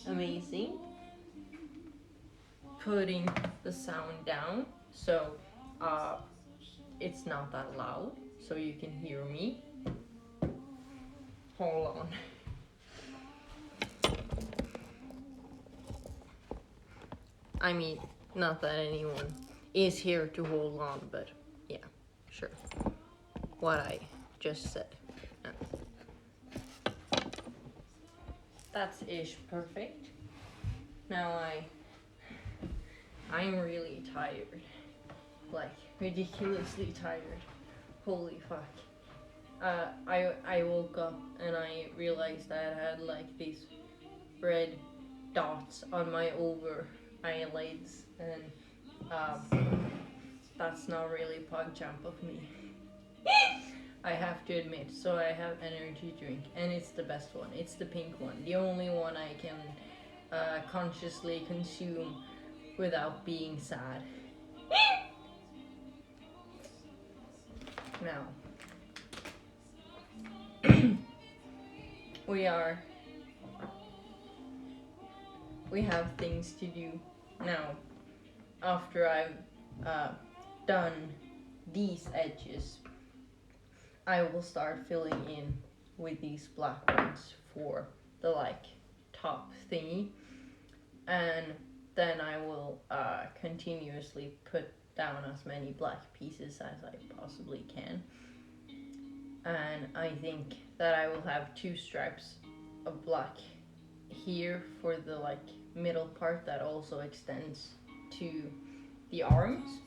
Amazing. Putting the sound down so it's not that loud, so you can hear me. Hold on. I mean, not that anyone is here to hold on, but yeah, sure. What I just said. That's ish perfect. Now I'm really tired. Like, ridiculously tired. Holy fuck. I woke up and I realized I had like these red dots on my over eyelids, and that's not really PogChamp of me. I have to admit. So I have energy drink, and it's the best one. It's the pink one, the only one I can consciously consume without being sad. Now, we have things to do now. After I've done these edges, I will start filling in with these black ones for the like top thingy, and then I will continuously put down as many black pieces as I possibly can. And I think that I will have 2 stripes of black here for the like middle part that also extends to the arms.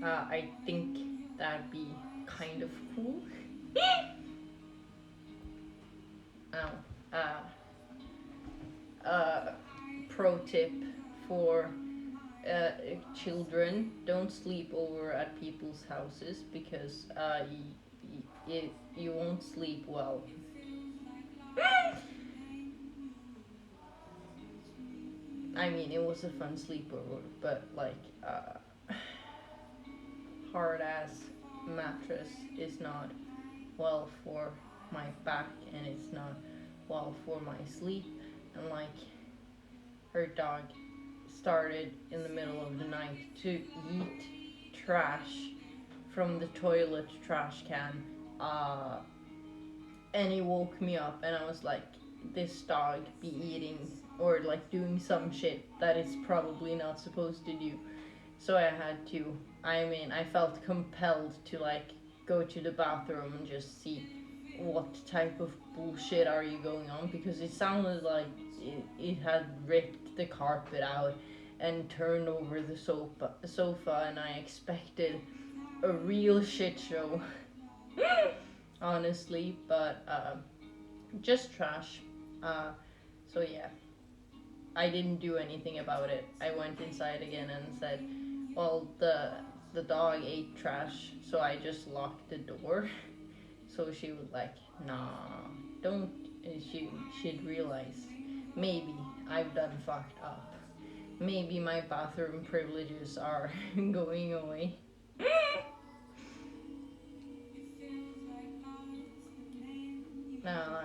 I think that'd be kind of cool. Now, pro tip for children: don't sleep over at people's houses, because you won't sleep well. I mean, it was a fun sleepover, but like hard ass mattress is not well for my back, and it's not well for my sleep. And like, her dog started in the middle of the night to eat trash from the toilet trash can, and he woke me up, and I was like, this dog be eating or like doing some shit that it's probably not supposed to do. So I felt compelled to like go to the bathroom and just see what type of bullshit are you going on, because it sounded like it had ripped the carpet out and turned over the sofa, and I expected a real shit show. Honestly, but just trash. So yeah, I didn't do anything about it. I went inside again and said, well, the dog ate trash, so I just locked the door. So she was like, nah, don't. And she'd realize, maybe I've done fucked up. Maybe my bathroom privileges are going away. Now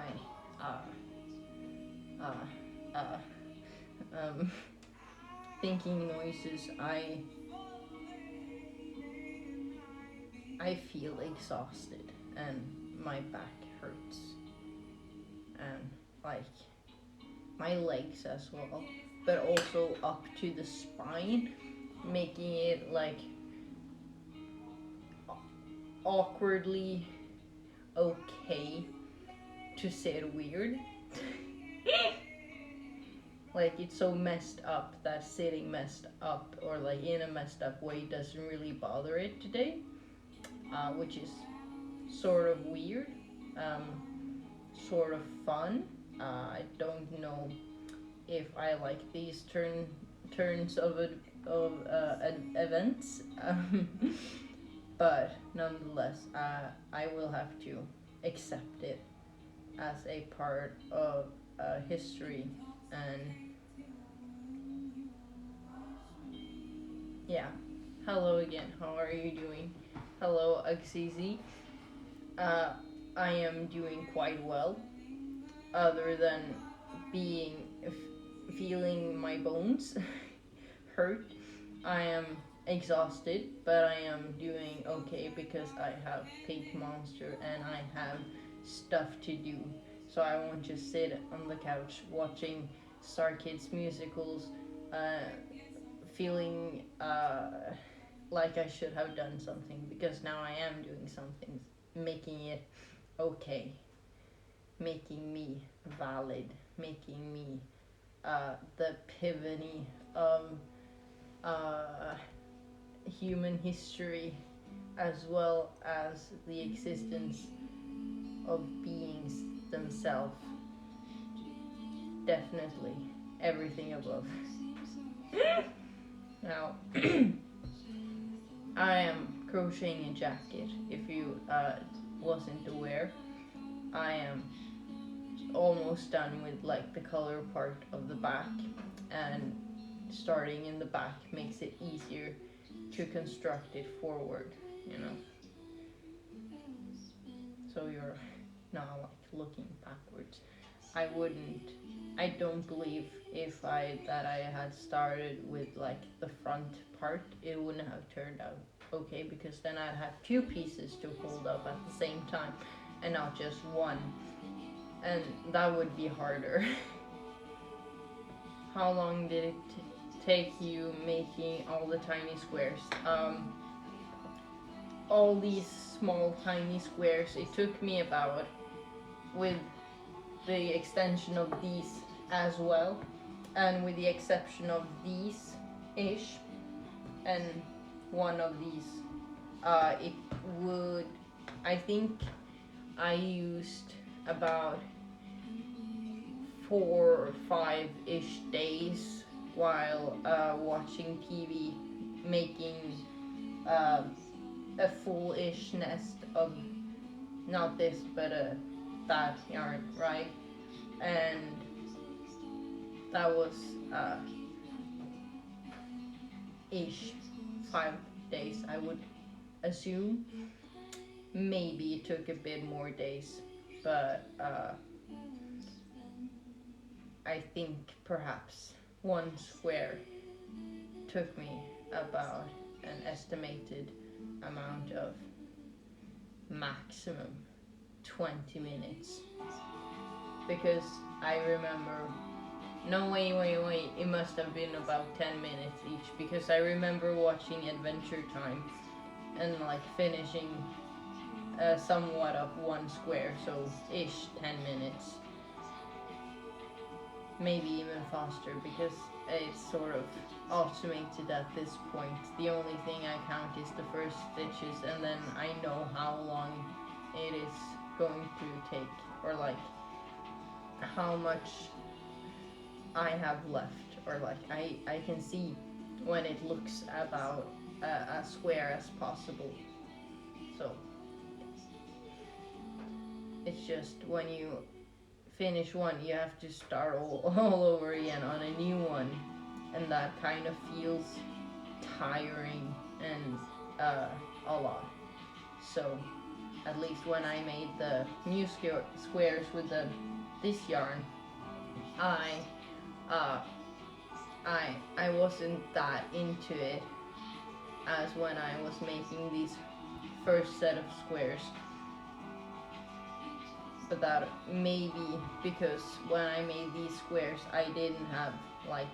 thinking noises, I feel exhausted and my back hurts, and like my legs as well, but also up to the spine, making it like awkwardly okay to sit weird. Like, it's so messed up that sitting messed up or like in a messed up way doesn't really bother it today, which is sort of weird, sort of fun. I don't know if I like these turns of events, but nonetheless, I will have to accept it as a part of history. And yeah, hello again. How are you doing? Hello, Axizi. I am doing quite well, other than being feeling my bones hurt. I am exhausted, but I am doing okay because I have Pink Monster and I have stuff to do. So I won't just sit on the couch watching Star Kids musicals, feeling like I should have done something, because now I am doing something, making it okay, making me valid, making me the epiphany of uh, human history, as well as the existence of beings themselves. Definitely everything above. Now, I am crocheting a jacket. If you wasn't aware, I am almost done with like the color part of the back, and starting in the back makes it easier to construct it forward, you know. So you're not like looking backwards. I wouldn't. I don't believe if I had started with like the front part, it wouldn't have turned out okay, because then I'd have two pieces to hold up at the same time and not just one, and that would be harder. How long did it take you making all the tiny squares? All these small tiny squares, it took me about, with the extension of these as well, and with the exception of these ish and one of these, it would, I think I used about 4 or 5 ish days while watching TV, making a full-ish nest of not this but that yarn, right? And that was ish 5 days, I would assume. Maybe it took a bit more days, but I think perhaps one square took me about an estimated amount of maximum 20 minutes, because I remember, no, wait, it must have been about 10 minutes each, because I remember watching Adventure Time and like finishing somewhat of one square, so ish 10 minutes, maybe even faster, because it's sort of automated at this point. The only thing I count is the first stitches, and then I know how long it is going to take, or like how much I have left, or like I can see when it looks about as square as possible. So it's just when you finish one, you have to start all over again on a new one, and that kind of feels tiring and a lot. So at least when I made the new squares with this yarn, I uh, I wasn't that into it as when I was making these first set of squares. But that maybe because when I made these squares, I didn't have like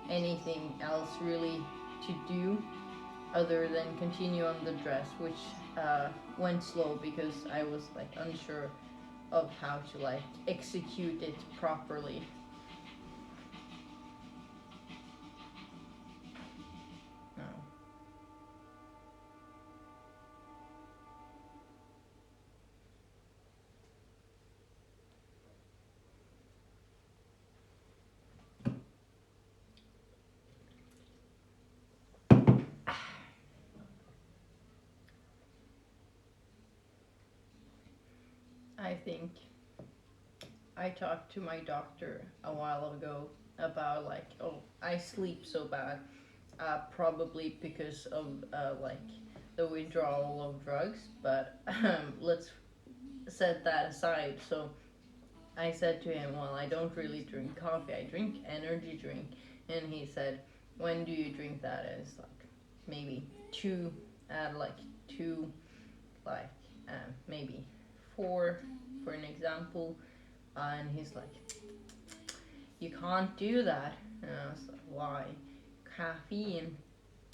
anything else really to do other than continue on the dress, which went slow because I was like unsure of how to like execute it properly. No. I think I talked to my doctor a while ago about like, oh, I sleep so bad, probably because of like the withdrawal of drugs. But let's set that aside. So I said to him, well, I don't really drink coffee, I drink energy drink. And he said, when do you drink that? And it's like maybe two, like two, like maybe four, for an example. And he's like, you can't do that. And I was like, why? Caffeine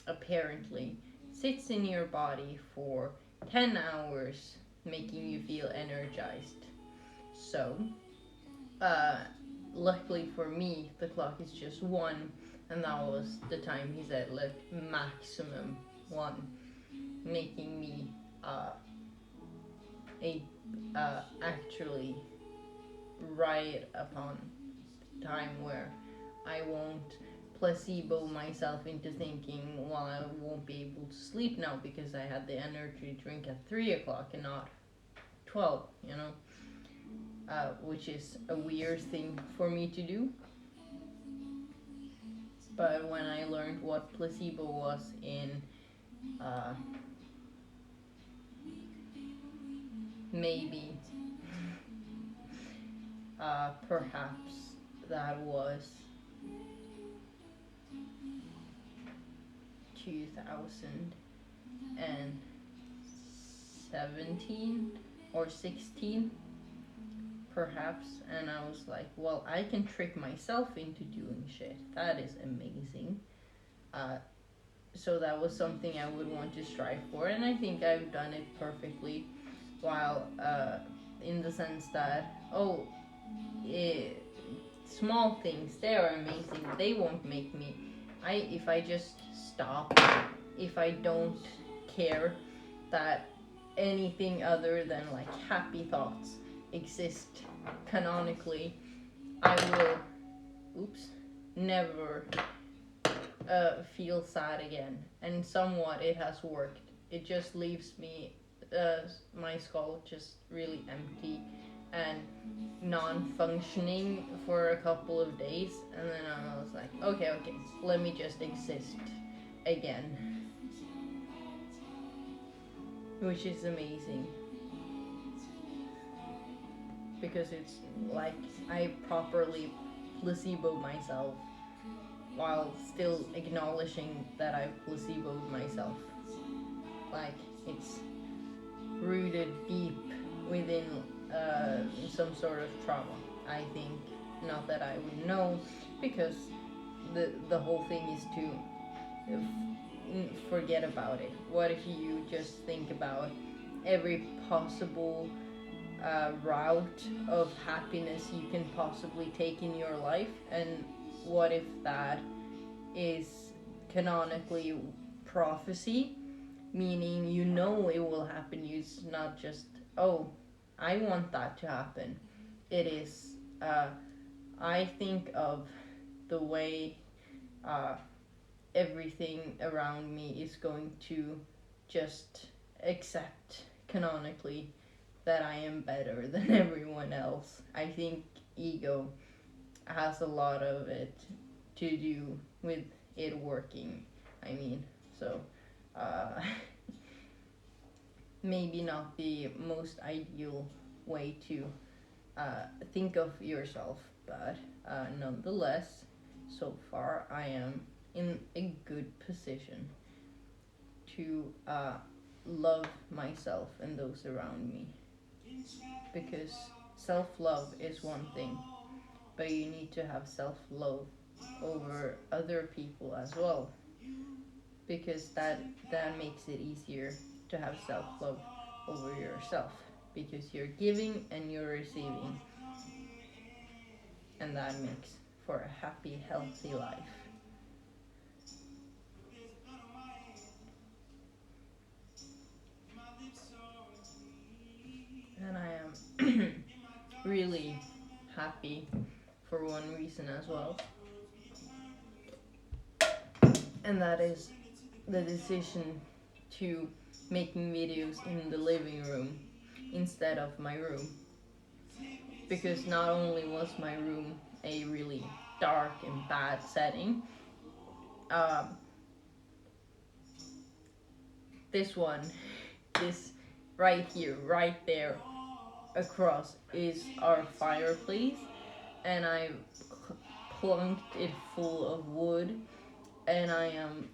apparently sits in your body for 10 hours, making you feel energized. So, uh, luckily for me, the clock is just one, and that was the time he said, like, maximum one, making me a actually right upon time where I won't placebo myself into thinking, well, I won't be able to sleep now because I had the energy drink at 3 o'clock and not 12, you know, which is a weird thing for me to do. But when I learned what placebo was in maybe perhaps that was 2017 or 16 perhaps, and I was like, well, I can trick myself into doing shit. That is amazing. So that was something I would want to strive for, and I think I've done it perfectly. While in the sense that, oh, it, small things, they are amazing. They won't make me. If I just stop, if I don't care that anything other than like happy thoughts exist canonically, I will, never feel sad again. And somewhat it has worked. It just leaves me, my skull just really empty and non-functioning for a couple of days, and then I was like, okay, let me just exist again, which is amazing because it's like I properly placebo myself while still acknowledging that I've placeboed myself. Like it's rooted deep within some sort of trauma, I think. Not that I would know, because the whole thing is to forget about it. What if you just think about every possible route of happiness you can possibly take in your life, and what if that is canonically prophecy, meaning you know it will happen. It's not just, oh, I want that to happen. It is, I think of the way everything around me is going to just accept canonically that I am better than everyone else. I think ego has a lot of it to do with it working. I mean, so uh, maybe not the most ideal way to think of yourself, but nonetheless, so far I am in a good position to love myself and those around me, because self-love is one thing, but you need to have self-love over other people as well, because that makes it easier to have self-love over yourself, because you're giving and you're receiving, and that makes for a happy, healthy life. And I am really happy for one reason as well, and that is the decision to making videos in the living room instead of my room. Because not only was my room a really dark and bad setting, um, this one, this right here, right there, across is our fireplace, and I plunked it full of wood, and I am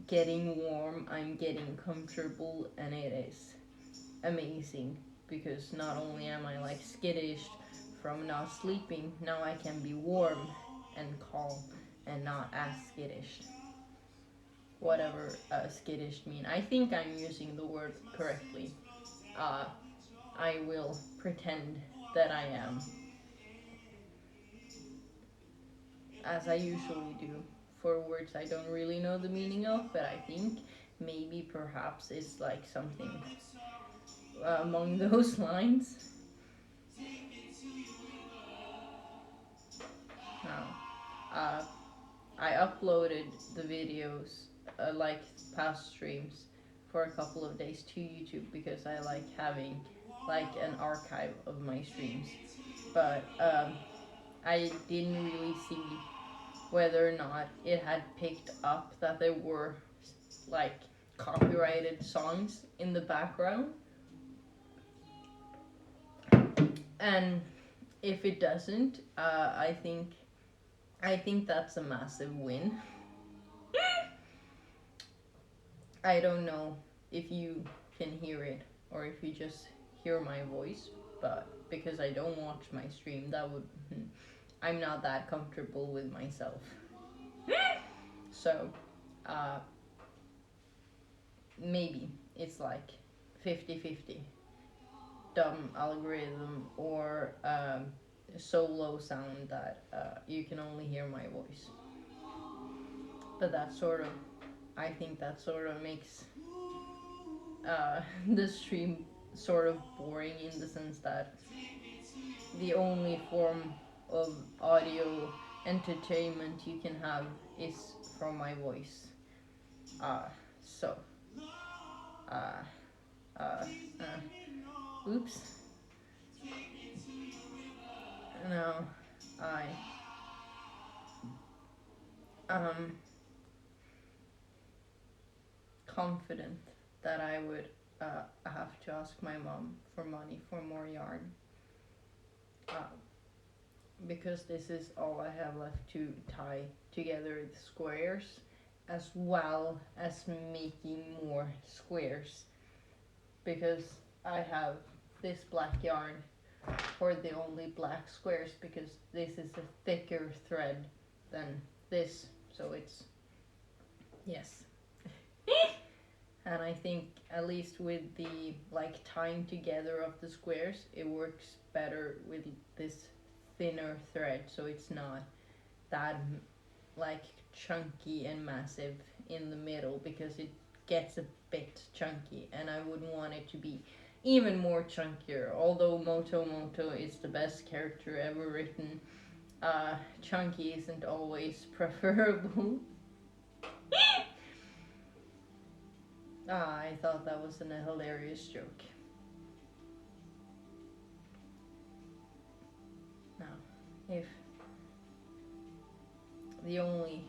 getting warm, I'm getting comfortable, and it is amazing because not only am I like skittish from not sleeping, now I can be warm and calm and not as skittish. Whatever skittish mean. I think I'm using the word correctly. Uh, I will pretend that I am, as I usually do, for words I don't really know the meaning of, but I think maybe perhaps it's like something among those lines. Now, uh, I uploaded the videos like past streams for a couple of days to YouTube because I like having like an archive of my streams. But I didn't really see whether or not it had picked up that there were like copyrighted songs in the background. And if it doesn't, I think that's a massive win. I don't know if you can hear it or if you just hear my voice, but because I don't watch my stream, that would I'm not that comfortable with myself. So, uh, maybe it's like 50-50 dumb algorithm or so low sound that you can only hear my voice. But that sort of, I think that sort of makes the stream sort of boring in the sense that the only form of audio entertainment you can have is from my voice. Uh, so, uh, uh, oops. No, I am confident that I would have to ask my mom for money for more yarn. Because this is all I have left to tie together the squares, as well as making more squares, because I have this black yarn for the only black squares because this is a thicker thread than this, so it's yes. And I think at least with the like tying together of the squares, it works better with this thinner thread, so it's not that like chunky and massive in the middle, because it gets a bit chunky and I wouldn't want it to be even more chunkier. Although Moto Moto is the best character ever written, chunky isn't always preferable. I thought that was a hilarious joke. Now, if the only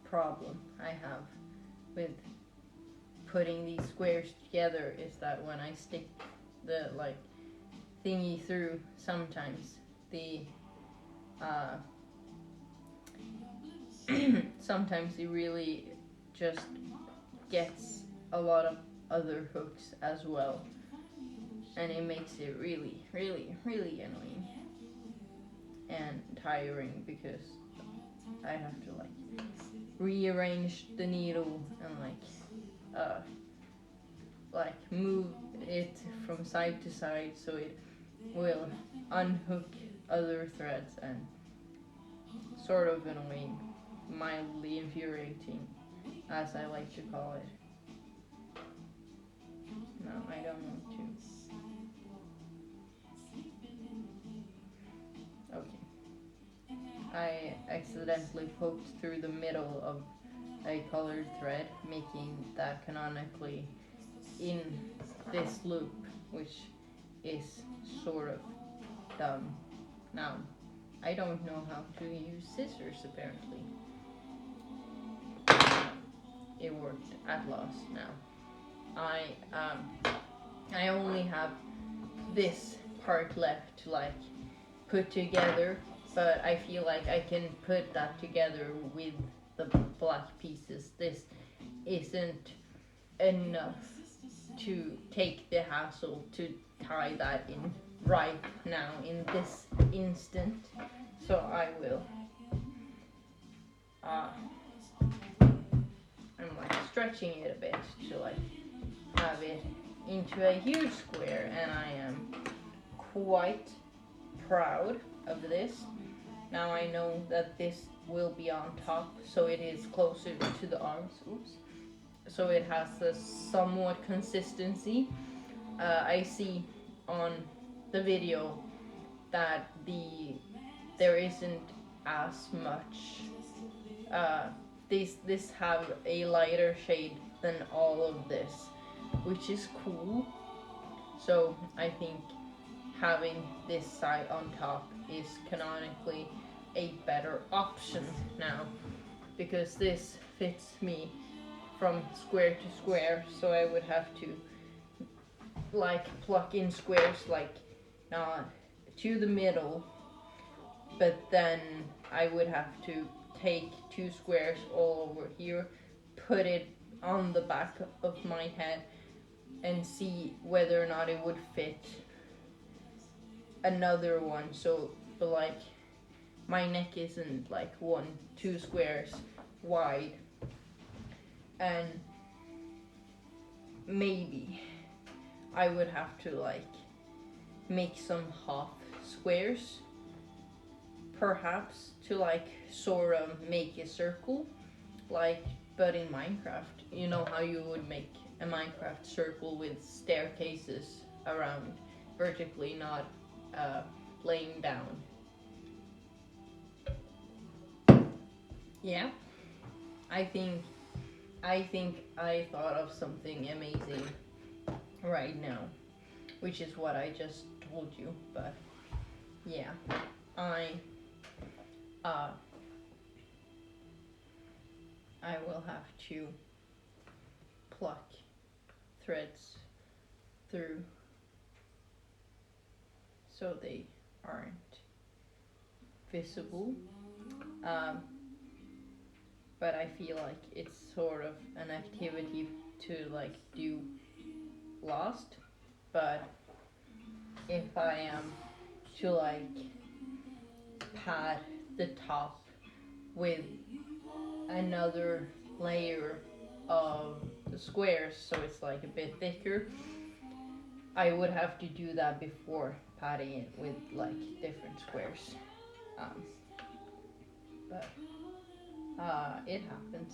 problem I have with putting these squares together is that when I stick the like thingy through, sometimes the sometimes it really just gets a lot of other hooks as well, and it makes it really annoying and tiring because I have to like rearrange the needle and like move it from side to side so it will unhook other threads, and sort of annoying, mildly infuriating, as I like to call it. No, I don't want to. Okay. I accidentally poked through the middle of a colored thread, making that canonically in this loop, which is sort of dumb. Now, I don't know how to use scissors apparently. It worked at last now. I only have this part left to like put together, but I feel like I can put that together with the black pieces. This isn't enough to take the hassle to tie that in right now in this instant. So I will I'm like stretching it a bit to like have it into a huge square, and I am quite proud of this. Now I know that this will be on top, so it is closer to the arms. Oops. So it has a somewhat consistency. I see on the video that there isn't as much. This have a lighter shade than all of this, which is cool. So I think having this side on top is canonically a better option now, because this fits me from square to square, so I would have to like pluck in squares like to the middle, but then I would have to take 2 squares all over here, put it on the back of my head, and see whether or not it would fit another one. So like my neck isn't like 2 squares wide, and maybe I would have to like make some half squares perhaps to like sort of make a circle, like, but in Minecraft, you know how you would make a Minecraft circle with staircases around vertically, not laying down. Yeah, I think I thought of something amazing right now, which is what I just told you. But yeah, I will have to pluck threads through so they aren't visible. But I feel like it's sort of an activity to like do last. But if I am to like pad the top with another layer of squares so it's like a bit thicker, I would have to do that before padding it with like different squares. But it happens.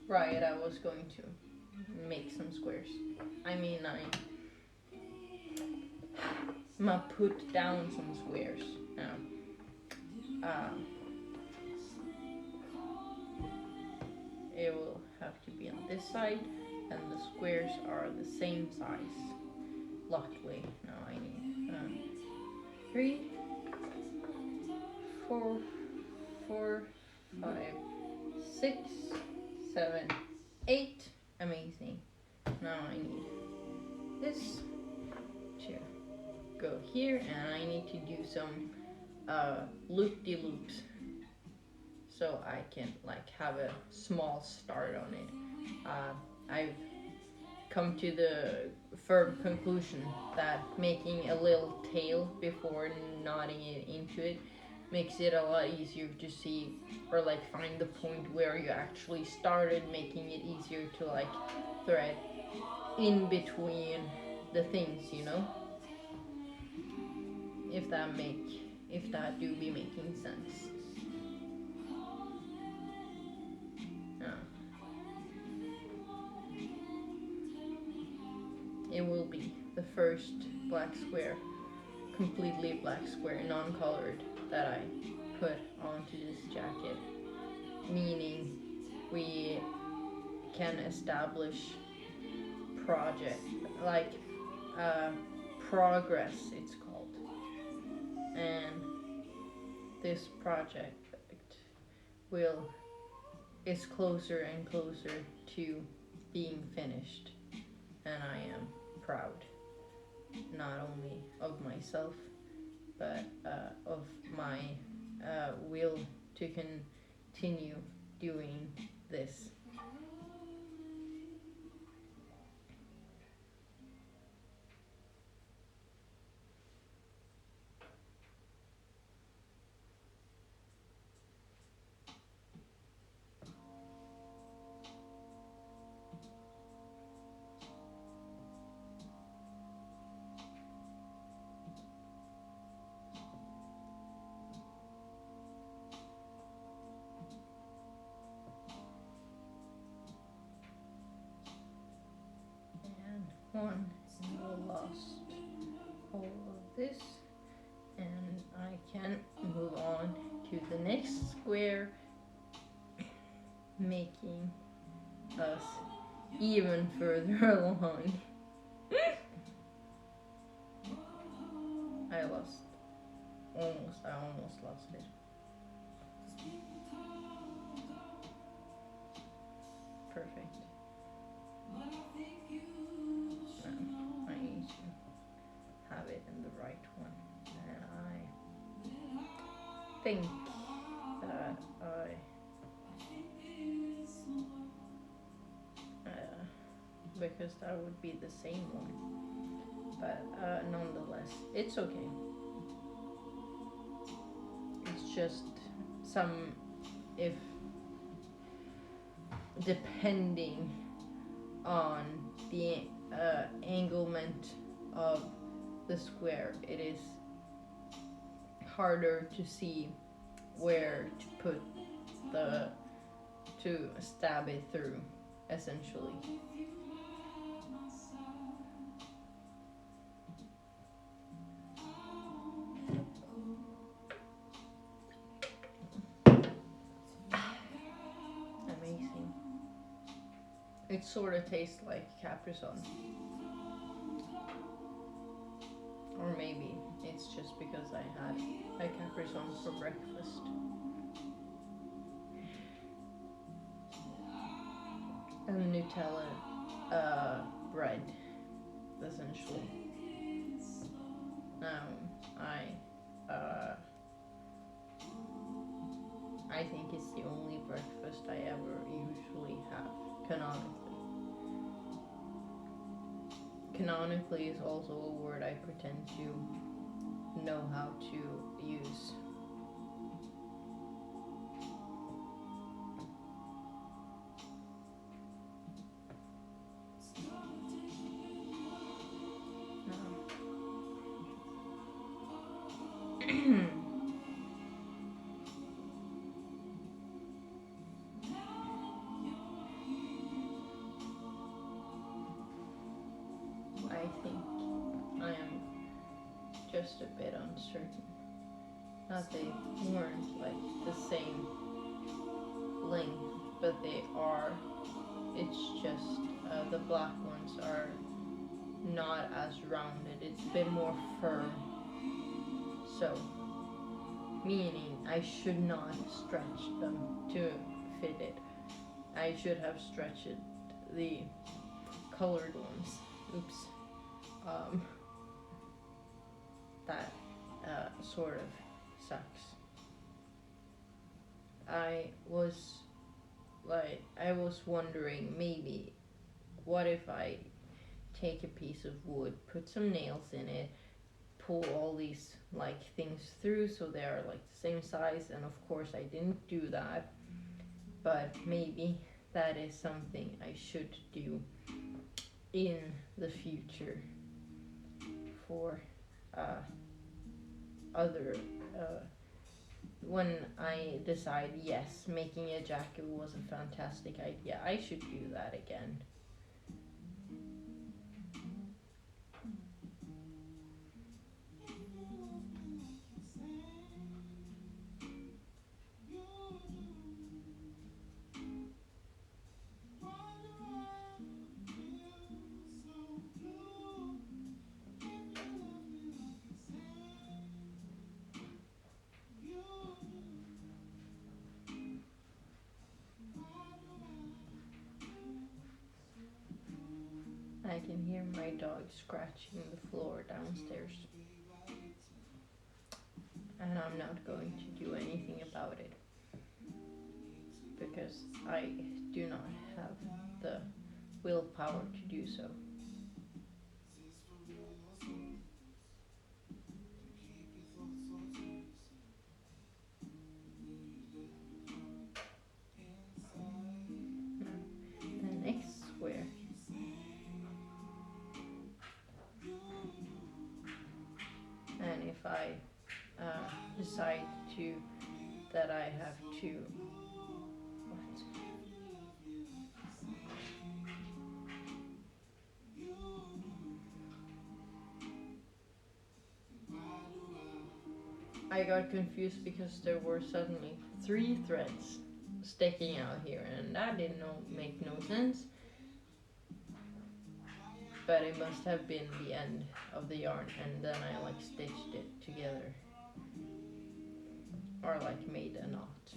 Right, I was going to make some squares. I mean, I'm gonna put down some squares now. It will have to be on this side, and the squares are the same size. Luckily, now I need 3, 4, 4, 5, 6, 7, 8. Amazing. Now I need this to go here, and I need to do some loop-de-loops so I can like have a small start on it. I've come to the firm conclusion that making a little tail before knotting it into it makes it a lot easier to see or like find the point where you actually started, making it easier to like thread in between the things, you know? If that do be making sense. It will be the first black square, completely black square, non-colored, that I put onto this jacket, meaning we can establish project, like progress it's called, and this project is closer and closer to being finished. and I am proud not only of myself but of my will to continue doing this. And one, and we'll lost all of this, and I can move on to the next square, making us even further along. I almost lost it. Perfect. Now I need to have it in the right one, and I think that because that would be the same one, but nonetheless, it's okay. It's just some, if depending on the anglement of the square, it is harder to see where to put to stab it through, essentially. Amazing. It sort of tastes like Capri Sun. Or maybe it's just because I had a Capri Sun for breakfast. And Nutella bread, essentially. I think it's the only breakfast I ever usually have, canonically. Canonically is also a word I pretend to know how to use. I think I am just a bit uncertain. Not they weren't like the same length, but they are. It's just the black ones are not as rounded. It's a bit more firm. So, meaning I should not stretch them to fit it. I should have stretched the colored ones. Oops. That sort of sucks. I was wondering, maybe what if I take a piece of wood, put some nails in it, pull all these like things through so they are like the same size, and of course I didn't do that, but maybe that is something I should do in the future for other when I decide, yes, making a jacket was a fantastic idea, I should do that again. can hear my dog scratching the floor downstairs. And I'm not going to do anything about it because I do not have the willpower to do so. The next square. And if I decide to that I have to what? I got confused because there were suddenly 3 threads sticking out here, and that didn't make no sense. But it must have been the end of the yarn, and then I like stitched it together, or like made a knot,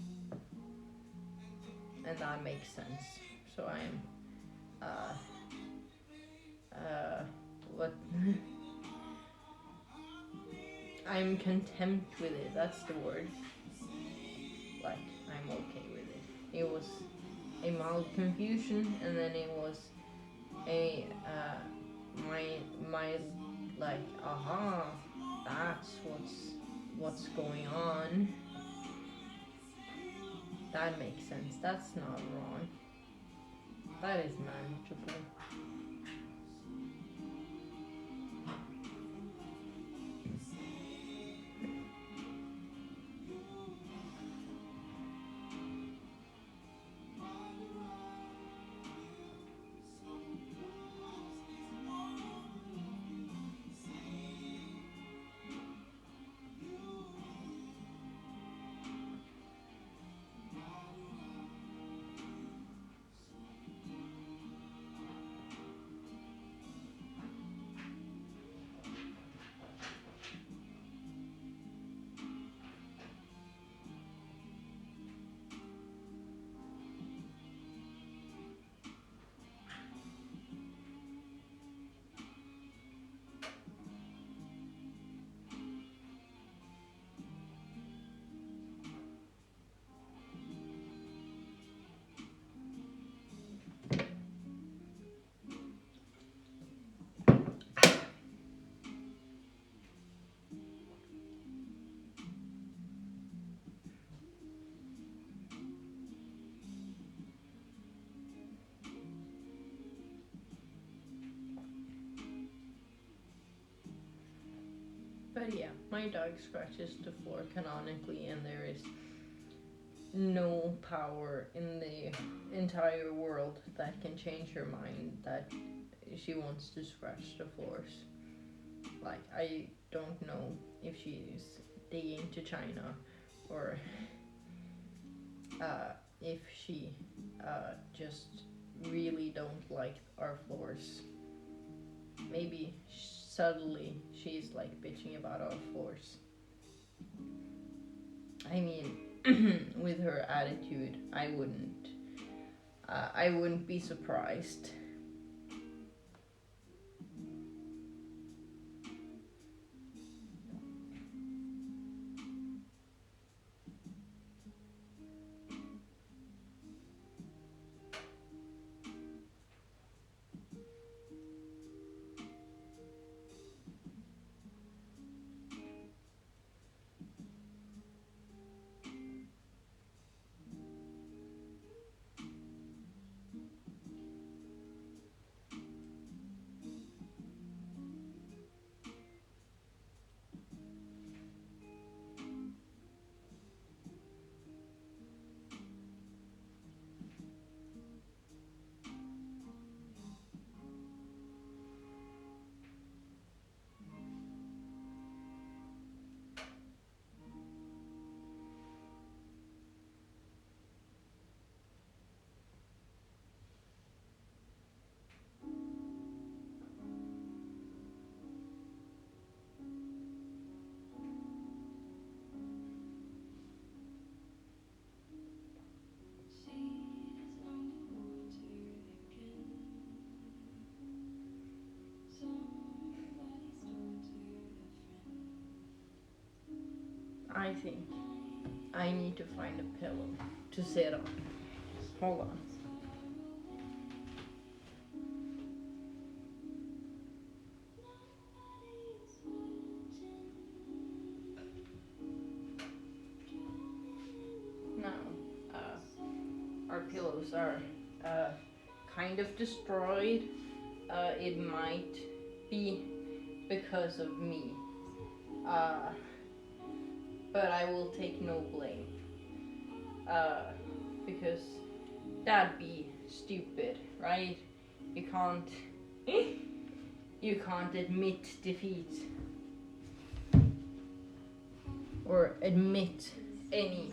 and that makes sense. So I am what I'm content with it. That's the word. Like I'm okay with it. It was a mild confusion, and then it was a my like aha, that's what's going on. That makes sense. That's not wrong. That is manageable. But yeah, my dog scratches the floor canonically, and there is no power in the entire world that can change her mind that she wants to scratch the floors. Like, I don't know if she's digging to China or if she just really don't like our floors. Maybe subtly she's like bitching about our floors. I mean, with her attitude, I wouldn't be surprised. I think I need to find a pillow to sit on. Hold on. Now, our pillows are kind of destroyed. It might be because of me. Uh, but I will take no blame. Uh, because that'd be stupid, right? You can't you can't admit defeat or admit any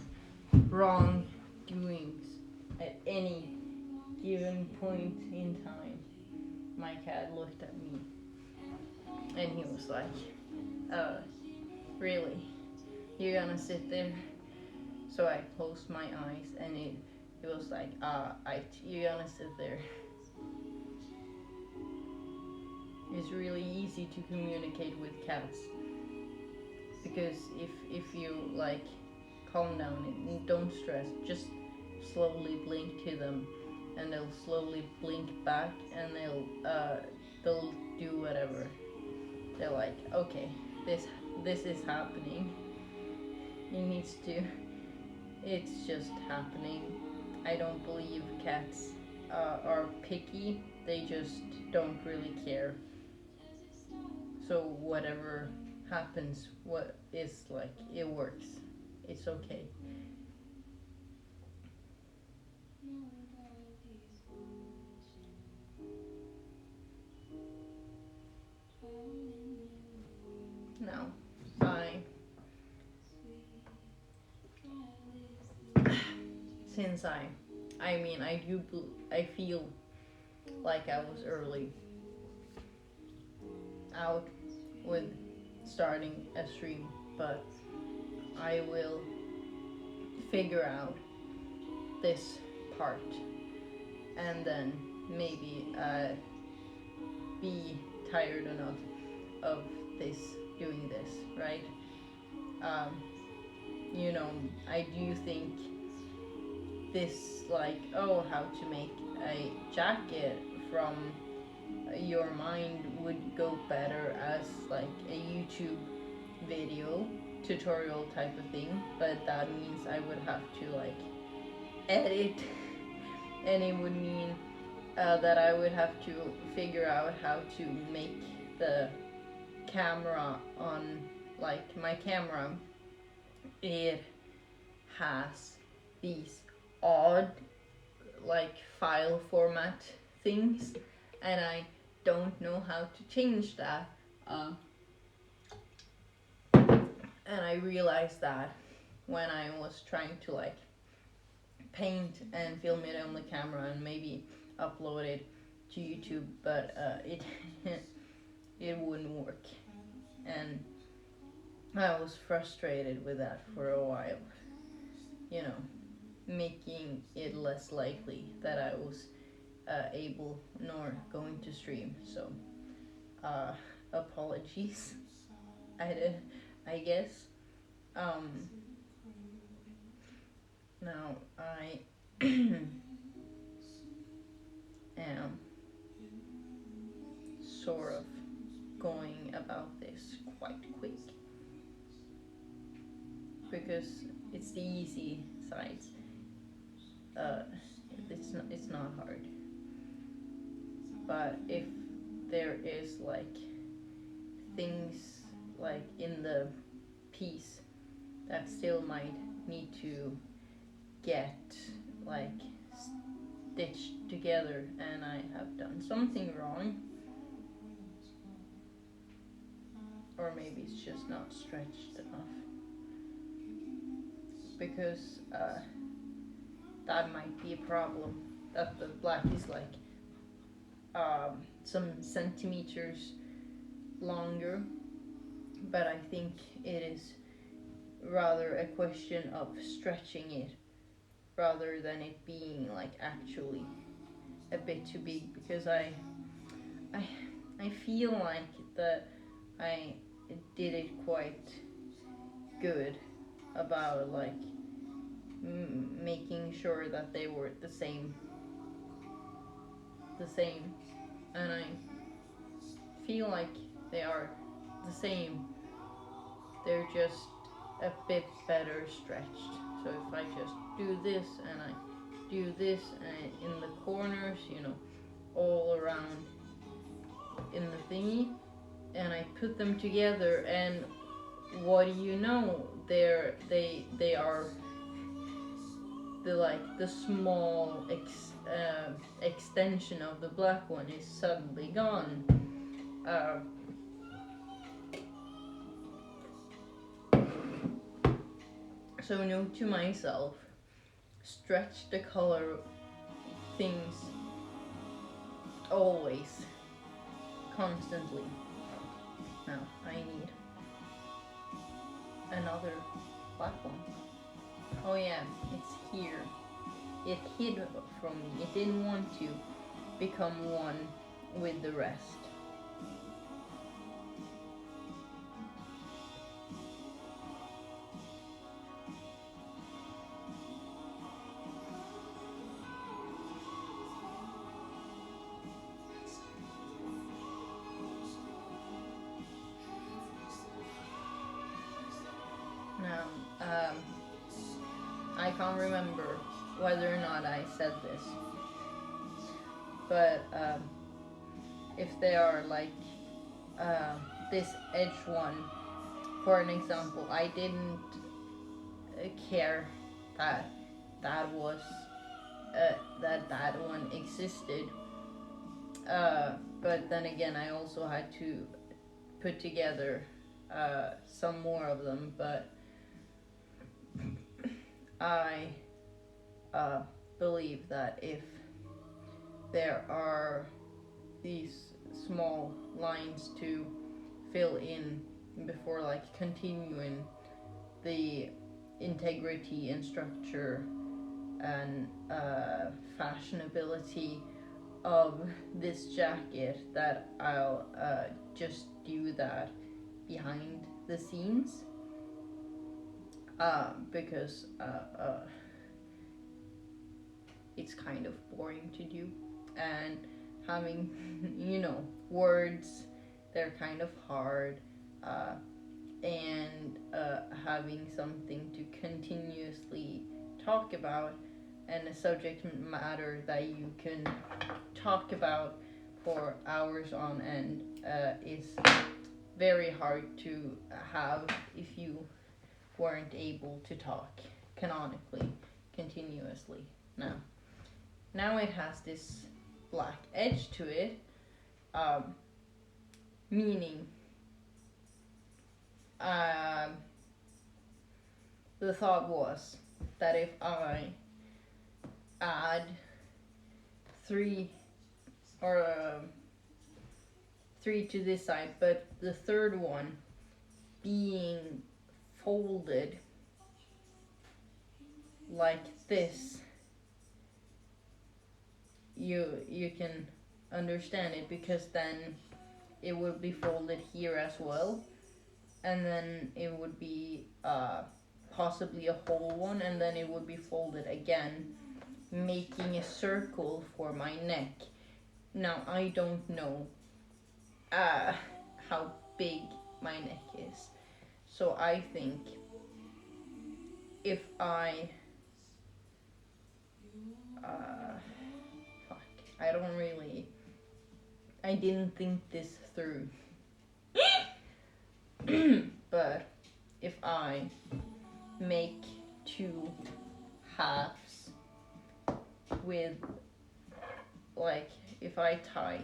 wrongdoings at any given point in time. My cat looked at me and he was like, really? You're gonna sit there? So I closed my eyes and it was like, you're gonna sit there. It's really easy to communicate with cats because if you like calm down and don't stress, just slowly blink to them and they'll slowly blink back and they'll do whatever. They're like, okay, this is happening. It needs to. It's just happening. I don't believe cats are picky. They just don't really care. So whatever happens, what is like, it works. It's okay. Now, I since I mean I feel like I was early out with starting a stream, but I will figure out this part and then maybe be tired enough of doing this, right? Um, you know, I do think this, like, oh, how to make a jacket from your mind would go better as like a YouTube video tutorial type of thing, but that means I would have to like edit and it would mean that I would have to figure out how to make the camera on, like, my camera, it has these odd like file format things and I don't know how to change that, and I realized that when I was trying to like paint and film it on the camera and maybe upload it to YouTube, but it it wouldn't work, and I was frustrated with that for a while. You know, making it less likely that I was able nor going to stream. So, apologies. I guess. Um, Now I am sort of going about this quite quick because it's the easy sides. It's not hard. But if there is like things like in the piece that still might need to get like stitched together and I have done something wrong, or maybe it's just not stretched enough, because that might be a problem, that the black is like some centimeters longer, but I think it is rather a question of stretching it rather than it being like actually a bit too big, because I feel like that I did it quite good about like making sure that they were the same, and I feel like they are the same. They're just a bit better stretched. So if I just do this and I do this and in the corners, all around in the thingy, and I put them together, and what do you know? They are the small extension of the black one is suddenly gone. Uh, so note to myself: stretch the color things always, constantly. Now I need another black one. Oh yeah, it's here. It hid from me. It didn't want to become one with the rest. Now, I can't remember whether or not I said this, but if they are like this edge one, for an example, I didn't care that that was that one existed, but then again, I also had to put together some more of them, but I believe that if there are these small lines to fill in before like continuing the integrity and structure and fashionability of this jacket, that I'll just do that behind the scenes, because it's kind of boring to do, and having words, they're kind of hard, and having something to continuously talk about, and a subject matter that you can talk about for hours on end is very hard to have if you weren't able to talk canonically continuously. Now it has this black edge to it, meaning the thought was that if I add three to this side, but the third one being folded like this, you can understand it, because then it would be folded here as well, and then it would be possibly a whole one, and then it would be folded again, making a circle for my neck. Now I don't know how big my neck is, so I think if I I didn't think this through. But if I make two halves with, like, if I tie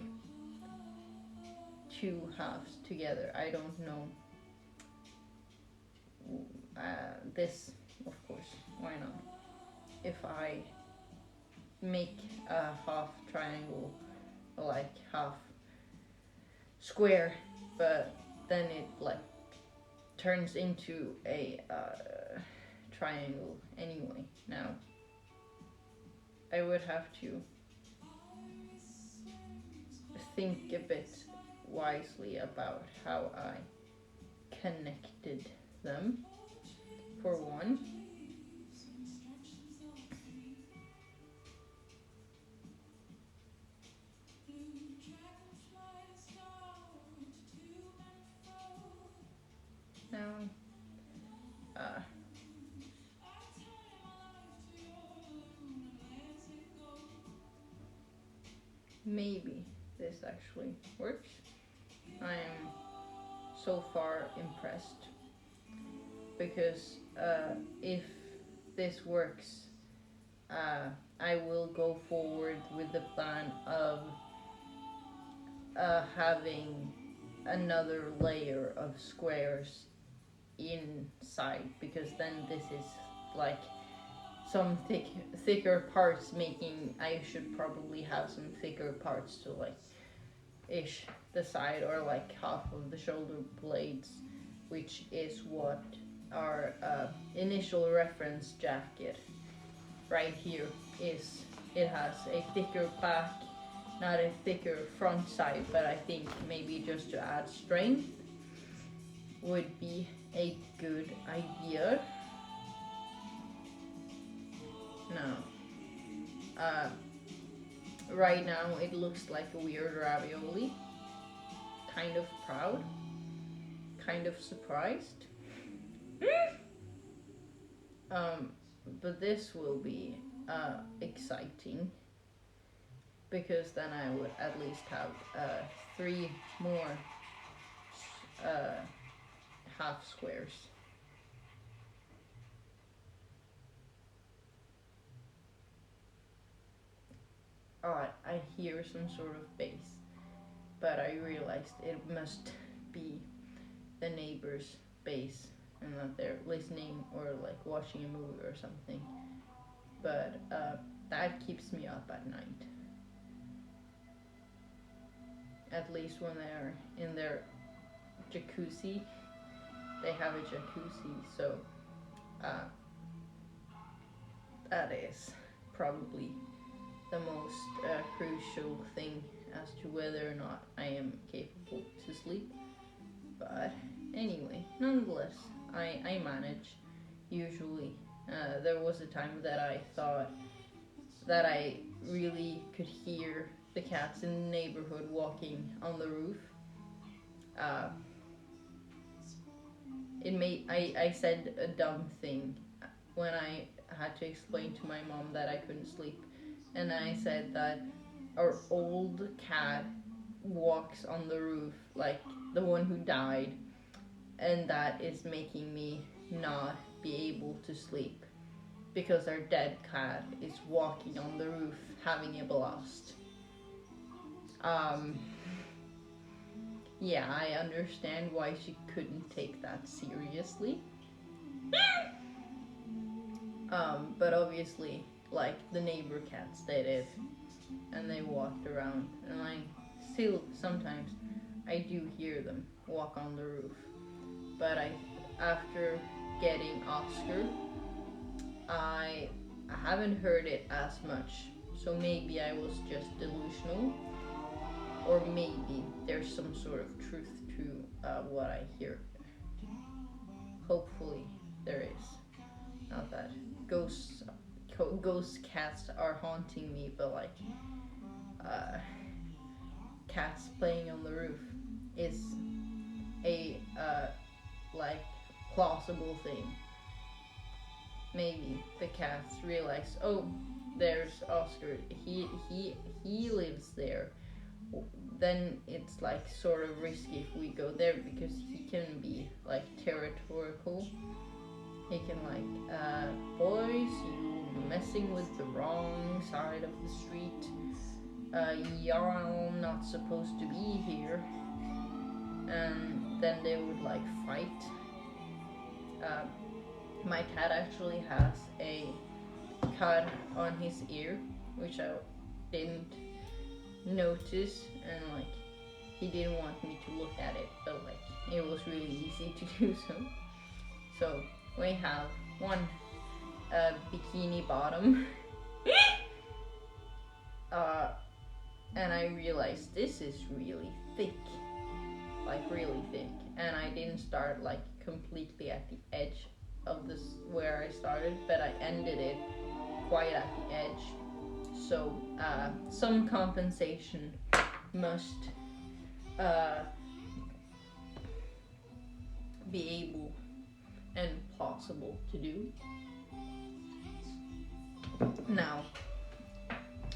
two halves together, I don't know, this, of course, why not? If I make a half triangle, like half square, but then it like turns into a triangle anyway. Now I would have to think a bit wisely about how I connected them. for one. Now, maybe this actually works. I am so far impressed because if this works, I will go forward with the plan of having another layer of squares inside, because then this is like some thicker parts, making I should probably have some thicker parts to like ish the side, or like half of the shoulder blades, which is what our initial reference jacket right here is. It has a thicker back, not a thicker front side, but I think maybe just to add strength would be a good idea. Now, right now it looks like a weird ravioli. Kind of proud, kind of surprised. But this will be exciting, because then I would at least have 3 more half squares. I hear some sort of bass, but I realized it must be the neighbor's bass and that they're listening or like watching a movie or something. But that keeps me up at night. At least when they're in their jacuzzi. They have a jacuzzi, so that is probably the most crucial thing as to whether or not I am capable to sleep. But anyway, nonetheless, I manage usually. There was a time that I thought that I really could hear the cats in the neighborhood walking on the roof. I said a dumb thing when I had to explain to my mom that I couldn't sleep, and I said that our old cat walks on the roof, like the one who died, and that is making me not be able to sleep because our dead cat is walking on the roof having a blast. Yeah, I understand why she couldn't take that seriously. But obviously, like the neighbor cats, they did, and they walked around, and I still sometimes I do hear them walk on the roof. But after getting Oscar, I haven't heard it as much. So maybe I was just delusional, or maybe there's some sort of truth to what I hear. Hopefully there is. Not that ghost cats are haunting me, but like cats playing on the roof is a like plausible thing. Maybe the cats realize, oh, there's Oscar. He lives there. Then it's like sort of risky if we go there, because he can be like territorial. He can like, boys, you messing with the wrong side of the street. Y'all not supposed to be here. And then they would like fight. My cat actually has a cut on his ear, which I didn't notice, and like he didn't want me to look at it, but like it was really easy to do so. So we have one bikini bottom. And I realized this is really thick, like really thick, and I didn't start like completely at the edge of this where I started, but I ended it quite at the edge. So some compensation must be able and possible to do. Now,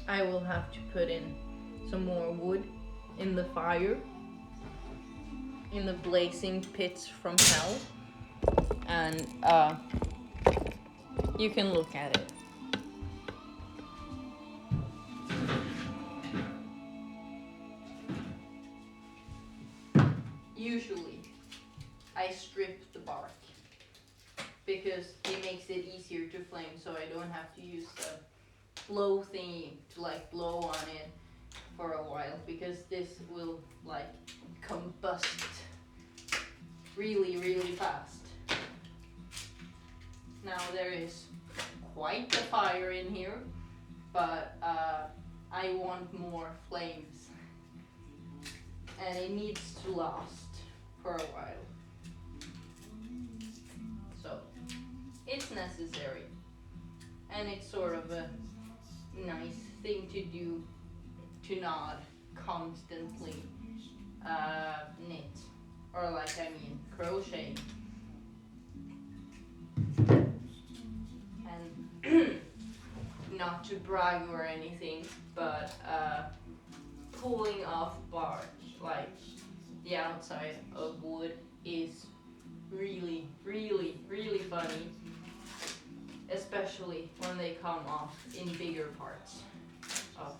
I will have to put in some more wood in the fire, in the blazing pits from hell, and you can look at it. Usually, I strip the bark because it makes it easier to flame, so I don't have to use the blow thingy to like blow on it for a while, because this will like combust really fast. Now there is quite a fire in here, but I want more flames, and it needs to last for a while. So it's necessary, and it's sort of a nice thing to do, to not constantly knit, or like crochet. And not to brag or anything, but pulling off bark, like the outside of wood, is really funny, especially when they come off in bigger parts. Oh,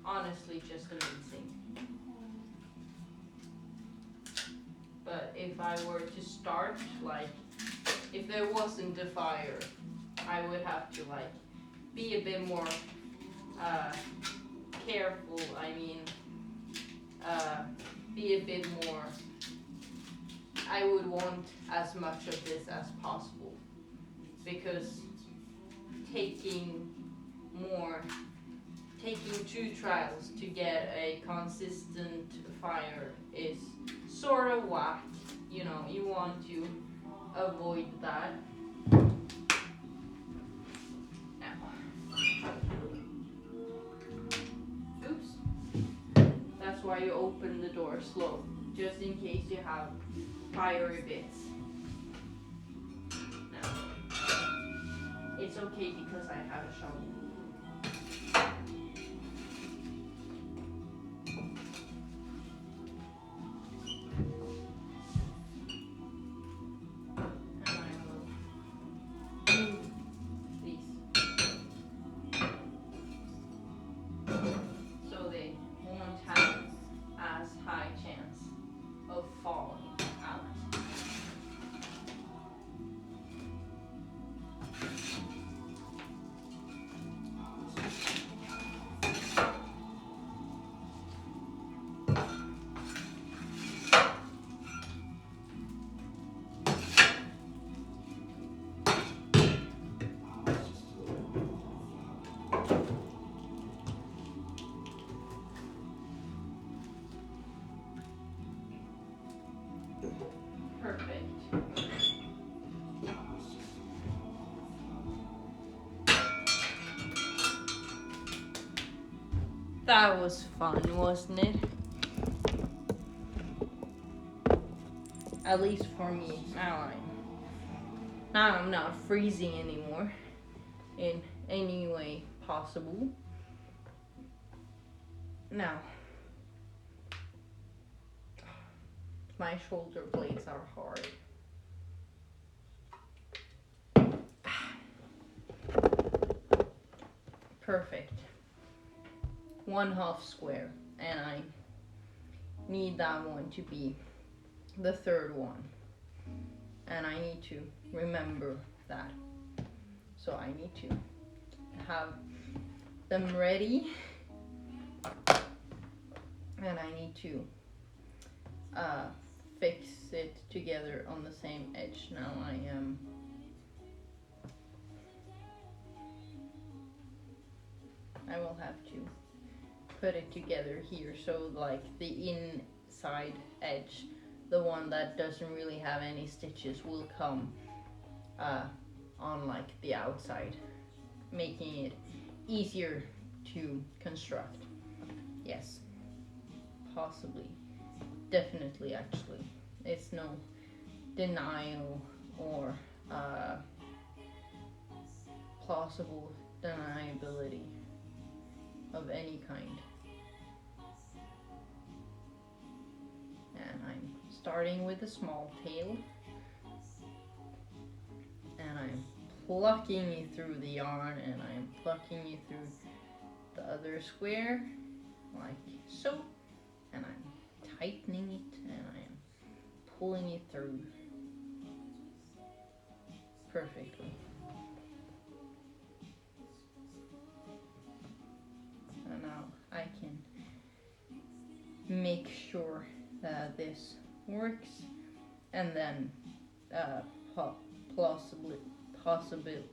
honestly, just amazing. But if I were to start, like, if there wasn't a fire, I would have to like be a bit more careful. Be a bit more. I would want as much of this as possible, because taking 2 trials to get a consistent fire is sort of whack. You know, you want to avoid that. Oops. That's why you open the door slow, just in case you have fiery bits. Now, it's okay because I have a shovel. Perfect. That was fun, wasn't it? At least for me. Now I'm not freezing anymore in any way possible. Now, my shoulder blades are hard. Perfect. 1/2 square, and I need that one to be the 3rd one, and I need to remember that. So I need to have them ready, and I need to fix it together on the same edge. Now I will have to put it together here, so like the inside edge, the one that doesn't really have any stitches, will come uh, on like the outside, making it easier to construct. Yes, possibly, definitely, actually, it's no denial or plausible deniability of any kind. And I'm starting with a small tail, and I'm plucking you through the yarn, and I'm plucking you through the other square like so, and I'm tightening it, and I am pulling it through perfectly. And now I can make sure that this works, and then possibly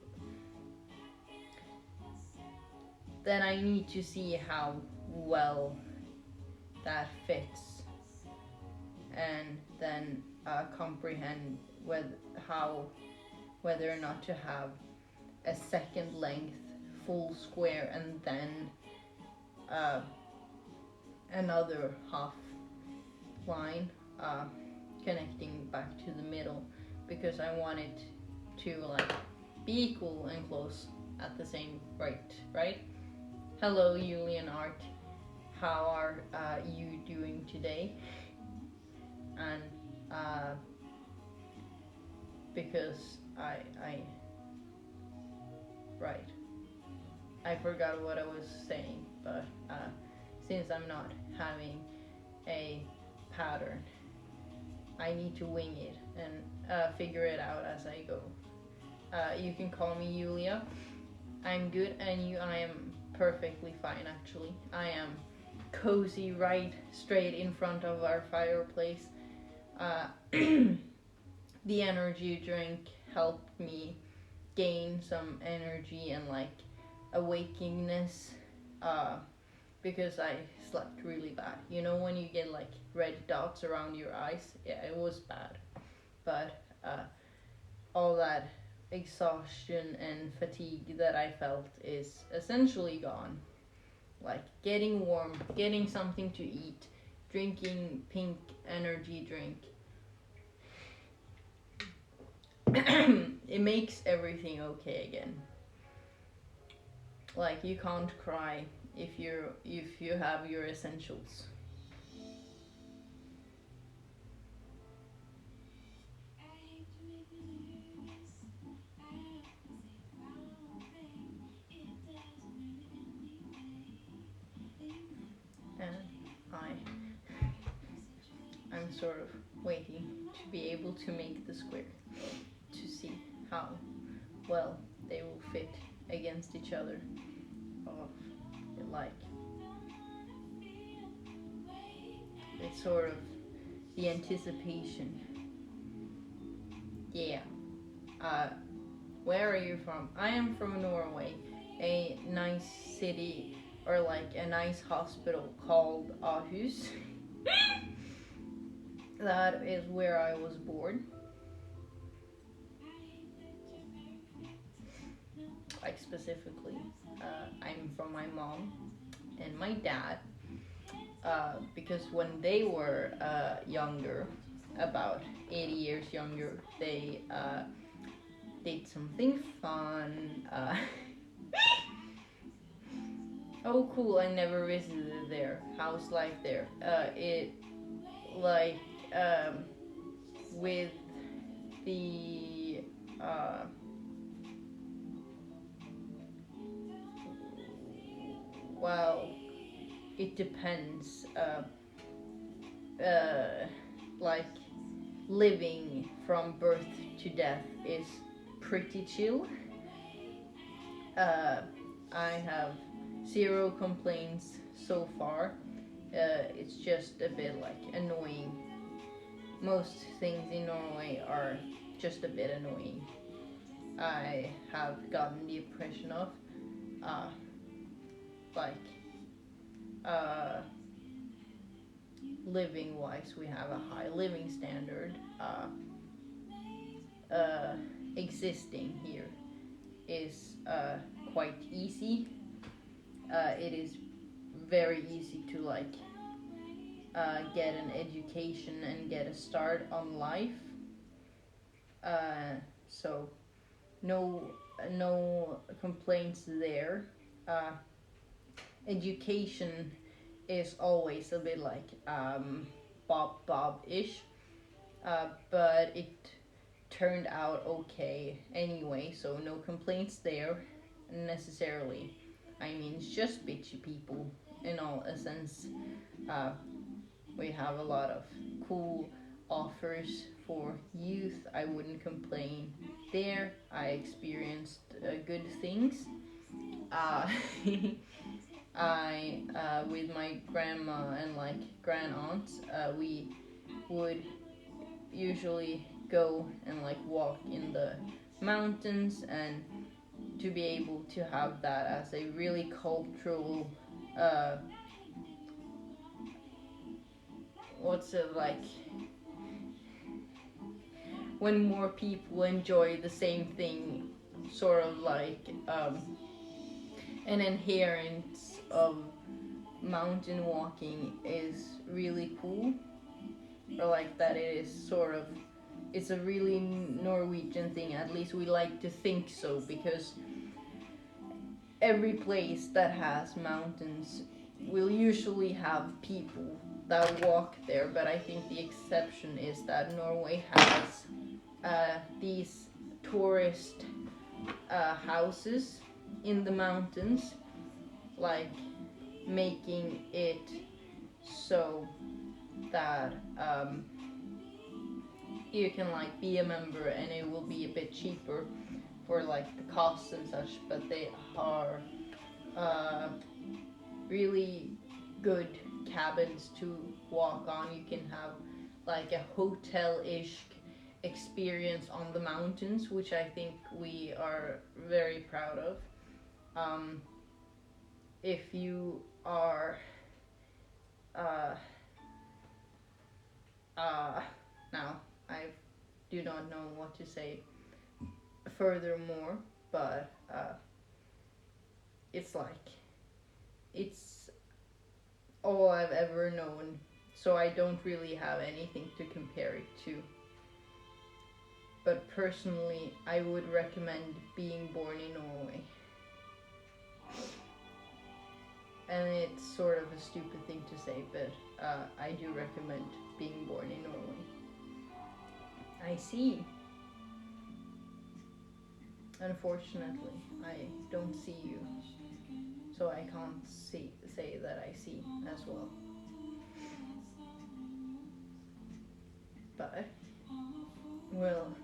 then I need to see how well that fits, and then comprehend whether or not to have a second length full square and then uh, another half line connecting back to the middle, because I want it to like be equal and close at the same right? Hello, Julian Art. How are you doing today? And because I right, I forgot what I was saying, but since I'm not having a pattern, I need to wing it and figure it out as I go. You can call me Julia. I'm good, and you? I am perfectly fine, actually. I am cozy right straight in front of our fireplace. The energy drink helped me gain some energy and like awakeness, because I slept really bad. You know when you get like red dots around your eyes? Yeah, it was bad. But all that exhaustion and fatigue that I felt is essentially gone. Like getting warm, getting something to eat, drinking pink energy drink. It makes everything okay again. Like you can't cry if you have your essentials. And I'm sort of waiting to be able to make the square to see how well they will fit against each other. Oh, like it's sort of the anticipation. Yeah. Where are you from? I am from Norway, a nice city, or like a nice hospital called Aarhus. That is where I was born. Like specifically, I'm from my mom and my dad, because when they were younger, about 80 years younger, they did something fun. Oh, cool! I never visited there. How's life there? It like with the well, it depends. Like living from birth to death is pretty chill. I have zero complaints so far. It's just a bit like annoying. Most things in Norway are just a bit annoying. I have gotten the impression of like living wise, we have a high living standard. existing here is quite easy. It is very easy to like get an education and get a start on life. So no complaints there. Uh, Education is always a bit like Bob-ish, but it turned out okay anyway, so no complaints there necessarily. I mean, it's just bitchy people in all a sense. Uh, we have a lot of cool offers for youth. I wouldn't complain there. I experienced good things. Uh, I with my grandma and like grand aunts, we would usually go and like walk in the mountains, and to be able to have that as a really cultural what's it like when more people enjoy the same thing, sort of like an inherence of mountain walking is really cool, or like that it is sort of, it's a really Norwegian thing, at least we like to think so, because every place that has mountains will usually have people that walk there, but I think the exception is that Norway has these tourist houses in the mountains, like making it so that you can like be a member and it will be a bit cheaper for like the costs and such, but they are really good cabins to walk on. You can have like a hotel-ish experience on the mountains, which I think we are very proud of. If you are now I do not know what to say furthermore, but it's like, it's all I've ever known, so I don't really have anything to compare it to. But personally, I would recommend being born in Norway. And it's sort of a stupid thing to say, but I do recommend being born in Norway. I see. Unfortunately, I don't see you, so I can't say that I see as well. But we'll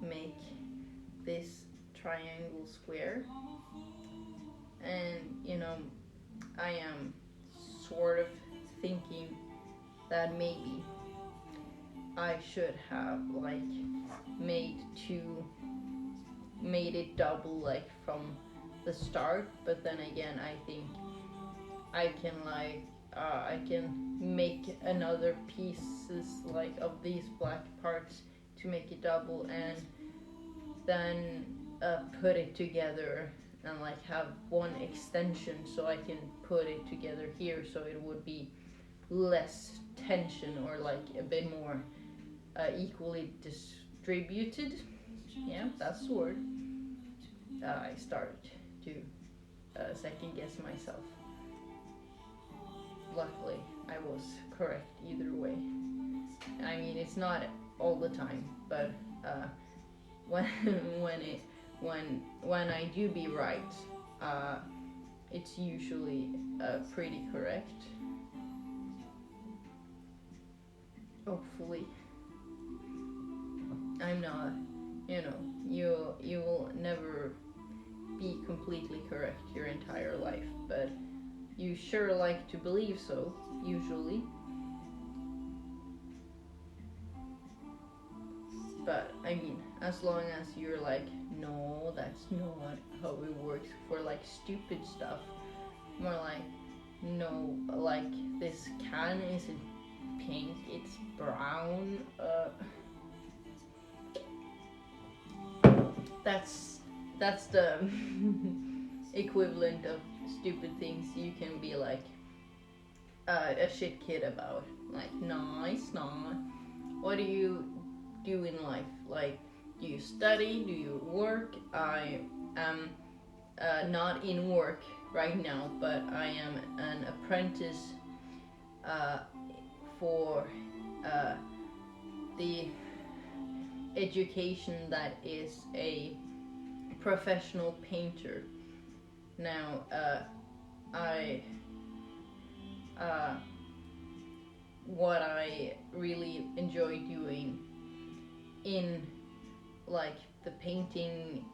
make this triangle square, and I am sort of thinking that maybe I should have like made it double like from the start, but then again I think I can like I can make another pieces like of these black parts to make it double, and then put it together and like have one extension, so I can put it together here, so it would be less tension, or like a bit more equally distributed. Yeah, that's the word. I started to second guess myself. Luckily, I was correct either way. I mean, it's not all the time, but when when I do be right, it's usually pretty correct. Hopefully, I'm not. You will never be completely correct your entire life, but you sure like to believe so, usually. But I mean, as long as you're like, no, that's not how it works, for like stupid stuff. More like, no, like this can isn't pink, it's brown. that's the equivalent of stupid things you can be like a shit kid about. Like, no, it's not. What do you do in life? Like, do you study? Do you work? I am not in work right now, but I am an apprentice uh, for uh, the education that is a professional painter. Now, I uh, what I really enjoy doing in like the painting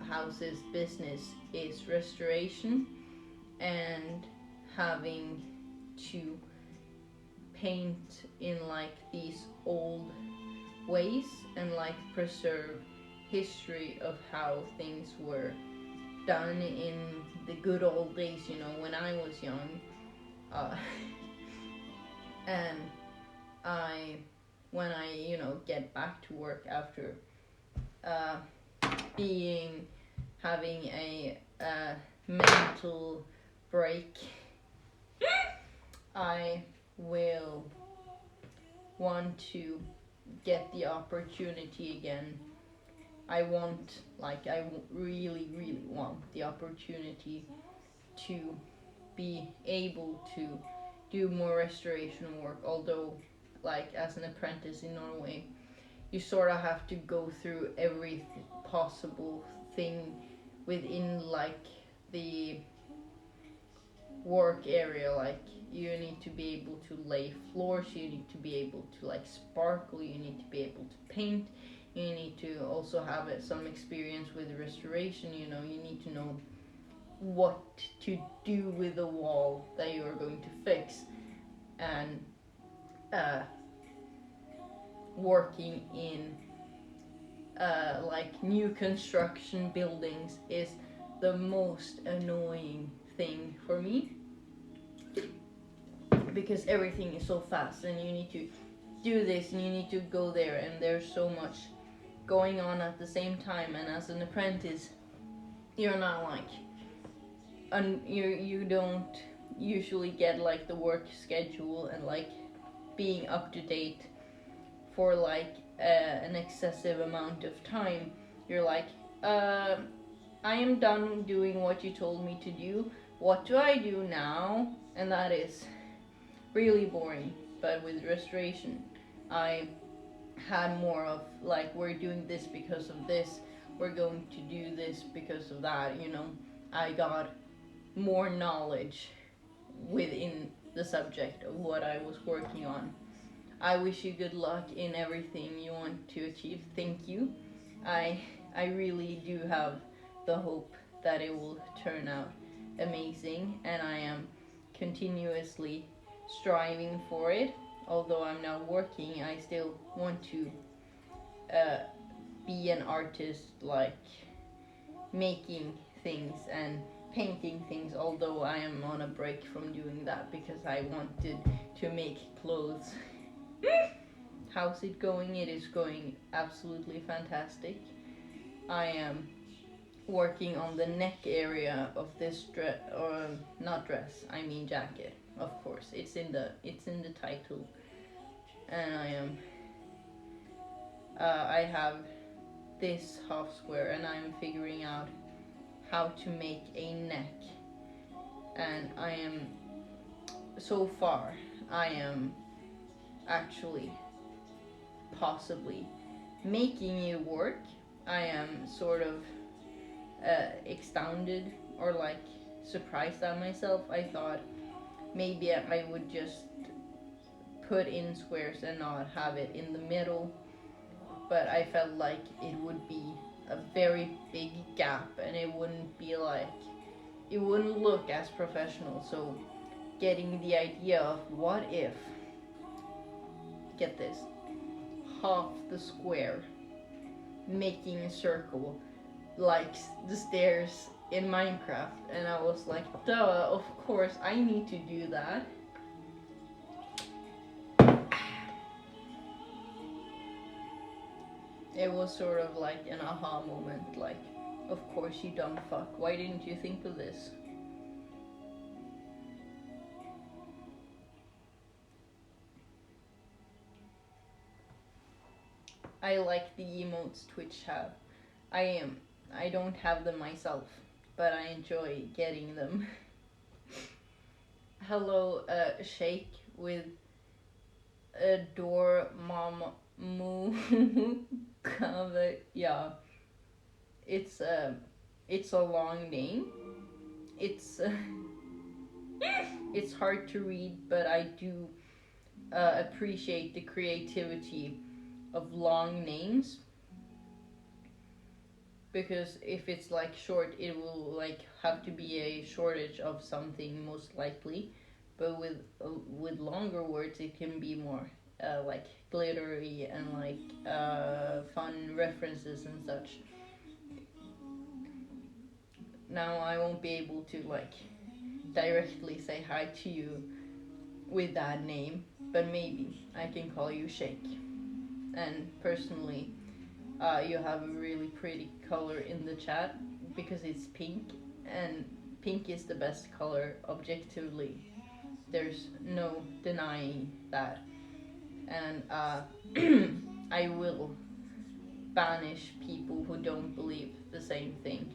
houses business is restoration and having to paint in like these old ways and like preserve history of how things were done in the good old days, you know, when I was young. Uh, and I, when I, you know, get back to work after uh, having a mental break, I will want to get the opportunity again. I really, really want the opportunity to be able to do more restoration work. Although, like, as an apprentice in Norway, you sort of have to go through every possible thing within, like, the work area. Like, you need to be able to lay floors, you need to be able to, like, sparkle, you need to be able to paint, you need to also have some experience with restoration, you know, you need to know what to do with the wall that you are going to fix. And working in like new construction buildings is the most annoying thing for me, because everything is so fast and you need to do this and you need to go there and there's so much going on at the same time. And as an apprentice, you're not like you don't usually get like the work schedule and like being up to date for like an excessive amount of time. You're like, I am done doing what you told me to do. What do I do now? And that is really boring. But with restoration, I had more of like, we're doing this because of this, we're going to do this because of that, you know. I got more knowledge within the subject of what I was working on. I wish you good luck in everything you want to achieve. Thank you. I I really do have the hope that it will turn out amazing, and I am continuously striving for it. Although I'm now working, I still want to uh, be an artist, like making things and painting things, although I am on a break from doing that because I wanted to make clothes. How's it going? It is going absolutely fantastic. I am working on the neck area of this dress, or not dress, I mean jacket. Of course, it's in the title, and I have this half square, and I am figuring out how to make a neck. And I am so far, I am actually possibly making it work. I am sort of astounded or like surprised at myself. I thought maybe I would just put in squares and not have it in the middle, but I felt like it would be a very big gap and it wouldn't be like, it wouldn't look as professional. So getting the idea of what if, get this, half the square making a circle like the stairs in Minecraft, and I was like, duh, of course I need to do that. It was sort of like an aha moment, like, of course you dumb fuck, why didn't you think of this? I like the emotes Twitch have. I don't have them myself, but I enjoy getting them. Hello, Shake with Adore Mama Moo cover. Yeah, it's a long name. It's it's hard to read, but I do appreciate the creativity of long names, because if it's like short, it will like have to be a shortage of something most likely, but with longer words it can be more like glittery and like fun references and such. Now I won't be able to like directly say hi to you with that name, but maybe I can call you Shake. And personally, you have a really pretty color in the chat because it's pink, and pink is the best color objectively. There's no denying that. And I will banish people who don't believe the same thing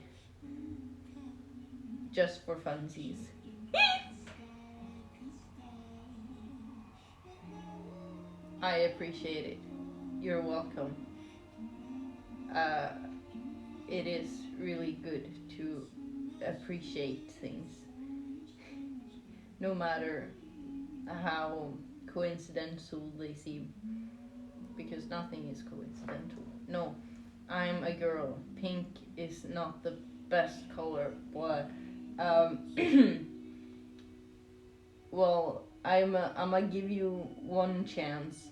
just for funsies. I appreciate it. You're welcome. Uh, it is really good to appreciate things, no matter how coincidental they seem, because nothing is coincidental. No, I'm a girl. Pink is not the best color, but well, I'm gonna give you one chance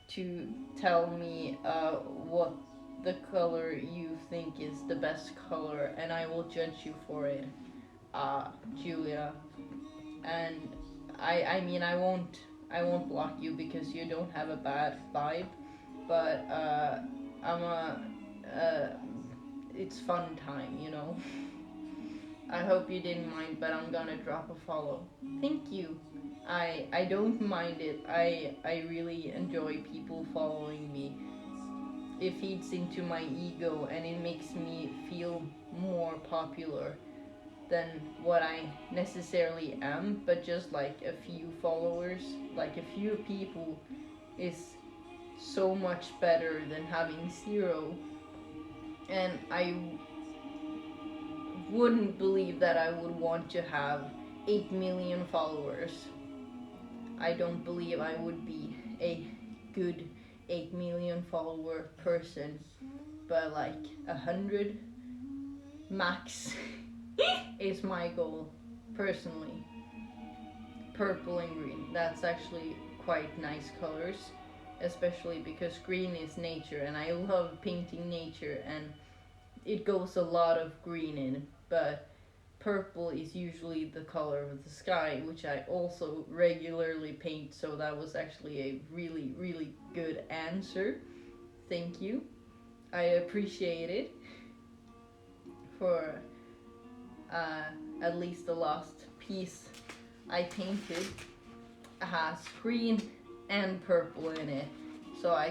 to tell me what the color you think is the best color, and I will judge you for it, Julia. And I mean, I won't block you because you don't have a bad vibe, but I'm a it's fun time, you know. I hope you didn't mind, but I'm gonna drop a follow. Thank you. I don't mind it. I really enjoy people following me. It feeds into my ego and it makes me feel more popular than what I necessarily am, but just like a few followers, like a few people, is so much better than having zero. And I wouldn't believe that I would want to have 8 million followers. I don't believe I would be a good 8 million follower person, but like 100 max is my goal personally. Purple and green, that's actually quite nice colors, especially because green is nature and I love painting nature, and it goes a lot of green in, but purple is usually the color of the sky, which I also regularly paint, so that was actually a really, really good answer. Thank you. I appreciate it. For at least the last piece I painted has green and purple in it, so I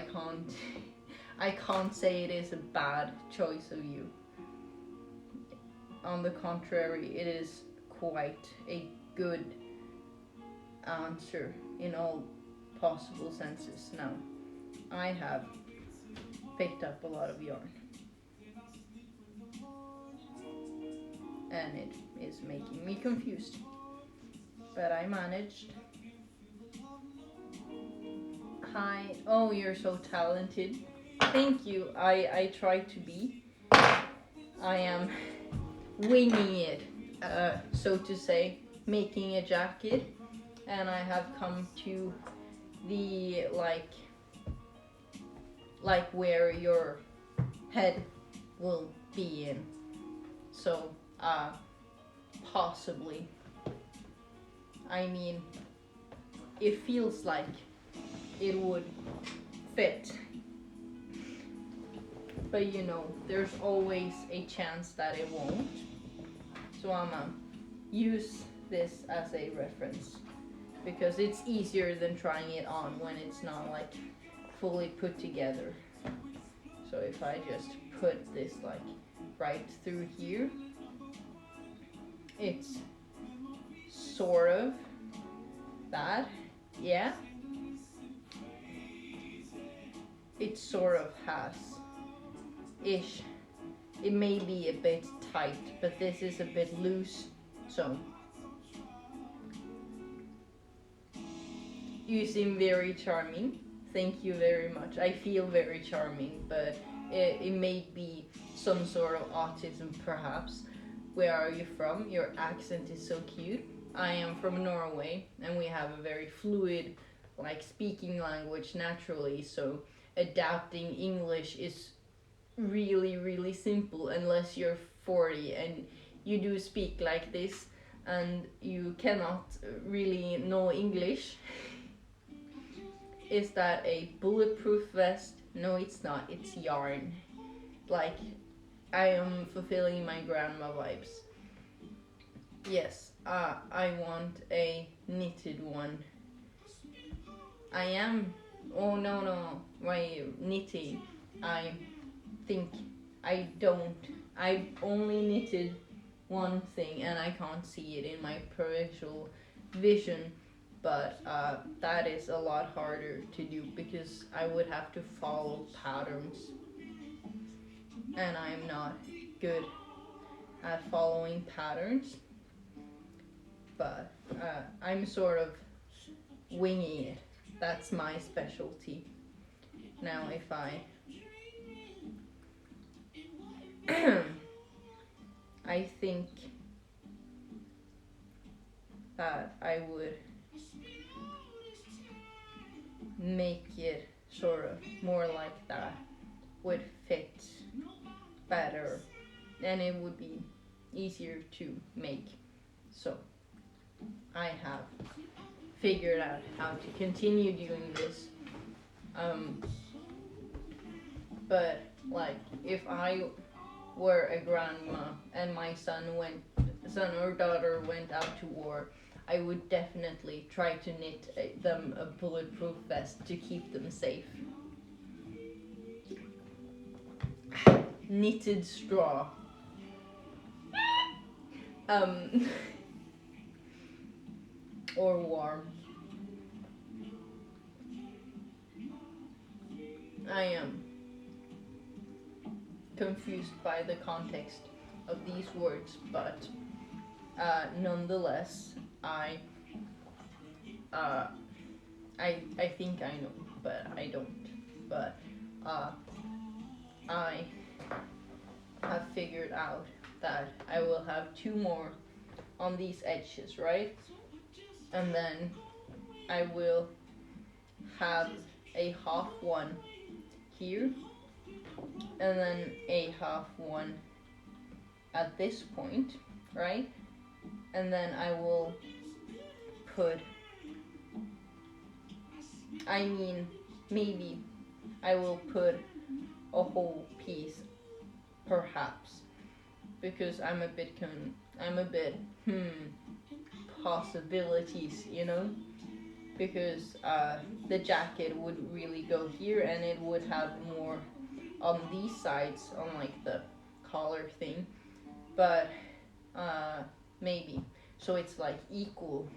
can't say it is a bad choice of you. On the contrary, it is quite a good answer in all possible senses. Now, I have picked up a lot of yarn, and it is making me confused, but I managed. Hi. Oh, you're so talented. Thank you. I try to be. I am winging it, so to say, making a jacket, and I have come to the like where your head will be in. So possibly. I mean, it feels like it would fit. but you know, there's always a chance that it won't. So I'm gonna use this as a reference because it's easier than trying it on when it's not like fully put together. So if I just put this like right through here, it's sort of that, yeah. It sort of has ish. It may be a bit tight, but this is a bit loose, so you seem very charming. Thank you very much. I feel very charming, but it may be some sort of autism perhaps. Where are you from? Your accent is so cute. I am from Norway, and we have a very fluid, like, speaking language naturally, so adapting English is really, really simple unless you're 40 and you do speak like this and you cannot really know English. Is that a bulletproof vest? No, it's not. It's yarn. Like, I am fulfilling my grandma vibes. Yes, I want a knitted one. I am. Oh, no. Why knitting? I think I don't. I've only knitted one thing and I can't see it in my peripheral vision, but that is a lot harder to do because I would have to follow patterns and I'm not good at following patterns, but I'm sort of winging it. That's my specialty. Now if I think that I would make it sort of more like that would fit better and it would be easier to make. So I have figured out how to continue doing this. But like if I were a grandma and my son or daughter went out to war, I would definitely try to knit them a bulletproof vest to keep them safe. Knitted straw. Or warm. I am confused by the context of these words, but nonetheless, I think I know, but I don't. But I have figured out that I will have 2 more on these edges, right? And then I will have a half one here, and then a half one at this point, right? And then I will put, maybe I will put a whole piece, perhaps, because I'm a bit possibilities, you know, because the jacket would really go here and it would have more on these sides on like the collar thing, but maybe so it's like equal.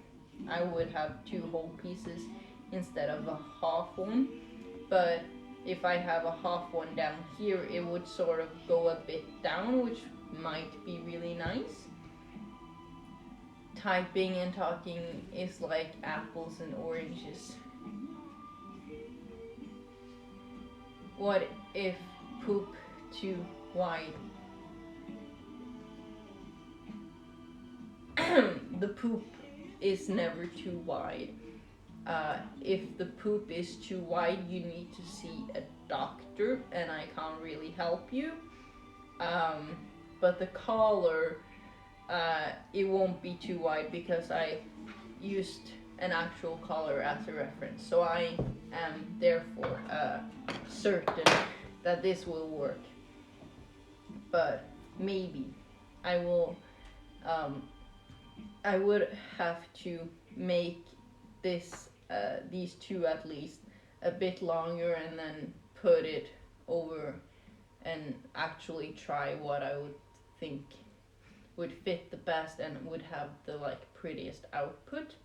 I would have 2 whole pieces instead of a half one, but if I have a half one down here it would sort of go a bit down, which might be really nice. Typing and talking is like apples and oranges. What if poop too wide? The poop is never too wide. If the poop is too wide, you need to see a doctor, and I can't really help you. But the collar, it won't be too wide because I used an actual collar as a reference. So I am therefore certain that this will work. but maybe I will. I would have to make these two at least a bit longer, and then put it over and actually try what I would think would fit the best and would have the like prettiest output.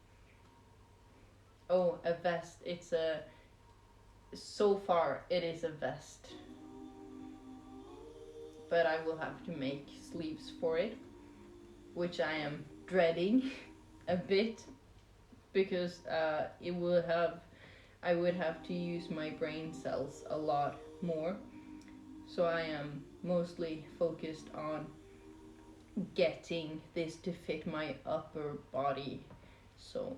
Oh, a vest. It's a so far it is a vest, but I will have to make sleeves for it, which I am dreading a bit because it will have I would have to use my brain cells a lot more. So I am mostly focused on getting this to fit my upper body, so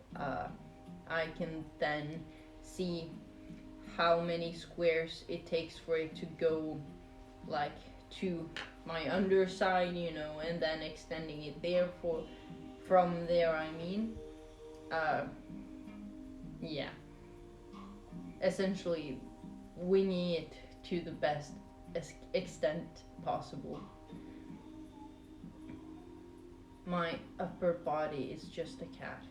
I can then see how many squares it takes for it to go like to my underside, and then extending it there for from there. I mean, uh, yeah, essentially winging it to the best extent possible. My upper body is just a cat.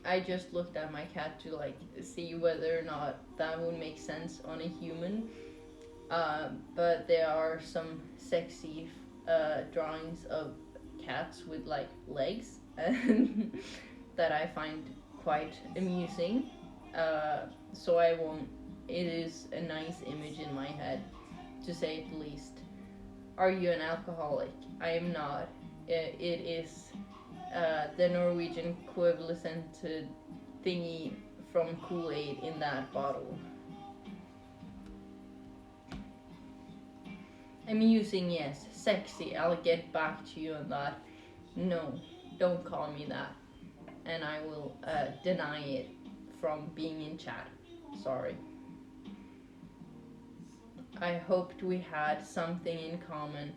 I just looked at my cat to like see whether or not that would make sense on a human. But there are some sexy drawings of cats with like legs that I find quite amusing. So I won't. It is a nice image in my head, to say the least. Are you an alcoholic? I am not. It is the Norwegian equivalent to thingy from Kool-Aid in that bottle. Amusing, yes. Sexy, I'll get back to you on that. No, don't call me that. And I will deny it from being in chat. Sorry. I hoped we had something in common.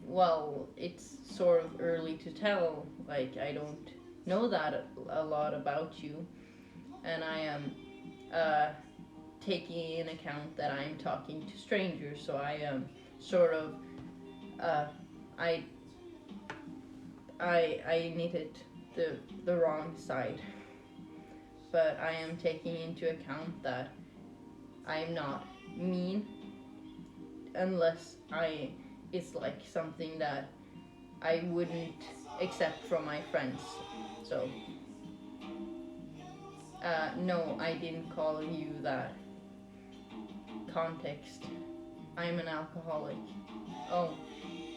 Well, it's sort of early to tell. Like, I don't know that a lot about you. And I am taking in account that I'm talking to strangers, so I am sort of uh, I knitted the wrong side, but I am taking into account that I'm not mean unless it's like something that I wouldn't accept from my friends. So no, I didn't call you that. Context. I'm an alcoholic. Oh,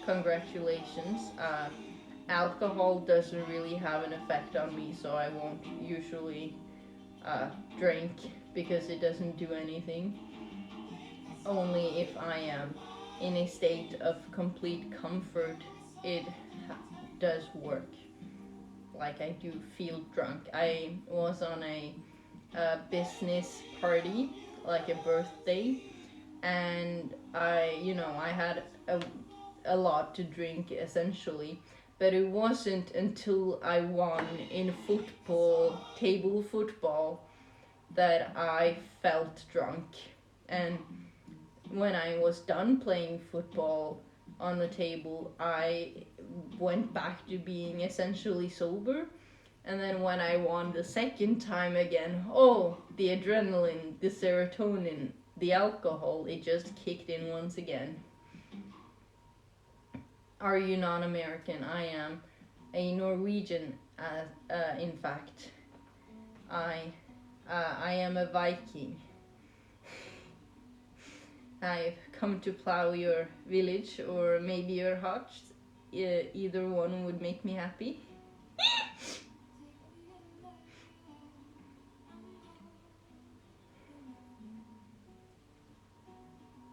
congratulations. Alcohol doesn't really have an effect on me, so I won't usually drink because it doesn't do anything. Only if I am in a state of complete comfort, it does work. Like, I do feel drunk. I was on a business party, like a birthday, and I had a lot to drink essentially, but it wasn't until I won in table football, that I felt drunk. And when I was done playing football on the table, I went back to being essentially sober. And then when I won the second time again, oh, the adrenaline, the serotonin, the alcohol, it just kicked in once again. Are you non-American? I am a Norwegian, in fact. I am a Viking. I've come to plow your village, or maybe your hut. Either one would make me happy.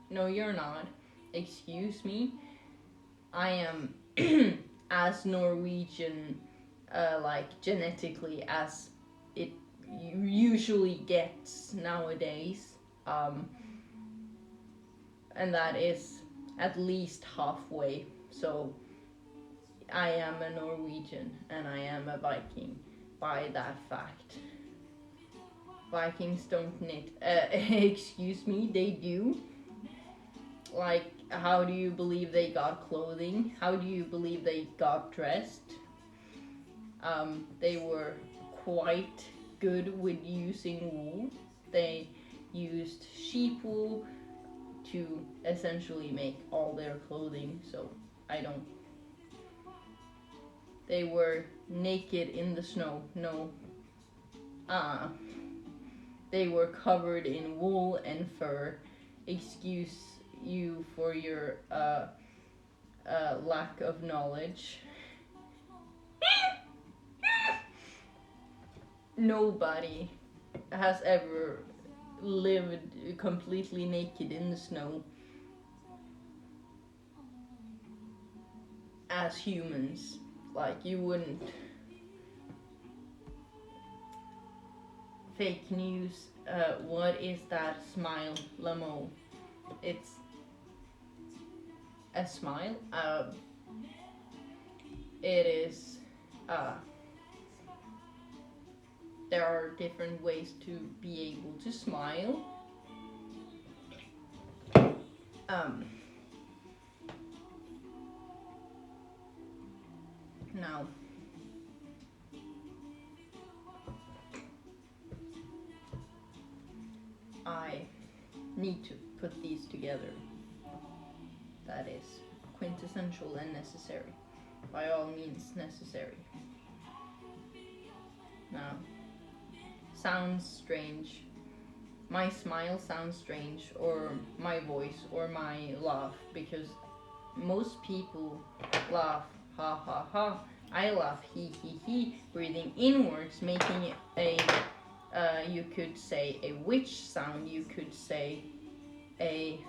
No, you're not. Excuse me. I am as Norwegian, like genetically, as it usually gets nowadays. And that is at least halfway. So I am a Norwegian and I am a Viking by that fact. Vikings don't knit. Excuse me, they do. Like, how do you believe they got clothing? How do you believe they got dressed? They were quite good with using wool. They used sheep wool to essentially make all their clothing, so I don't. They were naked in the snow. No. They were covered in wool and fur. Excuse you for your lack of knowledge. Nobody has ever lived completely naked in the snow as humans. Like, you wouldn't. Fake news. What is that smile, Lamo? It's a smile. It is. There are different ways to be able to smile. Now, I need to put these together. That is quintessential and necessary. By all means necessary. Now, sounds strange. My smile sounds strange, or my voice, or my laugh, because most people laugh ha ha ha. I laugh he he he, breathing inwards, making a you could say a witch sound. You could say a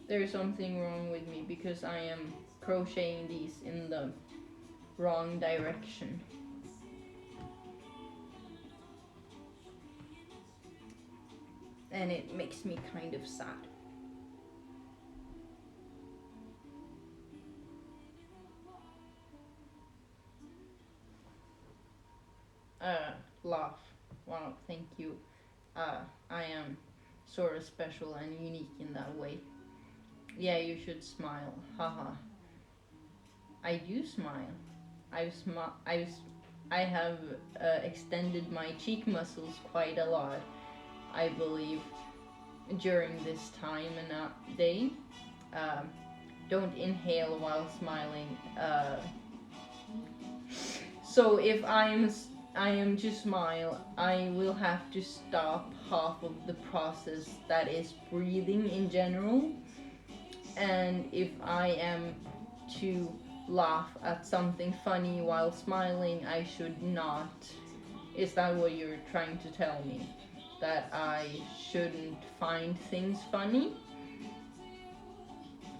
There's something wrong with me because I am crocheting these in the wrong direction. And it makes me kind of sad. Laugh. Wow, thank you. I am sort of special and unique in that way. Yeah, you should smile. Haha. I do smile. I have extended my cheek muscles quite a lot, I believe, during this time and day. Don't inhale while smiling. So if I am to smile, I will have to stop half of the process, that is breathing in general. And if I am to laugh at something funny while smiling, I should not. Is that what you're trying to tell me? That I shouldn't find things funny?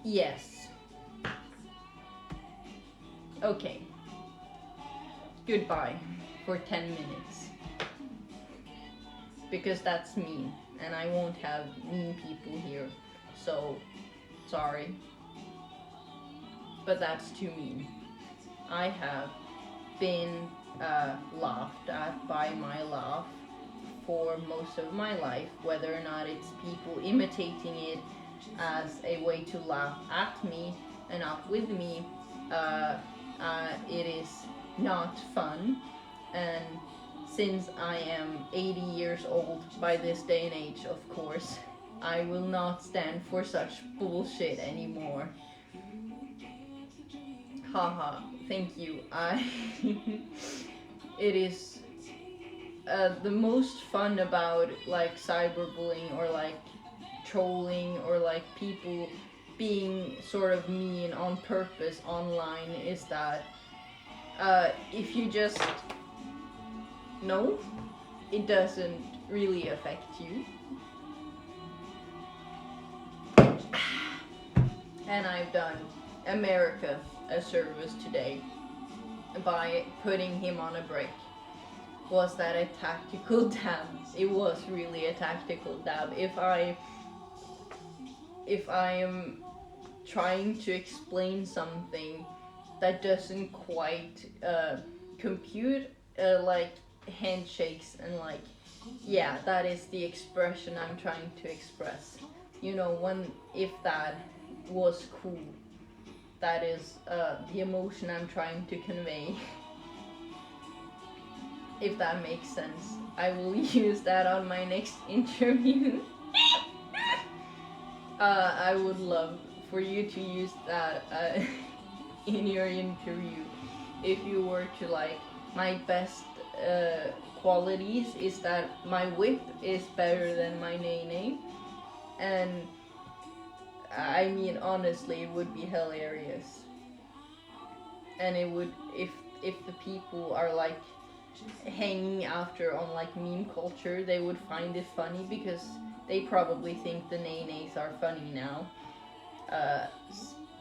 Yes. Okay. Goodbye for 10 minutes. Because that's mean, and I won't have mean people here. So, sorry. But that's too mean. I have been laughed at by my laugh for most of my life, whether or not it's people imitating it as a way to laugh at me and not with me. It is not fun, and since I am 80 years old by this day and age, of course, I will not stand for such bullshit anymore. Haha, thank you. It is the most fun about like cyberbullying or like trolling or like people being sort of mean on purpose online is that if you just know, it doesn't really affect you. And I've done America a service today by putting him on a break. Was that a tactical dab? It was really a tactical dab. If I am trying to explain something that doesn't quite compute like handshakes and like, yeah, that is the expression I'm trying to express. You know, when if that was cool, that is the emotion I'm trying to convey. If that makes sense. I will use that on my next interview. I would love for you to use that in your interview. If you were to like, my best qualities is that my whip is better than my name, and I mean honestly, it would be hilarious. And it would, if the people are like hanging after on like meme culture, they would find it funny because they probably think the nays are funny now. Uh,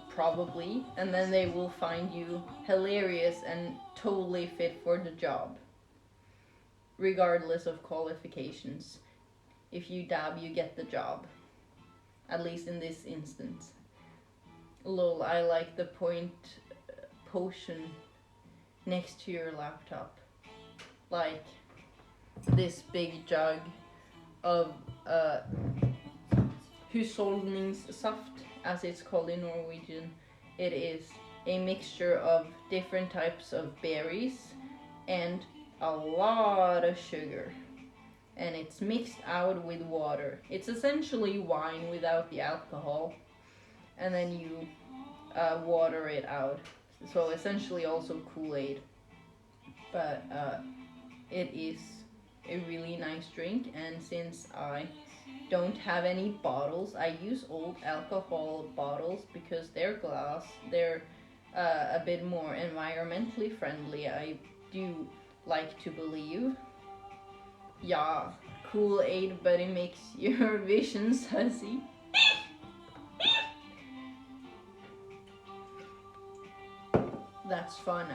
Probably, and then they will find you hilarious and totally fit for the job, regardless of qualifications. If you dab, you get the job. At least in this instance. Lol, I like the point potion next to your laptop. Like this big jug of husholdningssaft, as it's called in Norwegian. It is a mixture of different types of berries and a lot of sugar. And it's mixed out with water. It's essentially wine without the alcohol. And then you water it out. So essentially also Kool-Aid. But it is a really nice drink, and since I don't have any bottles, I use old alcohol bottles because they're glass. They're a bit more environmentally friendly, I do like to believe. Yeah, Kool-Aid, but it makes your vision sussy. That's fun.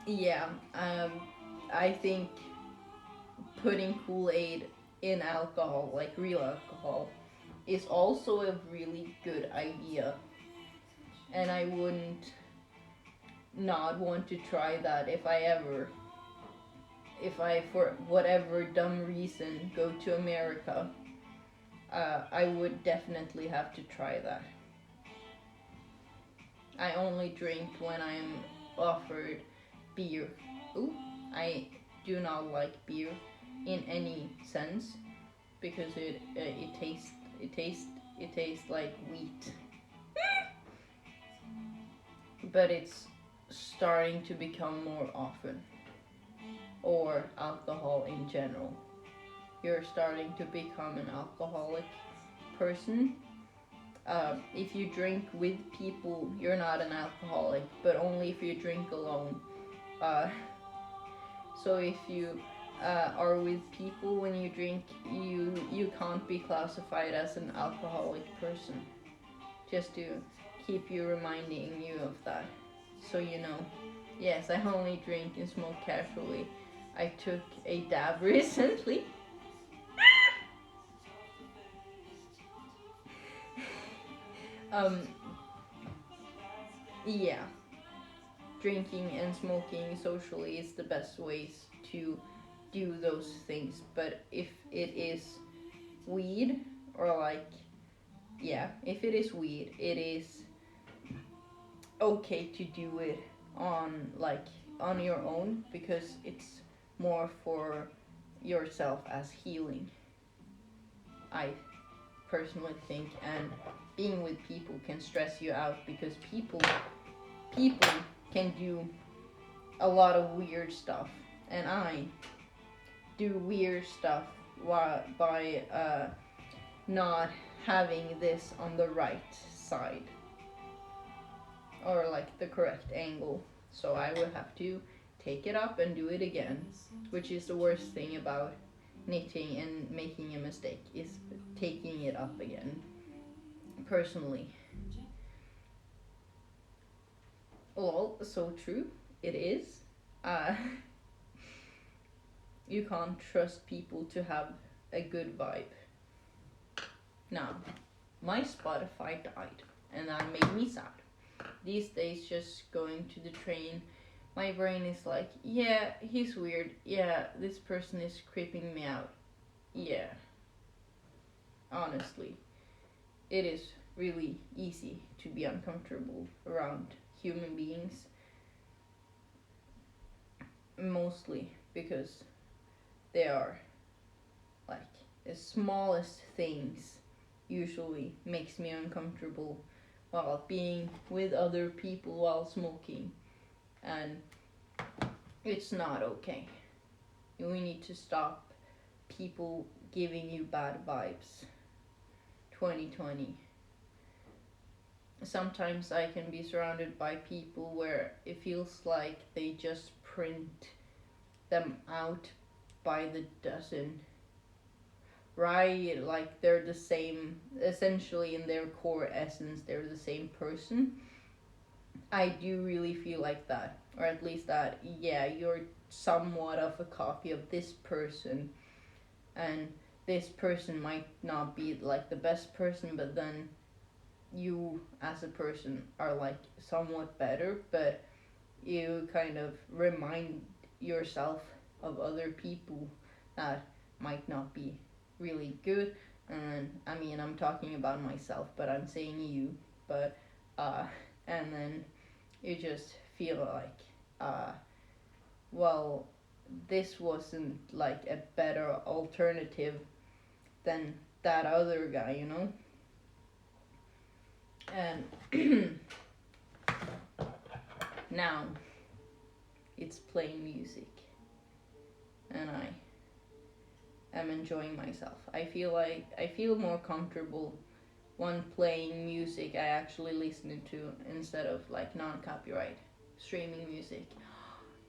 Yeah, I think putting Kool-Aid in alcohol, like real alcohol, is also a really good idea. And I wouldn't not want to try that if I for whatever dumb reason go to America. I would definitely have to try that. I only drink when I'm offered beer. Ooh, I do not like beer in any sense because it tastes like wheat. But it's starting to become more often, or alcohol in general. You're starting to become an alcoholic person. If you drink with people, you're not an alcoholic, but only if you drink alone. So if you are with people when you drink, you can't be classified as an alcoholic person. Just to keep you reminding you of that, so you know. Yes, I only drink and smoke casually. I took a dab recently. Yeah, drinking and smoking socially is the best ways to do those things. But if it is weed, or like, yeah, if it is weed, it is okay to do it on your own, because it's more for yourself as healing, I personally think. And being with people can stress you out because people can do a lot of weird stuff, and I do weird stuff by not having this on the right side, or like the correct angle. So I would have to take it up and do it again, which is the worst thing about knitting and making a mistake, is taking it up again, personally. Lol, so true. It is. You can't trust people to have a good vibe. Now, my Spotify died, and that made me sad. these days, just going to the train, my brain is like, yeah, he's weird. Yeah, this person is creeping me out. Yeah, honestly, it is really easy to be uncomfortable around human beings, mostly because they are like the smallest things usually makes me uncomfortable while being with other people while smoking, and it's not okay. We need to stop people giving you bad vibes. 2020. Sometimes I can be surrounded by people where it feels like they just print them out by the dozen. Right? Like they're the same, essentially in their core essence, they're the same person. I do really feel like that. Or at least that, yeah, you're somewhat of a copy of this person, and this person might not be like the best person, but then you as a person are like somewhat better, but you kind of remind yourself of other people that might not be really good. And I mean, I'm talking about myself, but I'm saying you. But uh and then you just feel like, uh well, this wasn't like a better alternative than that other guy, you know? And now it's playing music, and I am enjoying myself. I feel more comfortable when playing music I actually listen to instead of like non-copyright streaming music.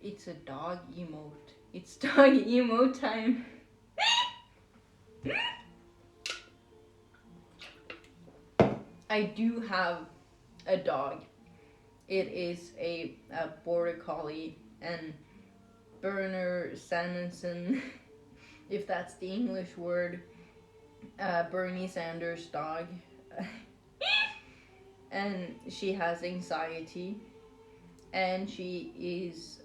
It's a dog emote. It's dog emote time. I do have a dog. It is a border collie, and Berner Samuelson, if that's the English word, Bernie Sanders' dog. And she has anxiety, and she is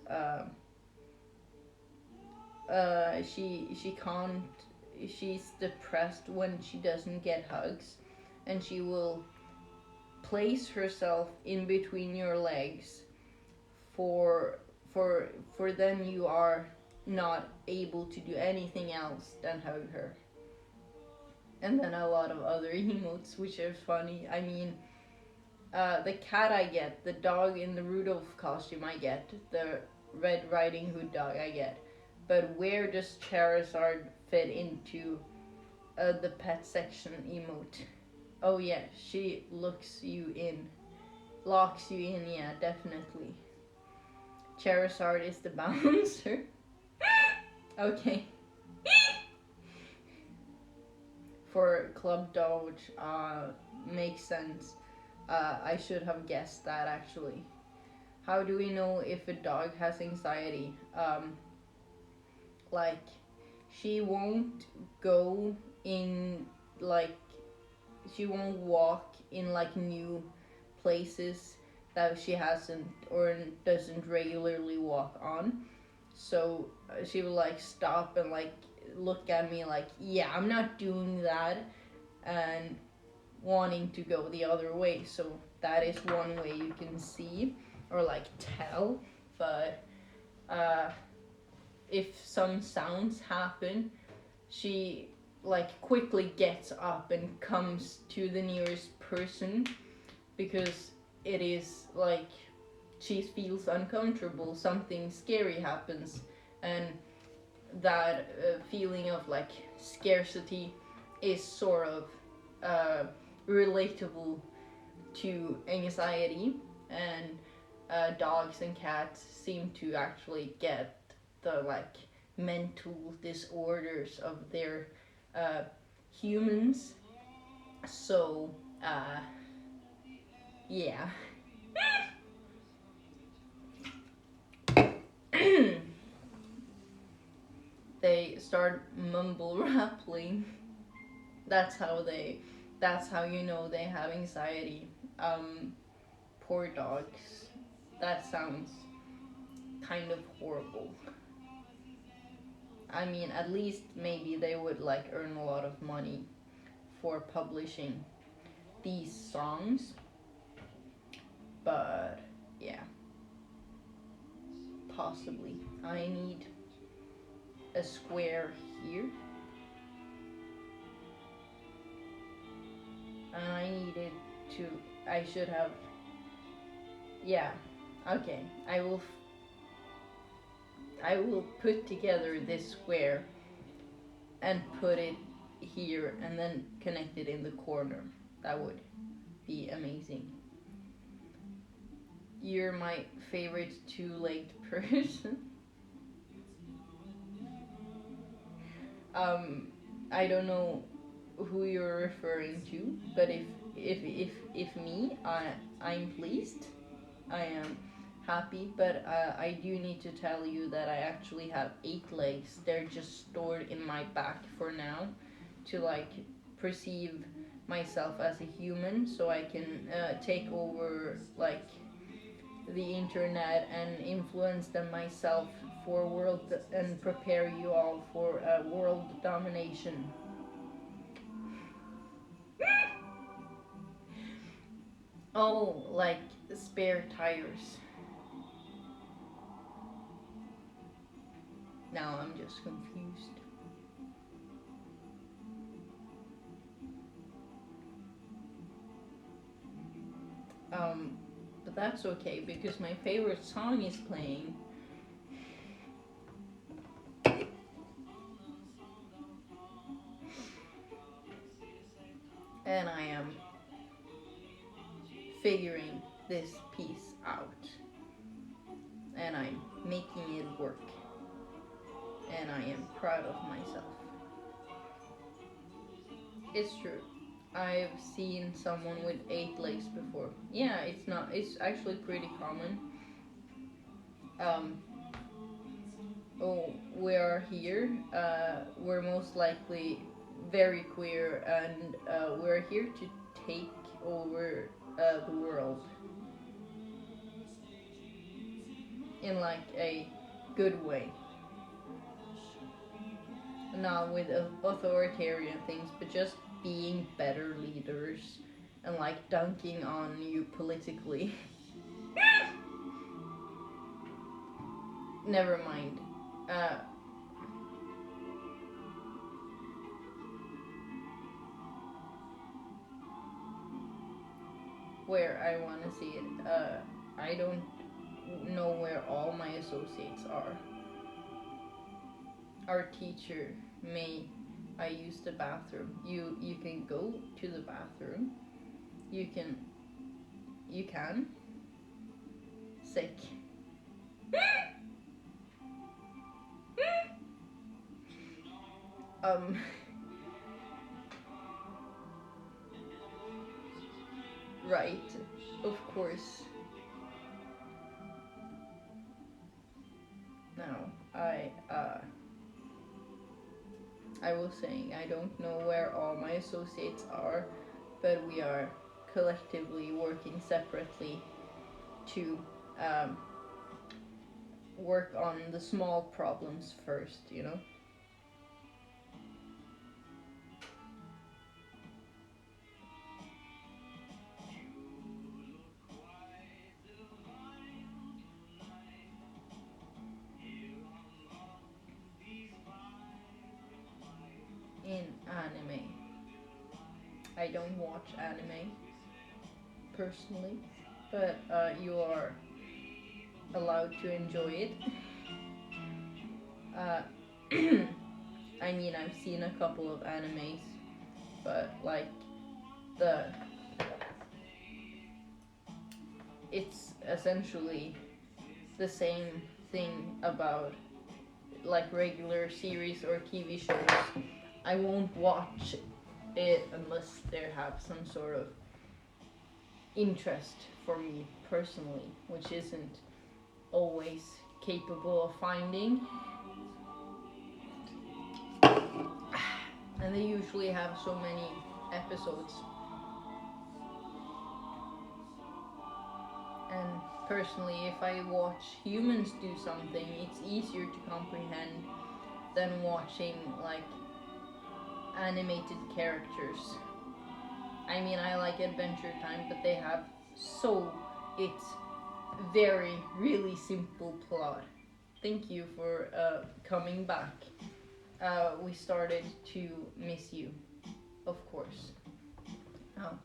she can't, she's depressed when she doesn't get hugs, and she will place herself in between your legs for for then you are not able to do anything else than hug her. And then a lot of other emotes which are funny. I mean, the cat I get, the dog in the Rudolph costume I get, the Red Riding Hood dog I get. But where does Charizard fit into the pet section emote? Oh yeah, she locks you in. Yeah, definitely. Charizard is the bouncer. Okay. For Club Doge, makes sense. I should have guessed that actually. How do we know if a dog has anxiety? Like, she won't go in, like, she won't walk in like new places that she hasn't or doesn't regularly walk on. So she will like stop and like look at me like, yeah, I'm not doing that, and wanting to go the other way. So that is one way you can see or like tell. But if some sounds happen, she like quickly gets up and comes to the nearest person, because it is like she feels uncomfortable, something scary happens, and that feeling of like scarcity is sort of relatable to anxiety. And dogs and cats seem to actually get the like mental disorders of their uh, humans. So yeah. They start mumble rapping. That's how they. That's how you know they have anxiety. Um, poor dogs. That sounds kind of horrible. I mean, at least maybe they would like earn a lot of money for publishing these songs. But yeah, possibly. I need a square here. And I needed to, I should have, yeah, okay. I will put together this square and put it here and then connect it in the corner. That would be amazing. You're my favorite too-late person. I don't know who you're referring to, but if me, I'm pleased. I am happy, but I do need to tell you that I actually have 8 legs. They're just stored in my back for now to like perceive myself as a human, so I can take over like the internet and influence them myself for world and prepare you all for world domination. Oh, like spare tires. Now I'm just confused. But that's okay because my favorite song is playing. And I am figuring this piece out. And I'm making it work. And I am proud of myself. It's true. I've seen someone with 8 legs before. Yeah, it's actually pretty common. We are here. We're most likely very queer, and we're here to take over the world in like a good way. Not with authoritarian things, but just being better leaders and like dunking on you politically. Never mind. Where I want to see it. I don't know where all my associates are. Our teacher may I use the bathroom. You can go to the bathroom. You can sick. Right, of course. Now, I was saying I don't know where all my associates are, but we are collectively working separately to work on the small problems first, you know? In anime. I don't watch anime personally, but you are allowed to enjoy it. I mean, I've seen a couple of animes, but like the it's essentially the same thing about like regular series or TV shows. I won't watch it unless they have some sort of interest for me personally, which isn't always capable of finding. And they usually have so many episodes. personally, if I watch humans do something, it's easier to comprehend than watching like animated characters. I mean, I like Adventure Time, but they have it's very really simple plot. Thank you for coming back. We started to miss you, of course. Now,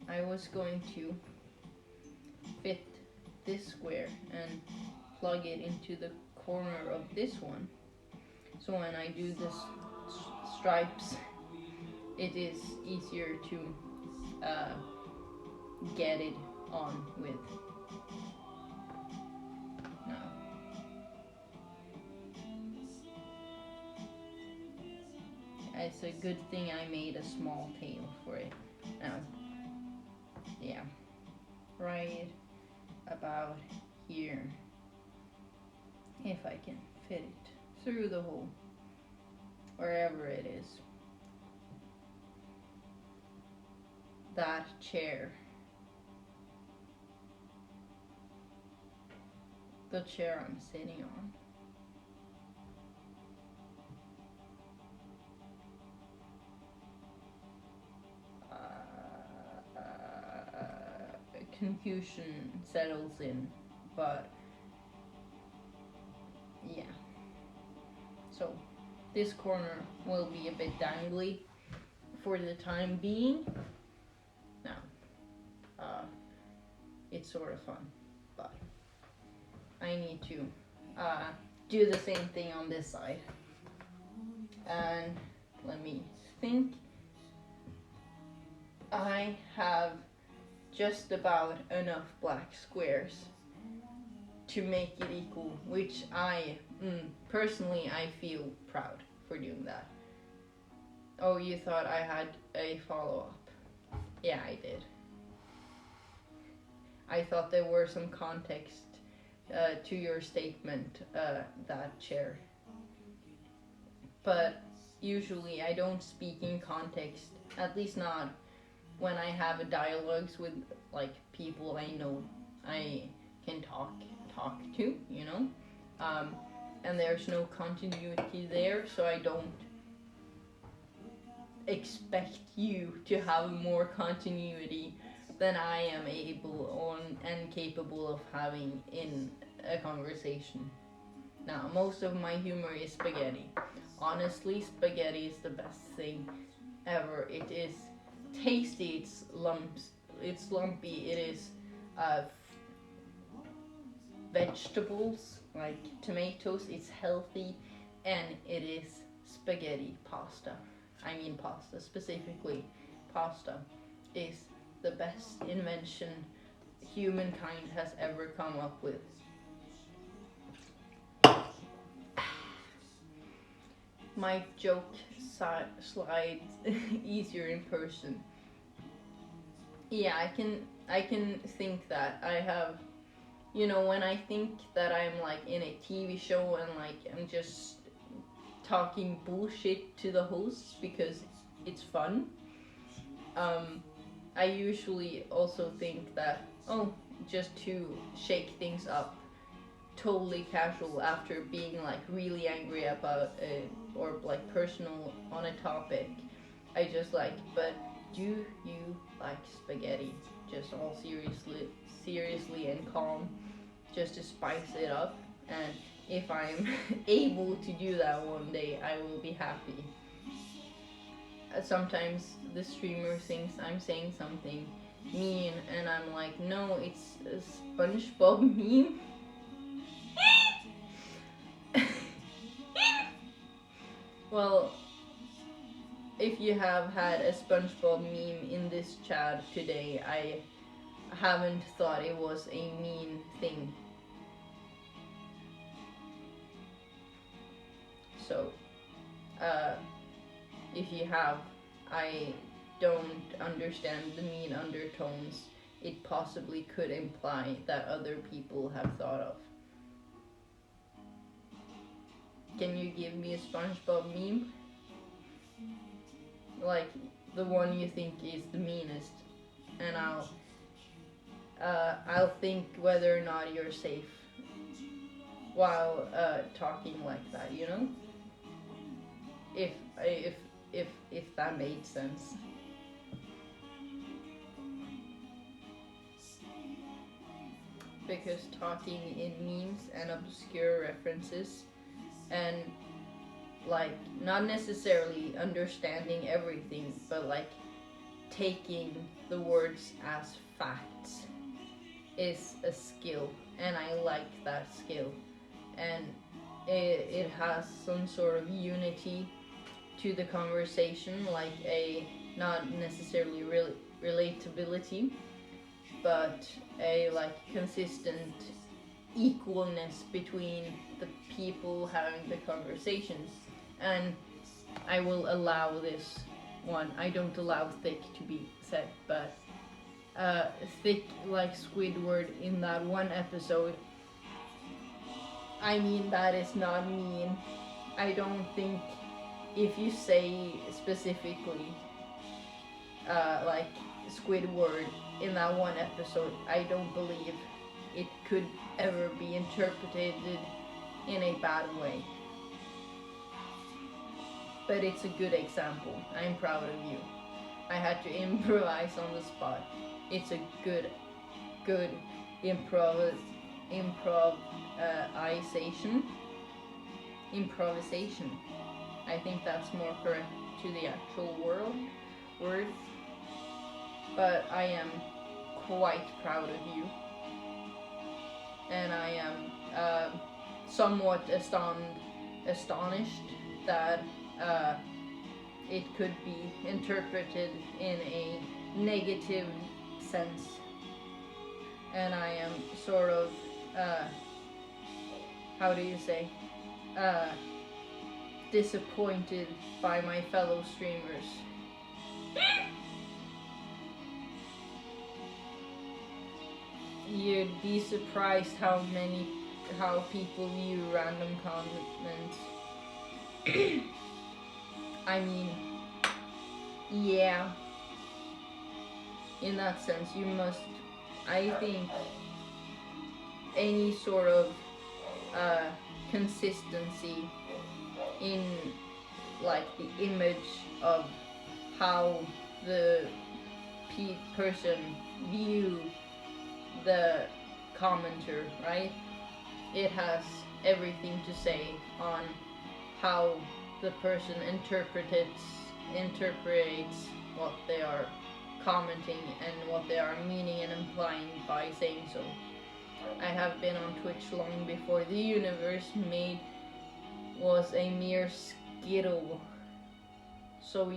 I was going to fit this square and plug it into the corner of this one. So when I do this stripes, it is easier to get it on with. Now, it's a good thing I made a small tail for it. Now, yeah, right about here, if I can fit it through the hole, wherever it is. That chair. The chair I'm sitting on. Confusion settles in, but yeah. So this corner will be a bit dangly for the time being. Now, it's sort of fun, but I need to do the same thing on this side. And let me think. I have just about enough black squares to make it equal, which I personally I feel proud for doing that. Oh, you thought I had a follow-up? Yeah, I did. I thought there were some context to your statement, that chair. But usually I don't speak in context, at least not when I have dialogues with like people I know I can talk to, you know, and there's no continuity there, so I don't expect you to have more continuity than I am able on and capable of having in a conversation. Now, most of my humor is spaghetti. Honestly, spaghetti is the best thing ever. It is tasty, it's lumpy, it is vegetables like tomatoes, it's healthy, and it is spaghetti pasta. I mean pasta specifically. Pasta is the best invention humankind has ever come up with. My joke slides easier in person. Yeah, I can think that I have, you know, when I think that I'm like in a TV show and like I'm just talking bullshit to the hosts because it's fun. I usually also think that, oh, just to shake things up, totally casual after being like really angry about or like personal on a topic. I just like, but do you like spaghetti? Just all seriously and calm, just to spice it up. And if I'm able to do that one day, I will be happy. Sometimes the streamer thinks I'm saying something mean, and I'm like, no, it's a SpongeBob meme. Well, if you have had a SpongeBob meme in this chat today, I haven't thought it was a mean thing. So, if you have, I don't understand the mean undertones it possibly could imply that other people have thought of. Can you give me a SpongeBob meme? Like the one you think is the meanest, and I'll think whether or not you're safe while talking like that. You know, if if if that made sense. Because talking in memes and obscure references and like not necessarily understanding everything, but like taking the words as facts is a skill, and I like that skill. And it has some sort of unity to the conversation, like a not necessarily relatability, but a like consistent equalness between the people having the conversations. And I will allow this one. I don't allow thick to be said, but thick like Squidward in that one episode. I mean, that is not mean. I don't think if you say specifically like Squidward in that one episode, I don't believe it could ever be interpreted in a bad way. But it's a good example. I'm proud of you. I had to improvise on the spot. It's a good improvisation. I think that's more correct to the actual word. But I am quite proud of you, and I am somewhat astonished that it could be interpreted in a negative sense, and I am sort of how do you say disappointed by my fellow streamers. You'd be surprised how people view random comments. I mean, yeah, in that sense, you must. I think any sort of consistency in like the image of how the person view the commenter, right? It has everything to say on how the person interprets what they are commenting and what they are meaning and implying by saying so. I have been on Twitch long before the universe was a mere skittle. So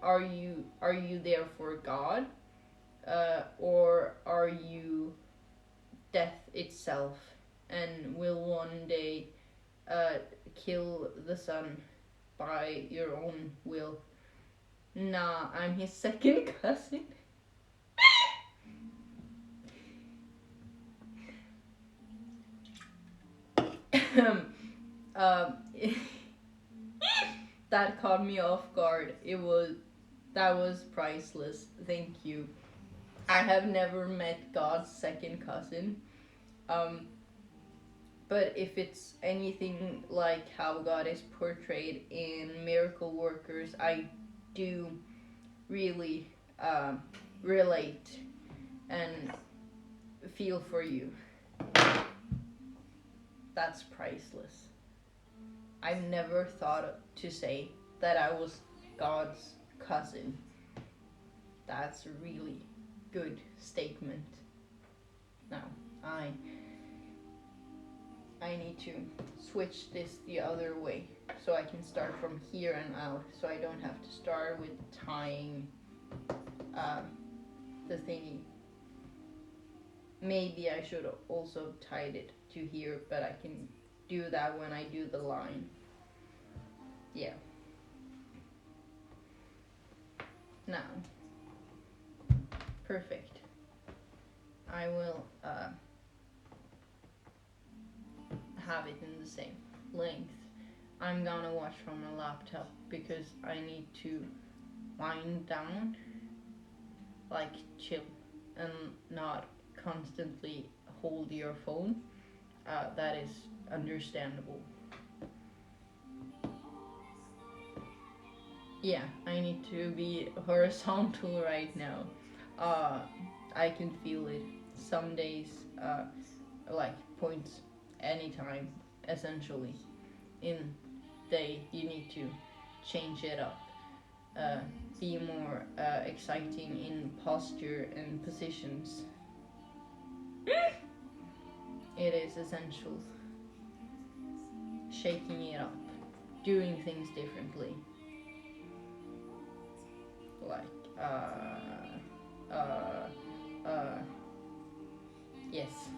are you there for God, or are you death itself, and will one day kill the sun by your own will? Nah, I'm his second cousin. That caught me off guard. That was priceless. Thank you. I have never met God's second cousin. But if it's anything like how God is portrayed in Miracle Workers, I do really relate and feel for you. That's priceless. I've never thought to say that I was God's cousin. That's a really good statement. Now, I need to switch this the other way so I can start from here and out, so I don't have to start with tying the thingy. Maybe I should also have tied it to here, but I can do that when I do the line. Yeah. Now, perfect. I will have it in the same length. I'm gonna watch from a laptop because I need to wind down, like chill, and not constantly hold your phone, that is understandable. Yeah, I need to be horizontal right now. Uh, I can feel it. Some days, like points, anytime, essentially. In day, you need to change it up. Uh, be more exciting in posture and positions. It is essential. Shaking it up, doing things differently. Like, uh, yes.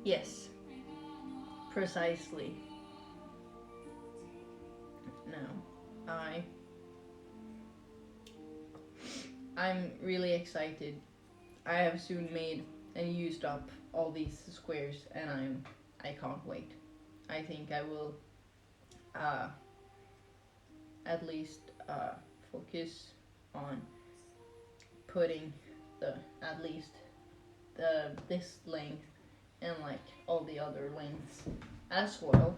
Yes, precisely. No, I'm really excited. I have soon made and used up all these squares, and I can't wait. I think I will uh, at least focus on putting the at least the this length and like all the other lengths as well.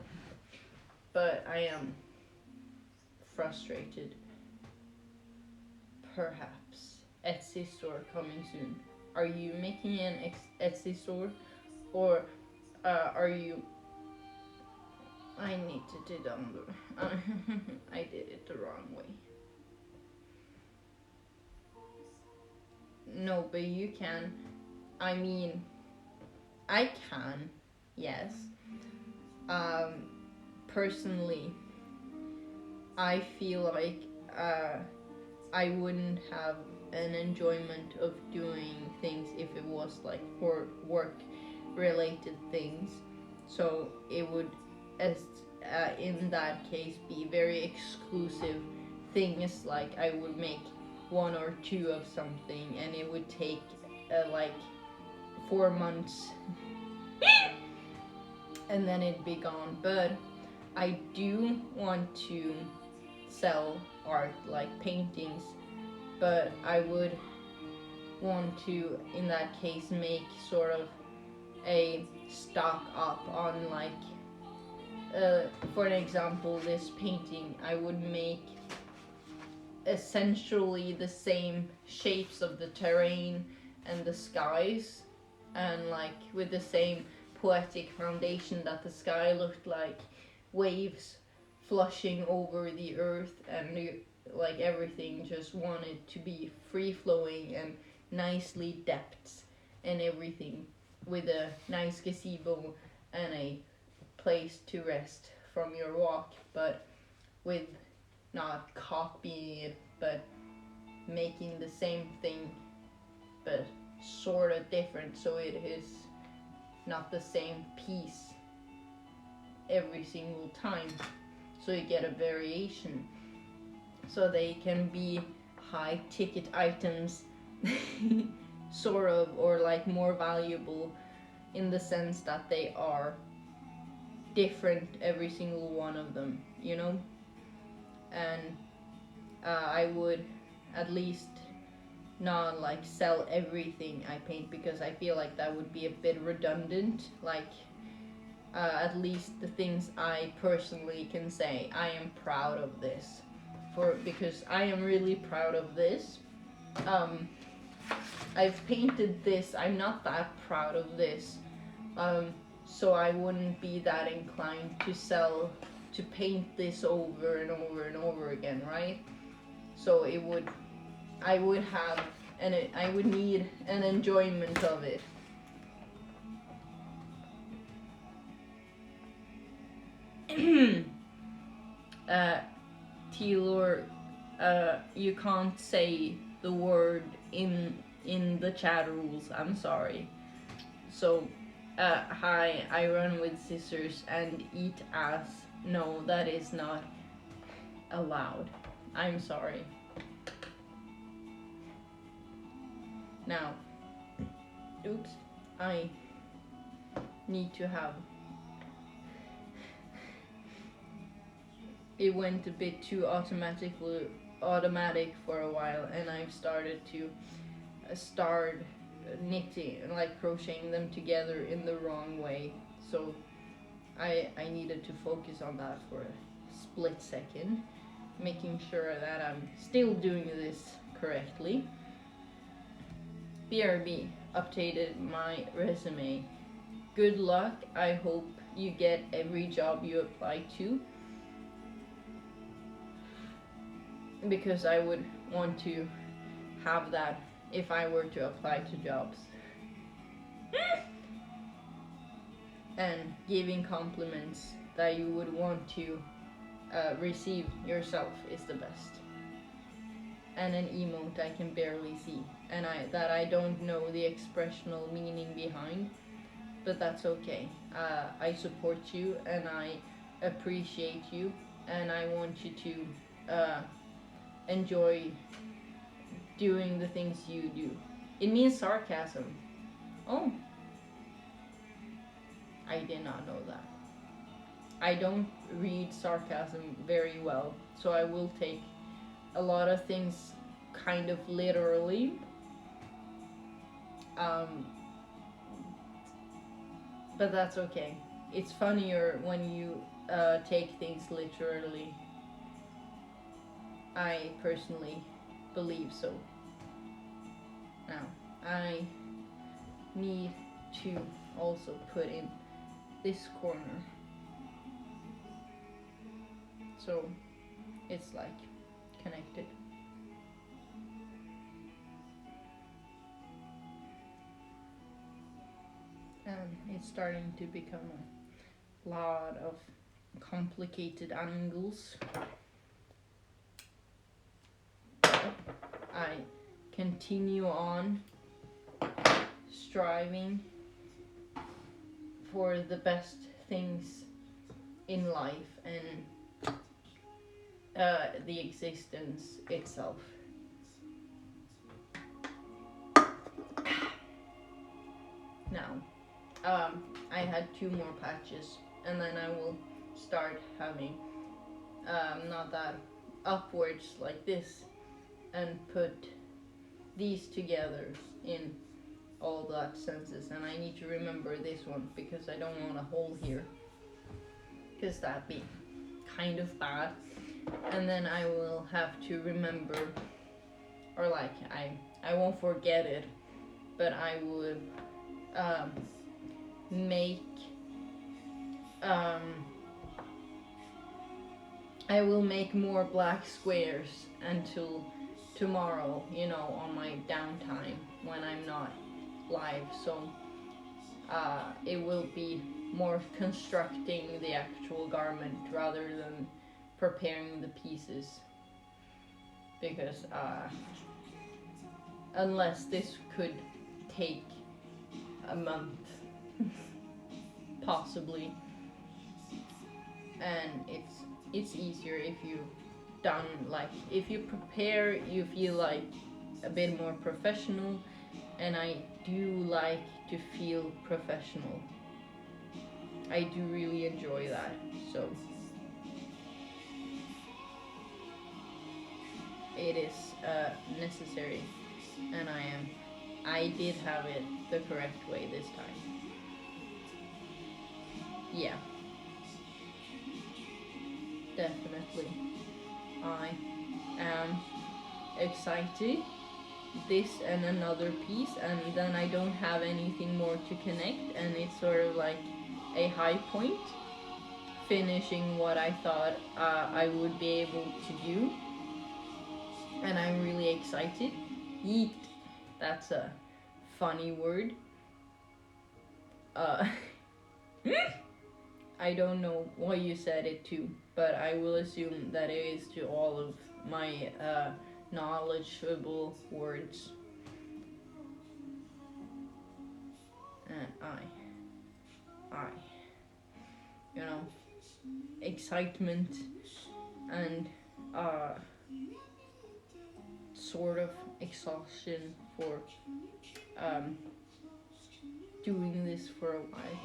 But I am frustrated. Perhaps Etsy store coming soon. Are you making an Etsy store, or are you? I need to do I did it the wrong way. No, but you can. I mean, I can. Yes. Um, Personally, I feel like I wouldn't have an enjoyment of doing things if it was like for work related things. So it would, as in that case, be very exclusive things. Like I would make one or two of something, and it would take like 4 months, and then it'd be gone. But I do want to sell art like paintings, but I would want to, in that case, make sort of a stock up on like, for an example, this painting, I would make essentially the same shapes of the terrain and the skies, and like with the same poetic foundation that the sky looked like waves flushing over the earth, and like everything just wanted to be free flowing and nicely depths and everything, with a nice gazebo and a place to rest from your walk, but with not copying it, but making the same thing, but sort of different, so it is not the same piece every single time, so you get a variation, so they can be high ticket items sort of, or like more valuable in the sense that they are different, every single one of them, you know. And I would at least not like sell everything I paint, because I feel like that would be a bit redundant. Like at least the things I personally can say I am proud of this, for because I am really proud of this. Um, I've painted this. I'm not that proud of this. So I wouldn't be that inclined to paint this over and over and over again, right? So I would have, I would need an enjoyment of it. uh, Taylor, you can't say the word in the chat rules. I'm sorry. So, hi, I run with scissors and eat ass. No, that is not allowed. I'm sorry. Now, oops, I need to have it went a bit too automatic for a while, and I've started to start knitting, like crocheting them together in the wrong way. So I needed to focus on that for a split second, making sure that I'm still doing this correctly. BRB updated my resume. Good luck. I hope you get every job you apply to, because I would want to have that if I were to apply to jobs. And giving compliments that you would want to receive yourself is the best. And an emote I can barely see, and I don't know the expressional meaning behind, but that's okay. I support you, and I appreciate you, and I want you to enjoy doing the things you do. It means sarcasm. Oh, I did not know that. I don't read sarcasm very well, so I will take a lot of things kind of literally. But that's okay. It's funnier when you take things literally. I personally believe so. Now, I need to also put in this corner, so it's like connected. And it's starting to become a lot of complicated angles. I continue on striving for the best things in life and the existence itself. Now, I had 2 more patches, and then I will start having not that upwards like this, and put these together in all that senses. And I need to remember this one because I don't want a hole here, because that'd be kind of bad. And then I will have to remember, or like I won't forget it, but I would make I will make more black squares until tomorrow, on my downtime when I'm not live. So it will be more constructing the actual garment rather than preparing the pieces, because unless this could take a month possibly, and it's easier if you done, like, if you prepare, you feel like a bit more professional, and I do like to feel professional. I do really enjoy that, so it is necessary, and I did have it the correct way this time. Yeah, definitely. I am excited. This and another piece, and then I don't have anything more to connect, and it's sort of like a high point, finishing what I thought I would be able to do, and I'm really excited. Yeet, that's a funny word. I don't know why you said it to, but I will assume that it is to all of my knowledgeable words. And excitement and sort of exhaustion for doing this for a while.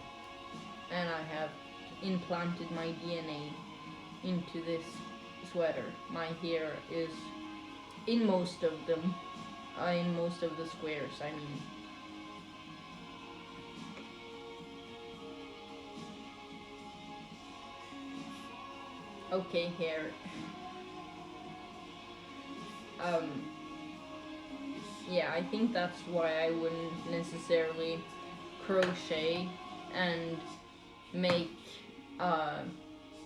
And I have implanted my DNA into this sweater. My hair is in most of them, in most of the squares, I mean. Okay, hair. Yeah, I think that's why I wouldn't necessarily crochet and make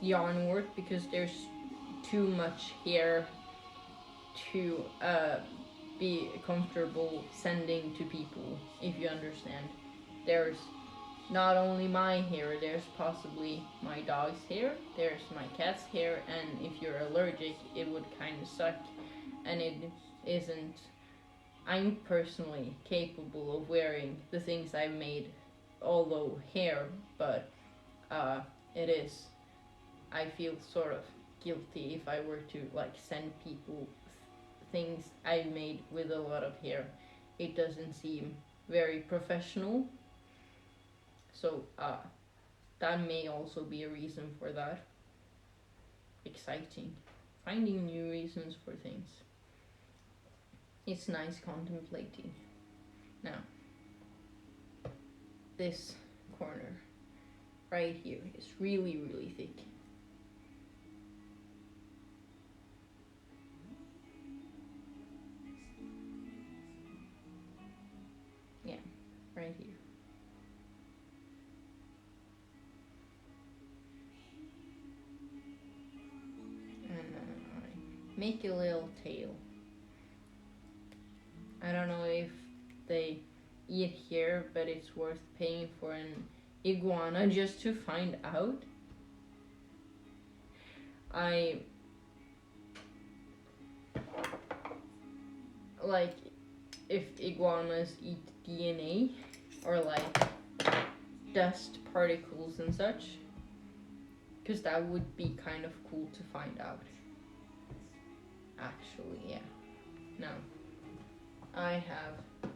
yarn work, because there's too much hair to be comfortable sending to people, if you understand. There's not only my hair, there's possibly my dog's hair, there's my cat's hair, and if you're allergic, it would kind of suck, and it isn't. I'm personally capable of wearing the things I've made, although hair, but it is. I feel sort of guilty if I were to like send people things I made with a lot of hair. It doesn't seem very professional. So that may also be a reason for that. Exciting. Finding new reasons for things. It's nice contemplating. Now, this corner right here is really, really thick. Yeah, right here. And I make a little tail. I don't know if they eat here, but it's worth paying for an iguana just to find out. I like if iguanas eat DNA or like dust particles and such, because that would be kind of cool to find out. Actually, yeah. Now, I have.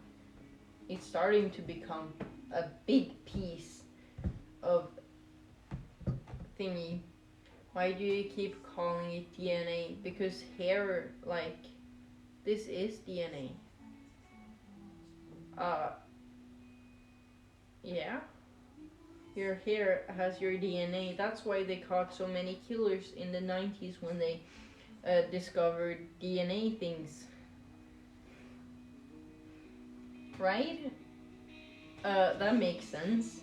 It's starting to become a big piece of thingy. Why do you keep calling it DNA? Because hair, like, this is DNA. Yeah. Your hair has your DNA. That's why they caught so many killers in the 90s when they discovered DNA things. Right? That makes sense.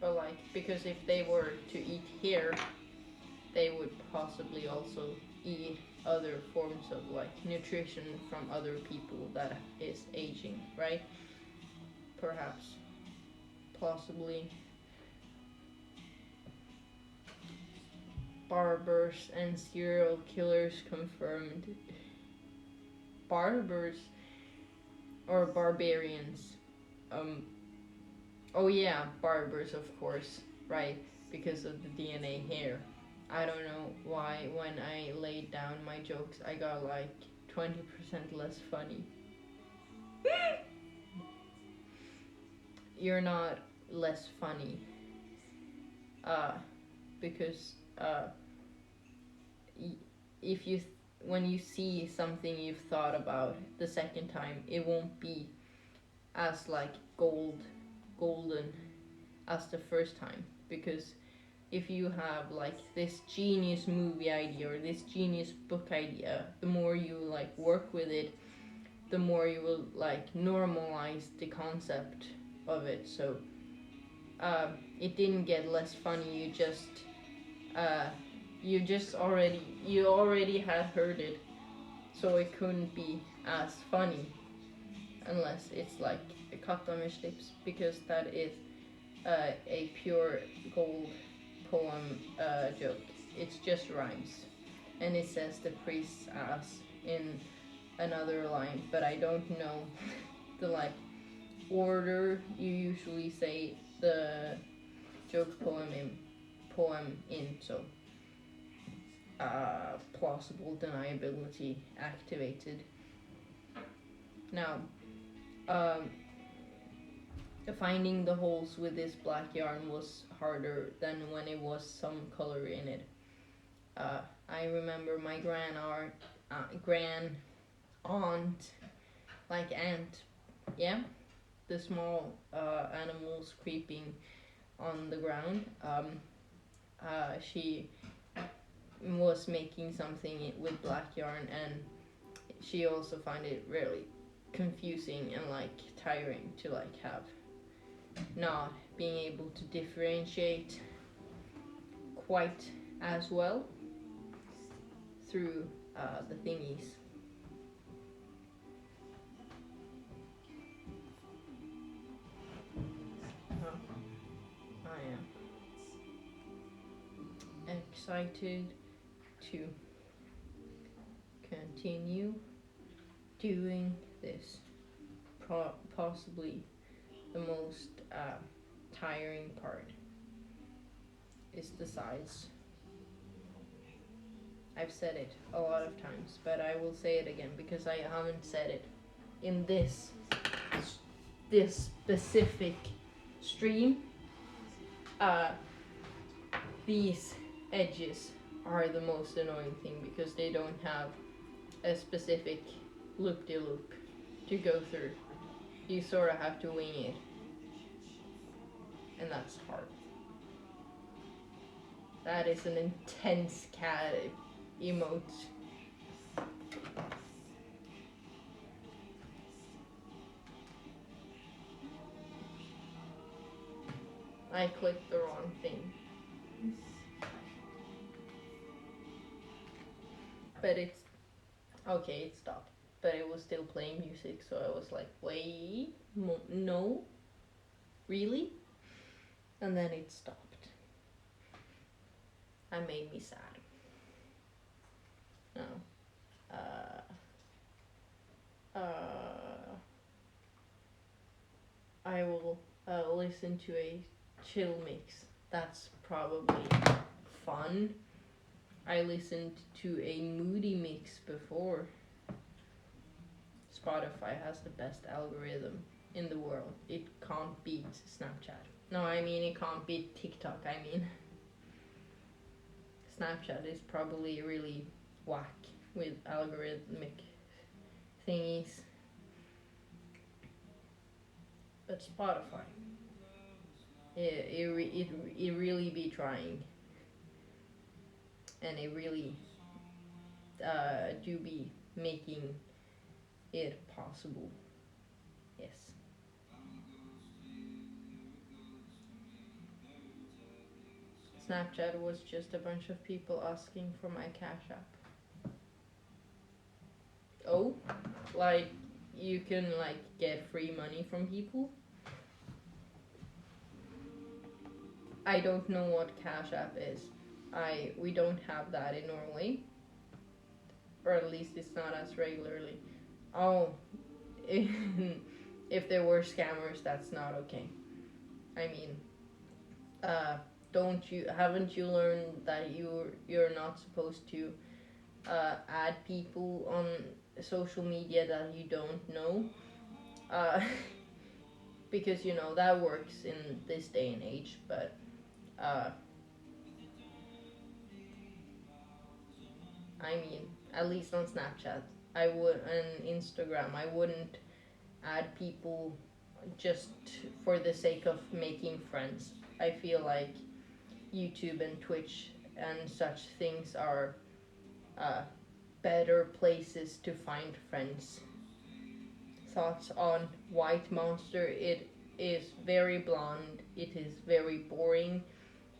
But like, because if they were to eat hair, they would possibly also eat other forms of like nutrition from other people that is aging, right? Perhaps. Possibly. Barbers and serial killers confirmed. Barbers or barbarians? Oh yeah, barbers, of course, right? Because of the DNA hair. I don't know why when I laid down my jokes I got like 20% less funny. You're not less funny. Because if you when you see something you've thought about the second time, it won't be as like golden as the first time, because if you have like this genius movie idea or this genius book idea, the more you like work with it, the more you will like normalize the concept of it. So it didn't get less funny. You already had heard it, so it couldn't be as funny unless it's like a Katamish because that is a pure gold poem joke. It's just rhymes, and it says the priest's ass in another line, but I don't know the like order you usually say the joke poem in. So plausible deniability activated. Now, um, finding the holes with this black yarn was harder than when it was some color in it. I remember my grand aunt, like aunt, yeah, the small animals creeping on the ground. She was making something with black yarn, and she also found it really confusing and like tiring to like have not being able to differentiate quite as well through the thingies. I am excited to continue doing this. Possibly the most tiring part is the size. I've said it a lot of times, but I will say it again because I haven't said it in this specific stream. These edges are the most annoying thing because they don't have a specific loop-de-loop to go through. You sort of have to wing it, and that's hard. That is an intense cat emote. I clicked the wrong thing. But it's okay, it stopped. But it was still playing music, so I was like, wait, no, really? And then it stopped. That made me sad. No. I will listen to a chill mix. That's probably fun. I listened to a moody mix before. Spotify has the best algorithm in the world. It can't beat Snapchat. No, I mean it can't beat TikTok, I mean. Snapchat is probably really whack with algorithmic thingies. But Spotify, it really be trying. And it really do be making it possible. Yes. Snapchat was just a bunch of people asking for my Cash App. Oh, like you can like get free money from people? I don't know what Cash App is. We don't have that in Norway, or at least it's not as regularly. Oh, if there were scammers, that's not okay. I mean, haven't you learned that you're not supposed to add people on social media that you don't know? Because you know that works in this day and age, but I mean, at least on Snapchat, I would, and Instagram, I wouldn't add people just for the sake of making friends. I feel like YouTube and Twitch and such things are uh, better places to find friends. Thoughts on White Monster? It is very blonde. It is very boring.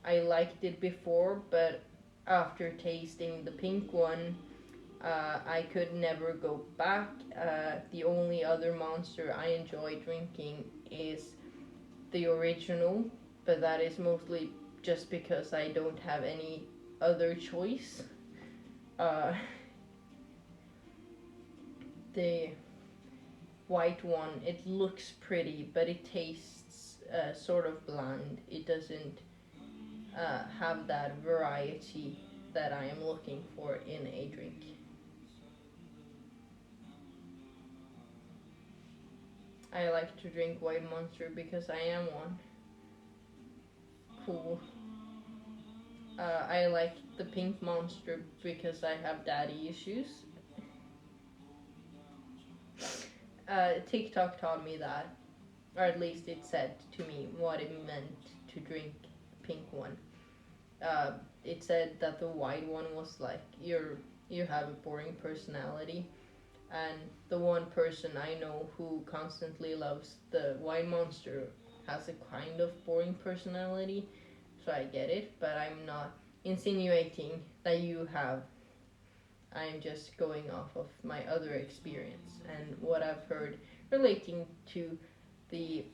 I liked it before, but after tasting the pink one, I could never go back. The only other monster I enjoy drinking is the original, but that is mostly just because I don't have any other choice. The white one, it looks pretty, but it tastes sort of bland. It doesn't have that variety that I am looking for in a drink. I like to drink White Monster because I am one. Cool. I like the Pink Monster because I have daddy issues. TikTok taught me that, or at least it said to me what it meant to drink pink one. It said that the white one was like you have a boring personality, and the one person I know who constantly loves the White Monster has a kind of boring personality, so I get it, but I'm not insinuating that you have. I'm just going off of my other experience and what I've heard relating to the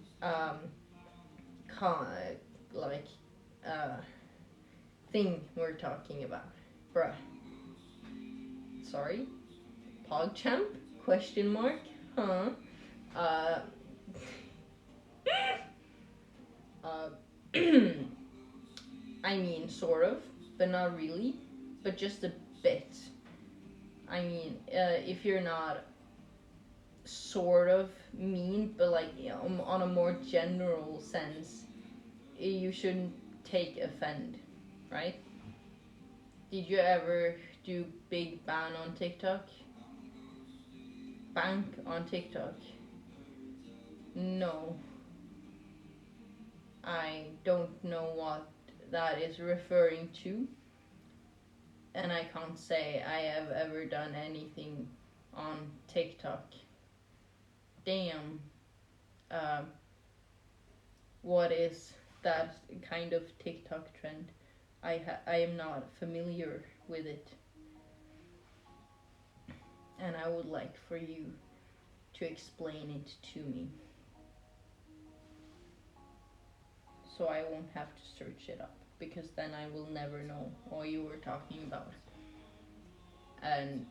con- like uh, thing we're talking about. Bruh. Sorry? PogChamp? Question mark? Huh? Uh, uh, I mean, sort of, but not really, but just a bit. I mean, if you're not sort of mean, but like on a more general sense, you shouldn't take offend, right? Did you ever do Big Ban on TikTok? Bank on TikTok? No. I don't know what that is referring to, and I can't say I have ever done anything on TikTok. Damn. Uh, what is that kind of TikTok trend? I am not familiar with it, and I would like for you to explain it to me, so I won't have to search it up, because then I will never know what you were talking about. And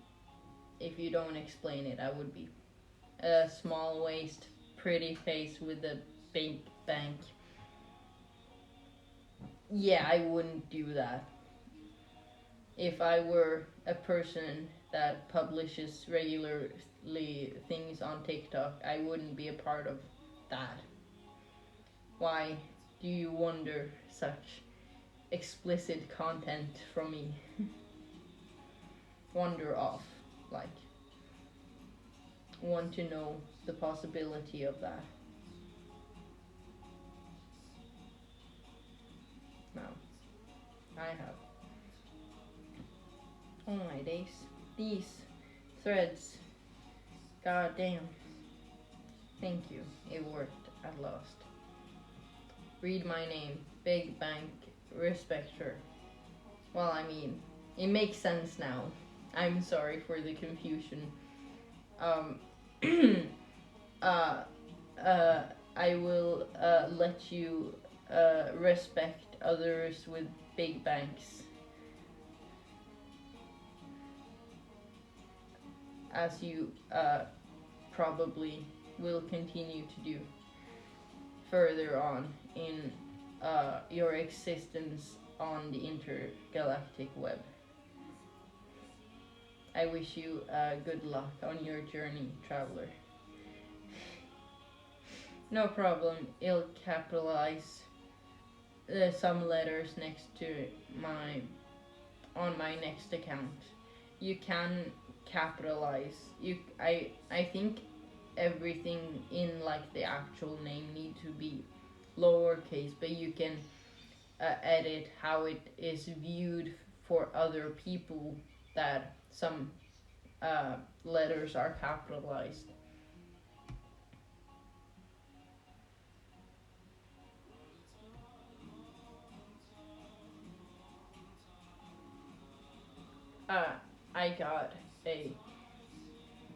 if you don't explain it, I would be a small waist, pretty face with a big bank. Yeah, I wouldn't do that. If I were a person that publishes regularly things on TikTok, I wouldn't be a part of that. Why do you wonder such explicit content from me? Wonder off, like, want to know the possibility of that. No, I have. Oh my days. These threads. God damn. Thank you. It worked at last. Read my name. Big Bank. Respect her. Well, I mean, it makes sense now. I'm sorry for the confusion. Um, uh, uh, I will let you respect others with big banks, as you probably will continue to do further on in your existence on the intergalactic web. I wish you good luck on your journey, traveler. No problem, I'll capitalize some letters next to my on my next account. You can capitalize. I think everything in like the actual name need to be lowercase, but you can edit how it is viewed for other people, that some letters are capitalized. Uh, I got a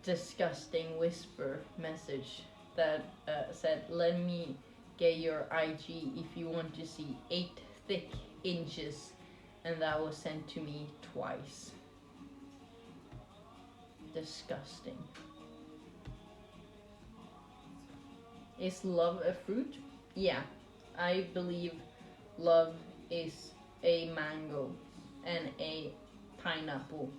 disgusting whisper message that said, "Let me get your IG if you want to see 8 thick inches," and that was sent to me twice. Disgusting. Is love a fruit? Yeah, I believe love is a mango and a pineapple.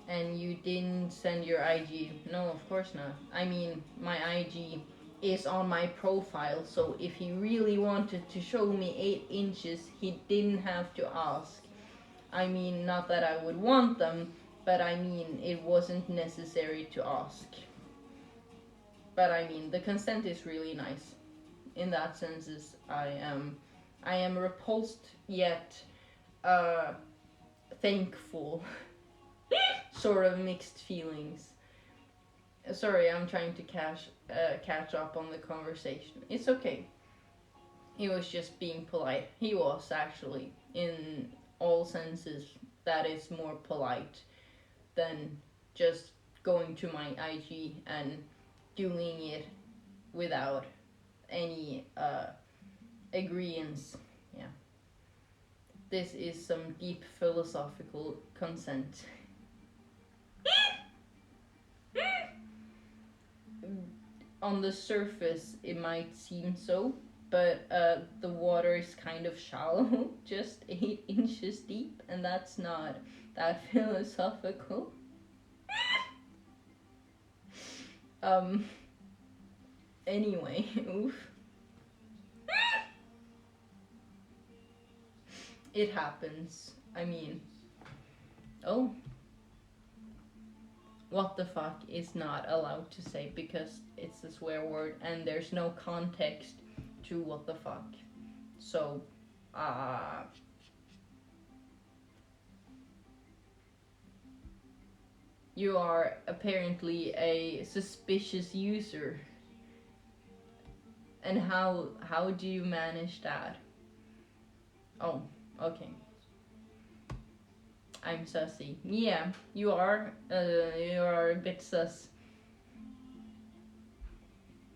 And you didn't send your IG. No, of course not. I mean, my IG is on my profile, so if he really wanted to show me 8 inches, he didn't have to ask. I mean, not that I would want them, but I mean, it wasn't necessary to ask. But I mean, the consent is really nice. In that sense, is I am repulsed yet thankful. Sort of mixed feelings. Sorry, I'm trying to catch up on the conversation. It's okay. He was just being polite. He was actually, in all senses, that is more polite than just going to my IG and doing it without any agreeance. Yeah. This is some deep philosophical consent. On the surface, it might seem so, but the water is kind of shallow, just 8 inches deep, and that's not that philosophical. Anyway, oof. It happens. I mean, oh. What the fuck is not allowed to say because it's a swear word and there's no context to what the fuck. So, you are apparently a suspicious user. And how do you manage that? Oh, okay. I'm sussy. Yeah, you are. You are a bit sus.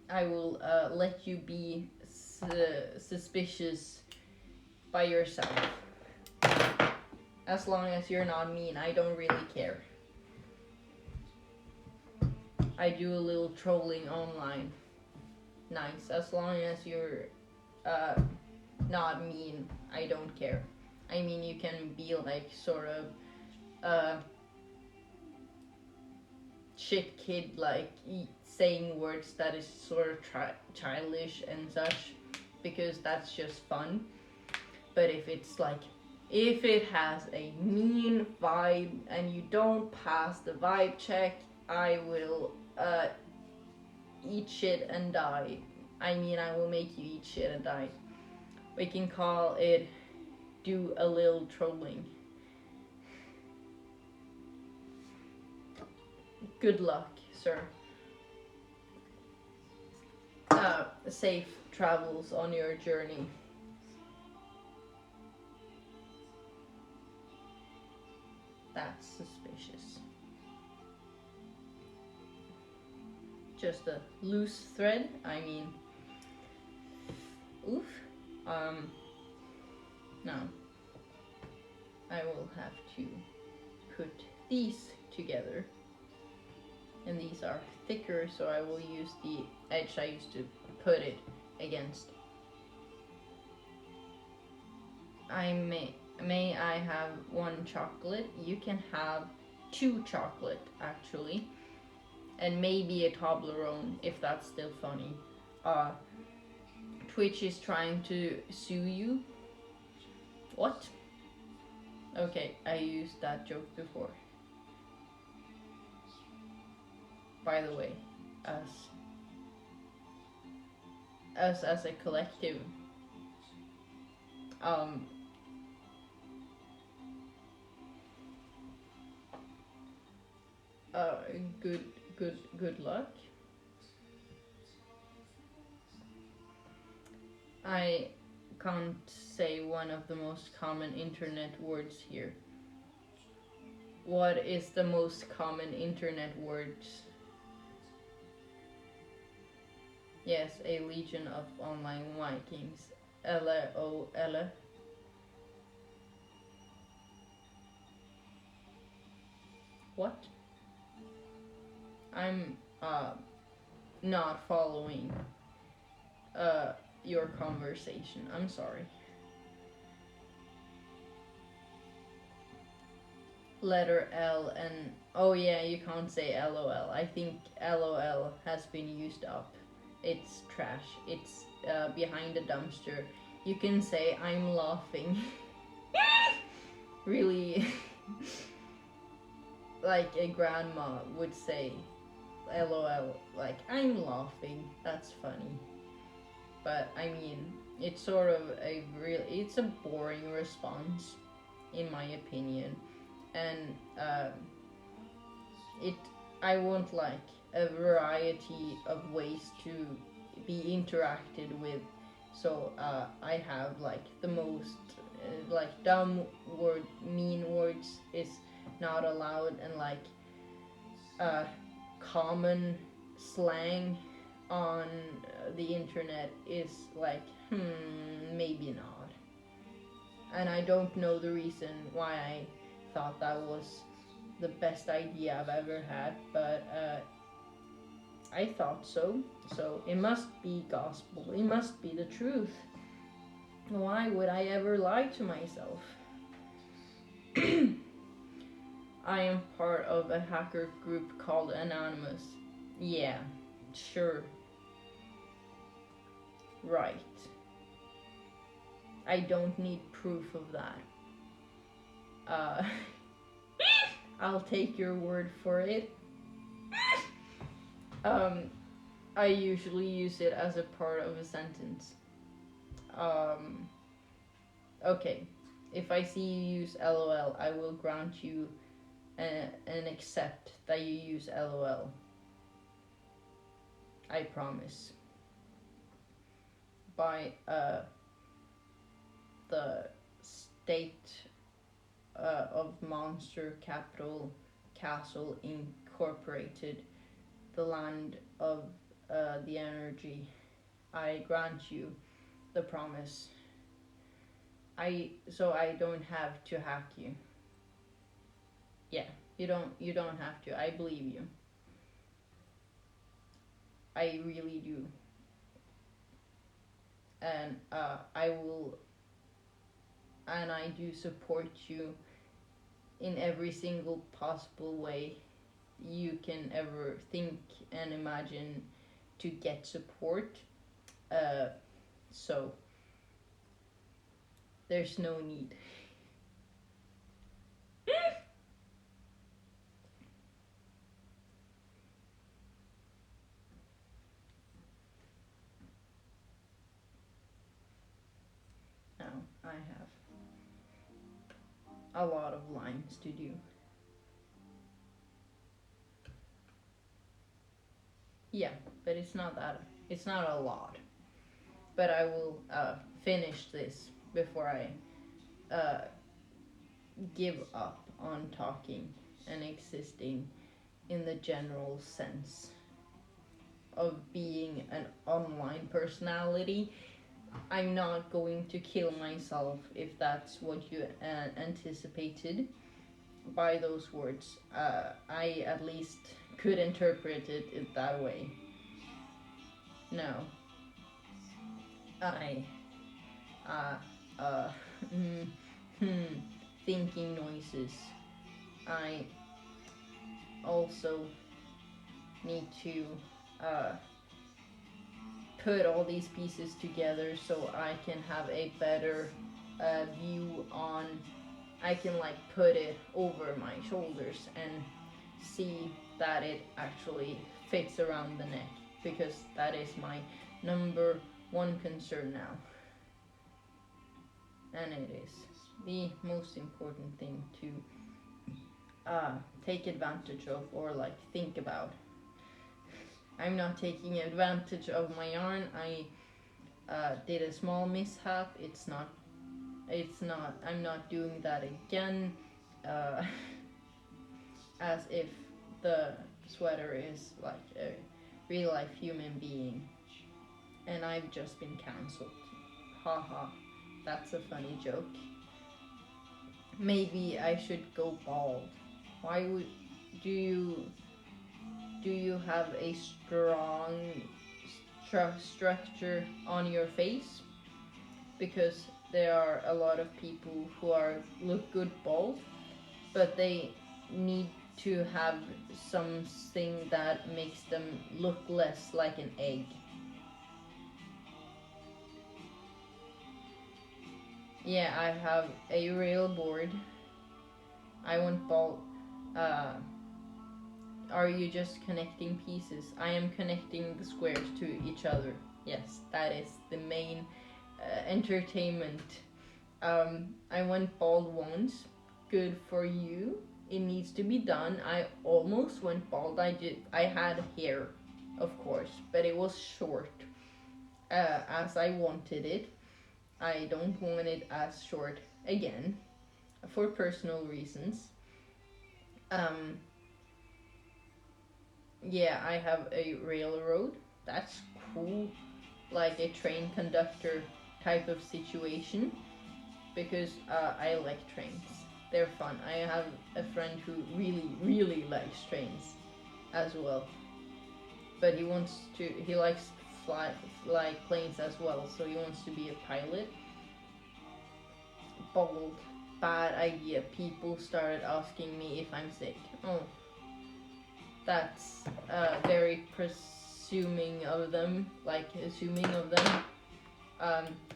I will let you be suspicious by yourself. As long as you're not mean, I don't really care. I do a little trolling online. Nice. As long as you're not mean, I don't care. I mean, you can be like sort of shit kid, like saying words that is sort of childish and such, because that's just fun. But if it's like, if it has a mean vibe and you don't pass the vibe check, I will eat shit and die. I mean, I will make you eat shit and die. We can call it do a little trolling. Good luck, sir. Safe travels on your journey. That's suspicious. Just a loose thread. I mean, oof. Now, I will have to put these together. And these are thicker, so I will use the edge I used to put it against. May I have 1 chocolate? You can have 2 chocolate, actually. And maybe a Toblerone, if that's still funny. Twitch is trying to sue you. What? Okay, I used that joke before. By the way, us as a collective, good luck. I can't say one of the most common internet words here. What is the most common internet words? Yes, a legion of online Vikings. LOL. What? I'm not following your conversation. I'm sorry. letter L and oh yeah, you can't say LOL. I think LOL has been used up. It's trash. It's behind a dumpster. You can say I'm laughing. Really, like a grandma would say LOL, like I'm laughing. That's funny. But I mean, it's sort of it's a boring response, in my opinion, and it I want like a variety of ways to be interacted with. So I have like the most like dumb word, mean words is not allowed, and like uh, common slang on the internet is like maybe not. And I don't know the reason why I thought that was the best idea I've ever had, but I thought so. So it must be gospel. It must be the truth. Why would I ever lie to myself? I am part of a hacker group called Anonymous. Yeah, sure. Right. I don't need proof of that. Uh, I'll take your word for it. I usually use it as a part of a sentence. Okay. If I see you use LOL, I will grant you and accept that you use LOL. I promise. By the state of Monster Capital Castle Incorporated, the land of the energy, I grant you the promise. So I don't have to hack you. Yeah, you don't have to. I believe you. I really do. And I will, and I do support you in every single possible way you can ever think and imagine to get support. So there's no need. Now I have a lot of lines to do. Yeah, but it's not a lot. But I will finish this before I give up on talking and existing in the general sense of being an online personality. I'm not going to kill myself if that's what you anticipated by those words. I at least could interpret it that way. No. I uh uh thinking noises. I also need to uh put all these pieces together so I can have a better view on. I can like put it over my shoulders and see that it actually fits around the neck, because that is my number one concern now, and it is the most important thing to take advantage of, or like think about. I'm not taking advantage of my yarn. I did a small mishap. It's not. I'm not doing that again. Uh, as if the sweater is like a real life human being, and I've just been cancelled. Haha, that's a funny joke. Maybe I should go bald. Why would do you have a strong structure on your face? Because there are a lot of people who look good bald, but they need to have something that makes them look less like an egg. Yeah, I have a rail board. I want ball. Uh, are you just connecting pieces? I am connecting the squares to each other. Yes, that is the main entertainment. I went bald once. Good for you. It needs to be done. I almost went bald. I had hair, of course, but it was short, as I wanted it. I don't want it as short again, for personal reasons. Um, yeah, I have a railroad. That's cool, like a train conductor type of situation, because I like trains. They're fun. I have a friend who really, really likes trains as well, but he likes fly like planes as well, so he wants to be a pilot. Bold, bad idea. People started asking me if I'm sick. Oh, that's very presuming of them, like assuming of them.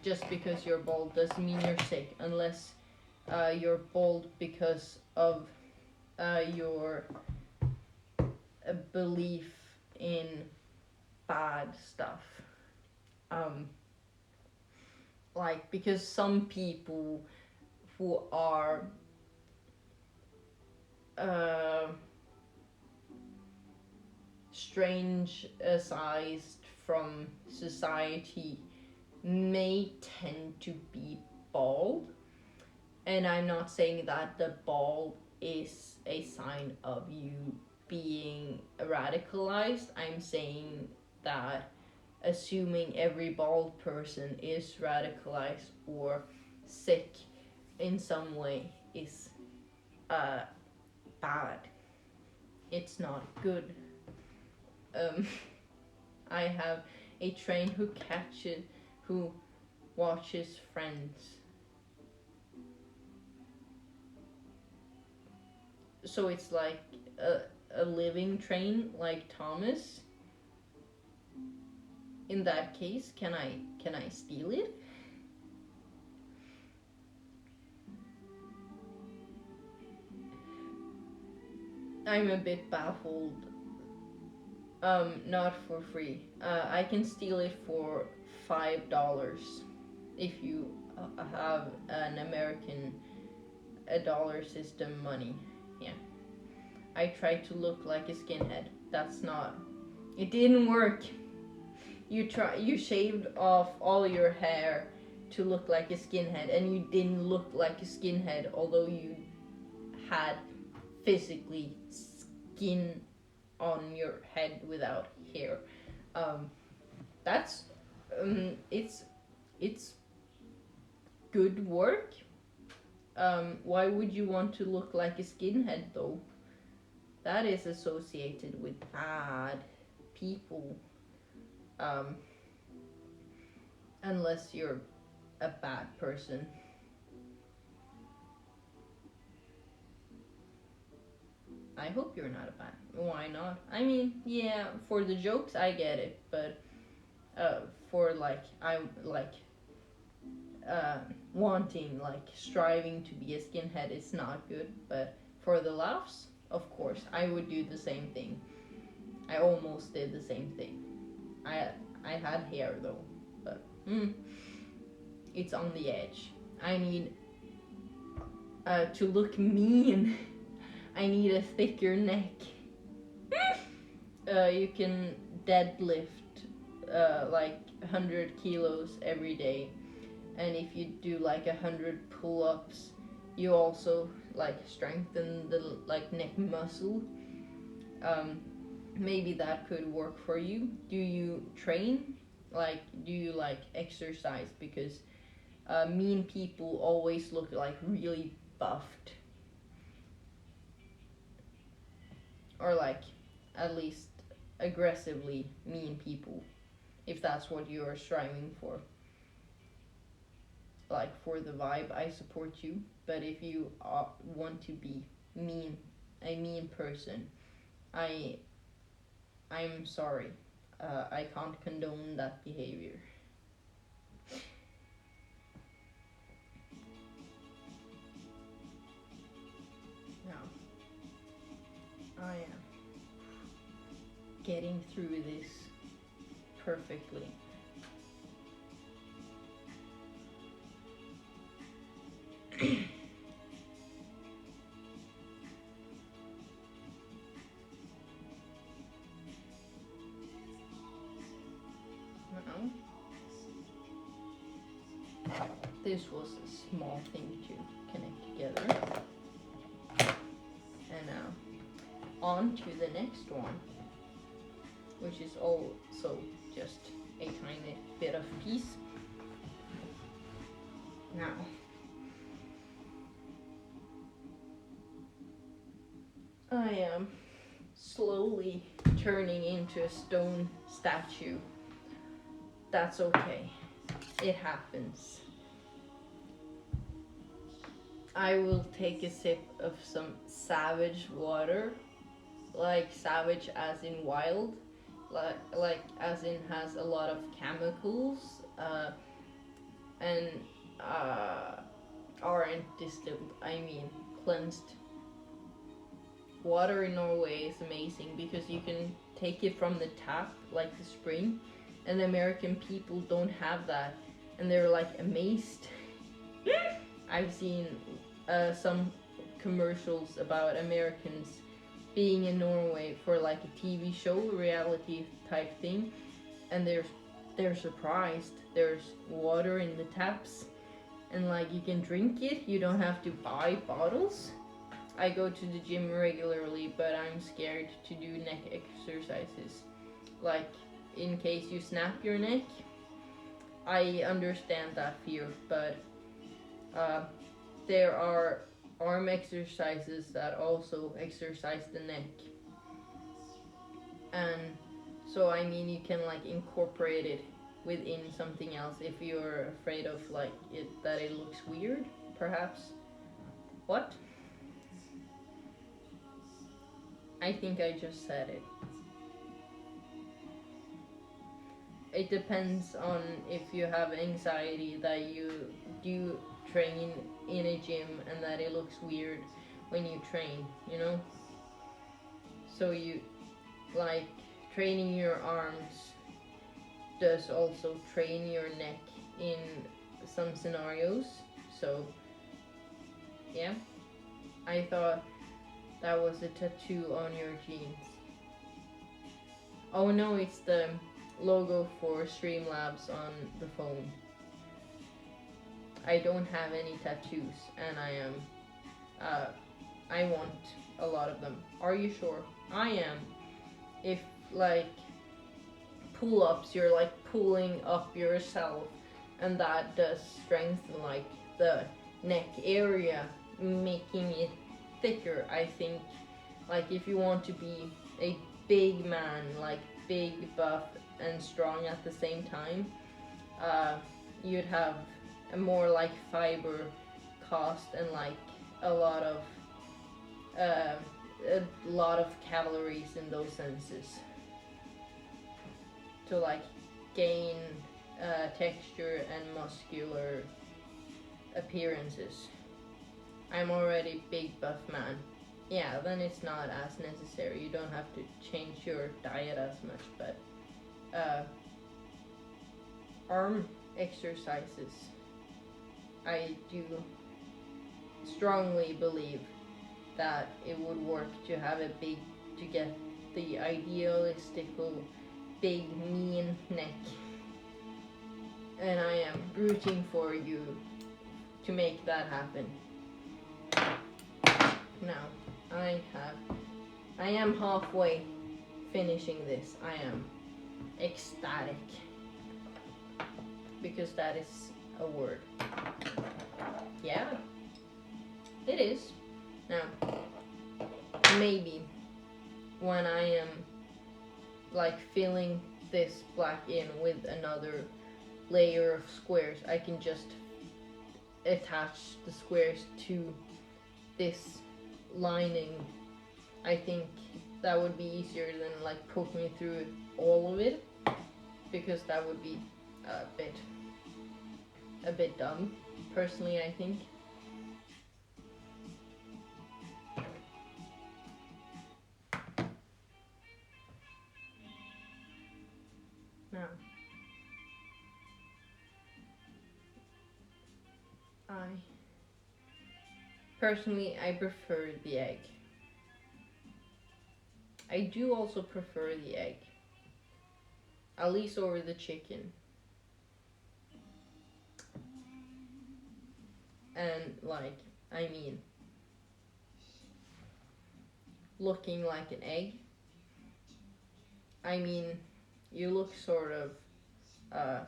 Just because you're bald doesn't mean you're sick, unless you're bald because of your belief in bad stuff. Um, like, because some people who are uh, strange sized from society may tend to be bald, and I'm not saying that the bald is a sign of you being radicalized. I'm saying that assuming every bald person is radicalized or sick in some way is uh, bad. It's not good. Um, I have a train who watches Friends. So it's like a living train, like Thomas. In that case, can I steal it? I'm a bit baffled. Not for free. I can steal it for $5 if you have an American a dollar system money. Yeah. I tried to look like a skinhead. That's not. It didn't work. You shaved off all your hair to look like a skinhead, and you didn't look like a skinhead, although you had physically skin on your head without hair. Um, that's it's good work. Why would you want to look like a skinhead though? That is associated with bad people. Um, unless you're a bad person. I hope you're not a bad. Why not? I mean, yeah, for the jokes I get it, but uh, for like I like uh, wanting, like striving to be a skinhead is not good. But for the laughs, of course, I would do the same thing. I almost did the same thing. I I had hair though, but it's on the edge. I need to look mean. I need a thicker neck. You can deadlift like 100 kilos every day, and if you do like 100 pull-ups, you also like strengthen the like neck muscle. Um, Maybe that could work for you. Do you train? Like, do you like exercise? Because mean people always look like really buffed, or like at least aggressively mean people, if that's what you are striving for. Like, for the vibe, I support you, but if you want to be mean person. I'm sorry. I can't condone that behavior. Now, I am getting through this perfectly. Now, this was a small thing to connect together. And now, on to the next one, which is also just a tiny bit of piece. Now, I am slowly turning into a stone statue. That's okay. It happens. I will take a sip of some savage water, like savage as in wild, like as in has a lot of chemicals, and aren't distilled. I mean cleansed. Water in Norway is amazing because you can take it from the tap, like the spring, and the American people don't have that, and they're like amazed. I've seen some commercials about Americans being in Norway for like a TV show, reality type thing, and they're surprised. There's water in the taps, and like you can drink it. You don't have to buy bottles. I go to the gym regularly, but I'm scared to do neck exercises. Like, in case you snap your neck, I understand that fear, but there are arm exercises that also exercise the neck. And so, I mean, you can like incorporate it within something else if you're afraid of like that it looks weird, perhaps. What? I think I just said it. It depends on if you have anxiety that you do train in a gym and that it looks weird when you train, you know? So you, like, training your arms does also train your neck in some scenarios. So, yeah. I thought that was a tattoo on your jeans. Oh no, it's the logo for Streamlabs on the phone. I don't have any tattoos, and I want a lot of them. Are you sure? I am. If like pull-ups, you're like pulling up yourself, and that does strengthen like the neck area, making it thicker. I think like if you want to be a big man, like big, buff, and strong at the same time, you'd have a more like fiber cost and like a lot of calories in those senses to like gain texture and muscular appearances. I'm already big buff man. Yeah, then it's not as necessary. You don't have to change your diet as much, but arm exercises, I do strongly believe that it would work to have to get the idealistical big mean neck. And I am rooting for you to make that happen. Now, I am halfway finishing this. I am ecstatic. Because that is a word. Yeah, it is. Now, maybe when I am like filling this black in with another layer of squares, I can just attach the squares to this lining, I think that would be easier than like poking through all of it, because that would be a bit dumb, personally, I think. Now, I prefer the egg. I do also prefer the egg, at least over the chicken. And like, I mean, looking like an egg, I mean, you look sort of uh,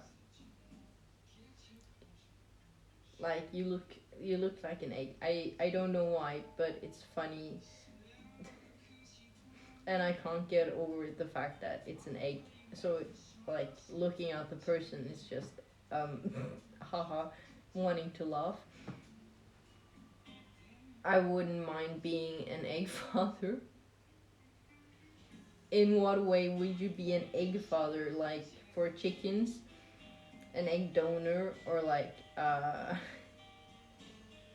like you look like an egg. I don't know why, but it's funny, and I can't get over the fact that it's an egg. So it's like looking at the person is just haha, wanting to laugh. I wouldn't mind being an egg father. In what way would you be an egg father? Like for chickens, an egg donor, or like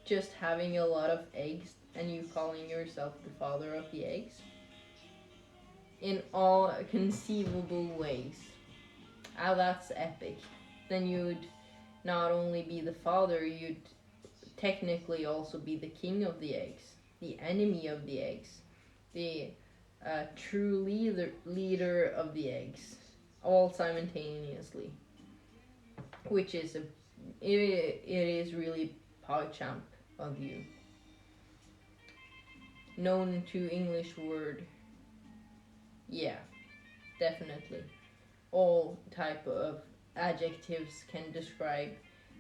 just having a lot of eggs and you calling yourself the father of the eggs? In all conceivable ways. Ah, that's epic. Then you'd not only be the father, you'd technically also be the king of the eggs, the enemy of the eggs, the true leader of the eggs, all simultaneously. Which is it is really PogChamp of you. Known to English word. Yeah, definitely. All type of adjectives can describe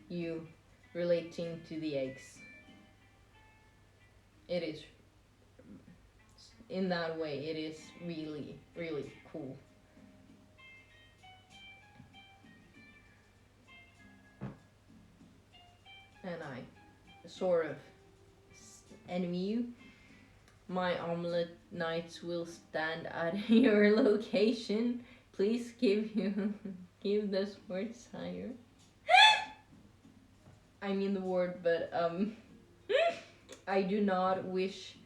you relating to the eggs. It is, in that way, it is really, really cool. And I sort of envy you. My omelette nights will stand at your location. Please give the word sire. I mean the word, but I do not wish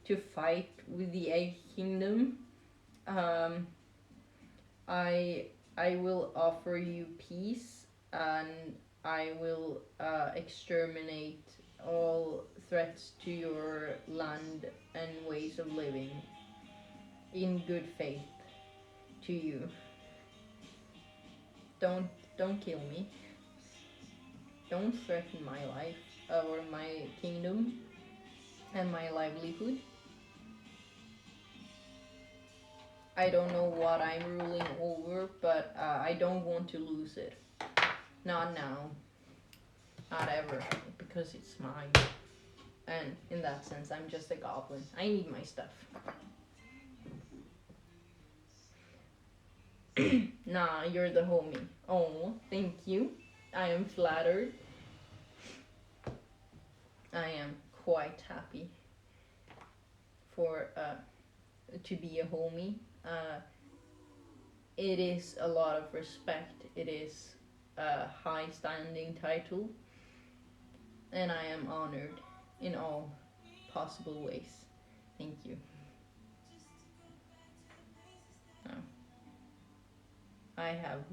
to fight with the Egg Kingdom. Um, I will offer you peace, and I will exterminate all threats to your land and ways of living in good faith to you. Don't kill me. Don't threaten my life or my kingdom and my livelihood. I don't know what I'm ruling over, but I don't want to lose it. Not now. Not ever. Because it's mine. And in that sense, I'm just a goblin. I need my stuff. Nah, you're the homie. Oh, thank you. I am flattered. I am quite happy for to be a homie. It is a lot of respect. It is a high standing title, and I am honored in all possible ways. Thank you. Now, I have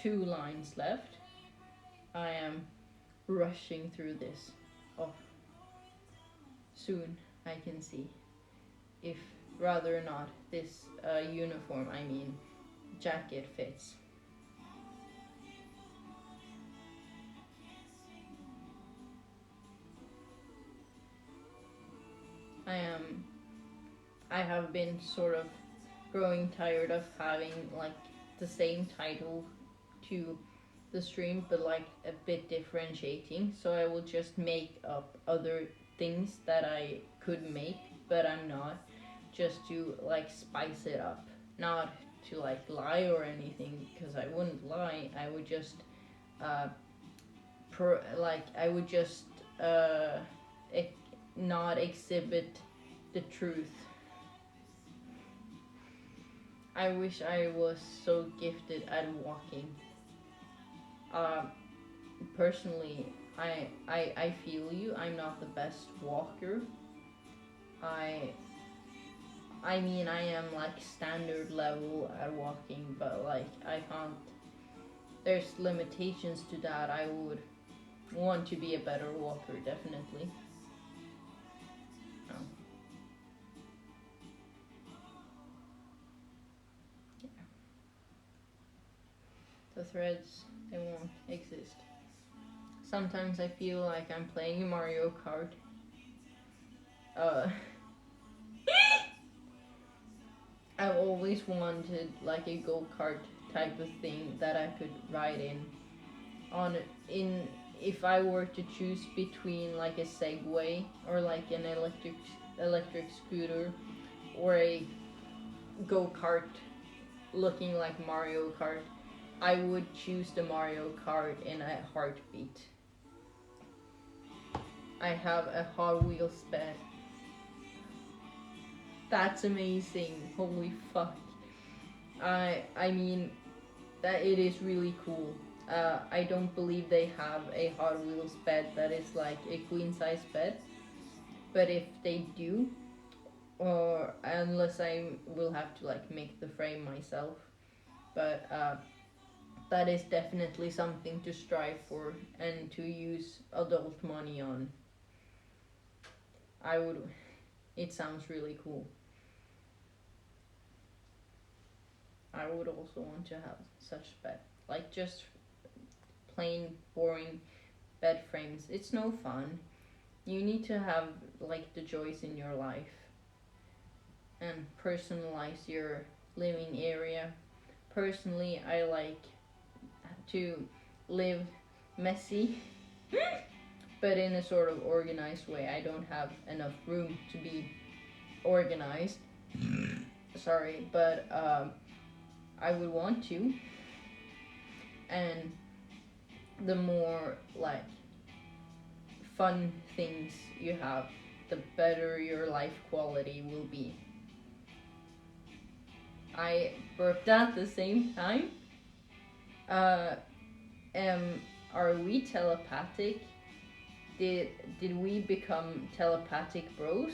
2 lines left. I am rushing through this. Oh, soon I can see if rather or not this uniform, I mean jacket, fits. I have been sort of growing tired of having like the same title to the stream, but like a bit differentiating. So I will just make up other things that I could make, but I'm not, just to like spice it up, not to like lie or anything, because I wouldn't lie. I would just I would just not exhibit the truth. I wish I was so gifted at walking. Uh, Personally, I feel you. I'm not the best walker. I I mean, I am like standard level at walking, but like I can't. There's limitations to that. I would want to be a better walker, definitely. Oh. Yeah. The threads, they won't exist. Sometimes I feel like I'm playing Mario Kart. Uh, I've always wanted like a go kart type of thing that I could ride in. On in If I were to choose between like a Segway or like an electric scooter or a go kart looking like Mario Kart, I would choose the Mario Kart in a heartbeat. I have a Hot Wheels bed. That's amazing. Holy fuck. I mean that it is really cool. I don't believe they have a Hot Wheels bed that is like a queen size bed, but if they do, or unless I will have to like make the frame myself, but that is definitely something to strive for and to use adult money on. I would. It sounds really cool. I would also want to have such bed, like just plain boring bed frames. It's no fun. You need to have like the joys in your life and personalize your living area. Personally, I like to live messy, but in a sort of organized way. I don't have enough room to be organized. Sorry, but I would want to. And the more like fun things you have, the better your life quality will be. I burped at the same time. Uh, are we telepathic? Did we become telepathic bros?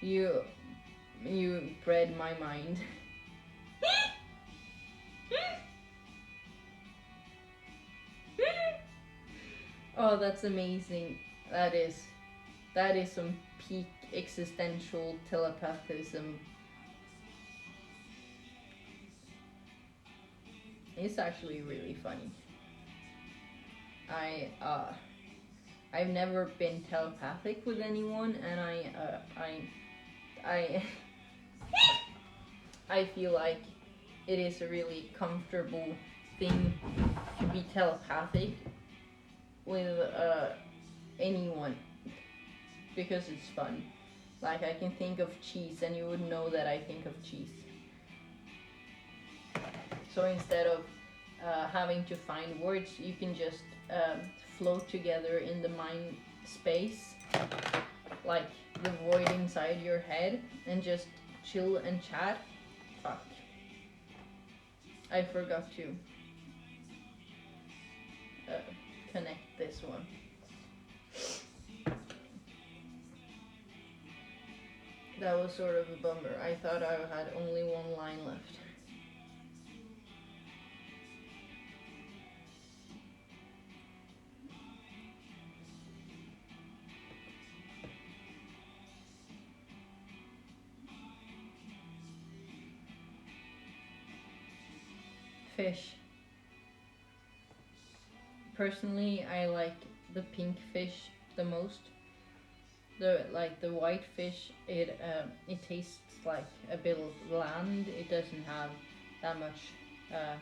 You you read my mind. Oh, that's amazing. That is some peak existential telepathism. It's actually really funny. I I've never been telepathic with anyone, and I I feel like it is a really comfortable thing to be telepathic with anyone because it's fun. Like I can think of cheese, and you would know that I think of cheese. So instead of having to find words, you can just float together in the mind space, like the void inside your head, and just chill and chat. Fuck. I forgot to uh, connect this one. That was sort of a bummer. I thought I had only one line left. Fish. Personally, I like the pink fish the most. The white fish, it tastes like a bit bland. It doesn't have that much uh,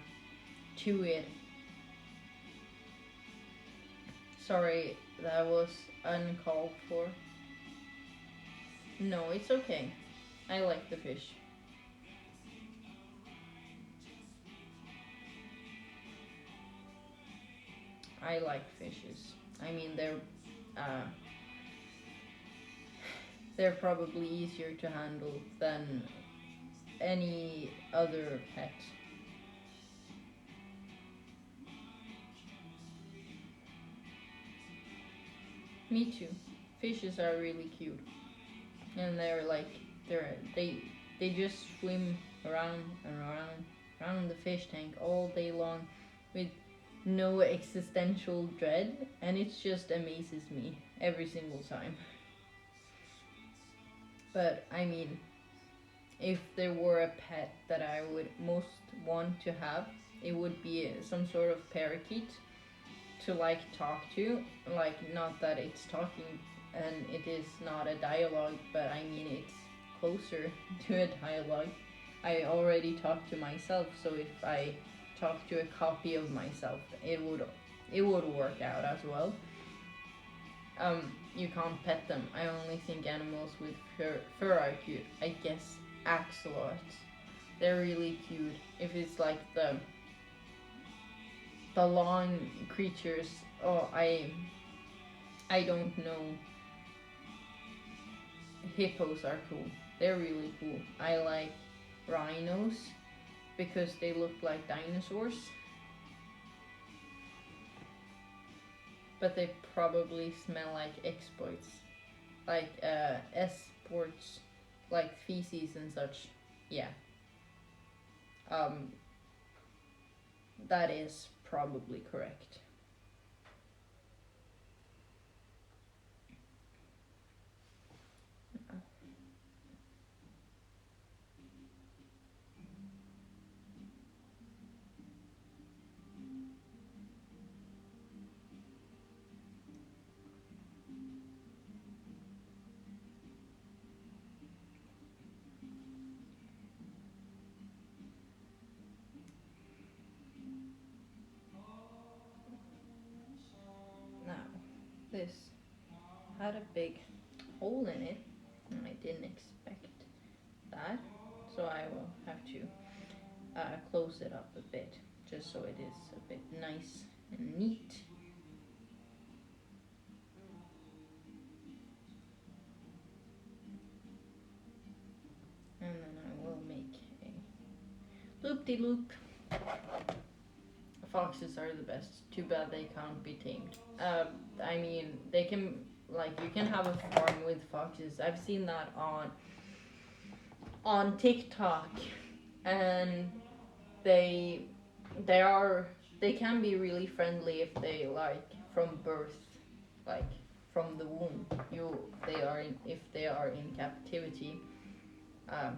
to it. Sorry, that was uncalled for. No, it's okay. I like the fish. I like fishes. I mean, they're uh, they're probably easier to handle than any other pet. Me too. Fishes are really cute, and they're like they just swim around and around the fish tank all day long with no existential dread, and it just amazes me every single time. But I mean, if there were a pet that I would most want to have, it would be some sort of parakeet to like talk to. Like, not that it's talking and it is not a dialogue, but I mean it's closer to a dialogue. I already talk to myself, so if I talk to a copy of myself, it would work out as well. You can't pet them. I only think animals with fur are cute. I guess axolotls. They're really cute. If it's like the long creatures, oh, I don't know. Hippos are cool. They're really cool. I like rhinos because they look like dinosaurs, but they probably smell like exploits, like sports, like feces and such. Yeah, um, that is probably correct. Now, this had a big hole in it, and I didn't expect that, so I will have to close it up a bit, just so it is a bit nice and neat. And then I will make a loop-de-loop. Foxes are the best. Too bad they can't be tamed. I mean, they can, like, you can have a farm with foxes. I've seen that on TikTok, and they they are they can be really friendly if they like from birth, like from the womb. They are in if they are in captivity. Um,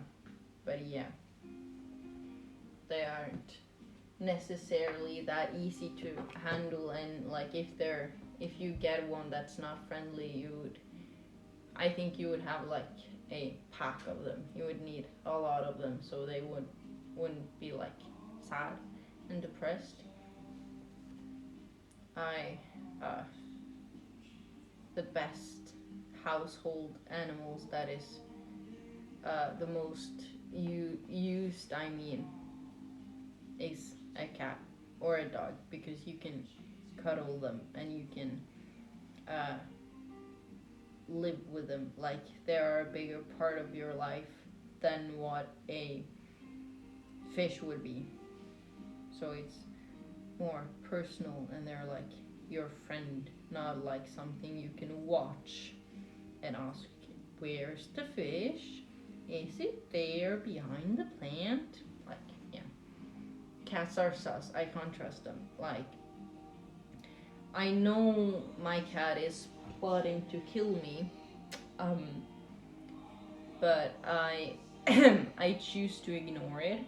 but yeah, they aren't necessarily that easy to handle, and like if you get one that's not friendly, I think you would have like a pack of them. You would need a lot of them so they wouldn't be like sad and depressed. I uh, the best household animals that is the most used, I mean, is a cat or a dog, because you can cuddle them and you can uh, live with them like they're a bigger part of your life than what a fish would be. So it's more personal, and they're like your friend, not like something you can watch and ask, where's the fish? Is it there behind the plant? Like, yeah. Cats are sus. I can't trust them. Like, I know my cat is plotting to kill me, um, but I choose to ignore it,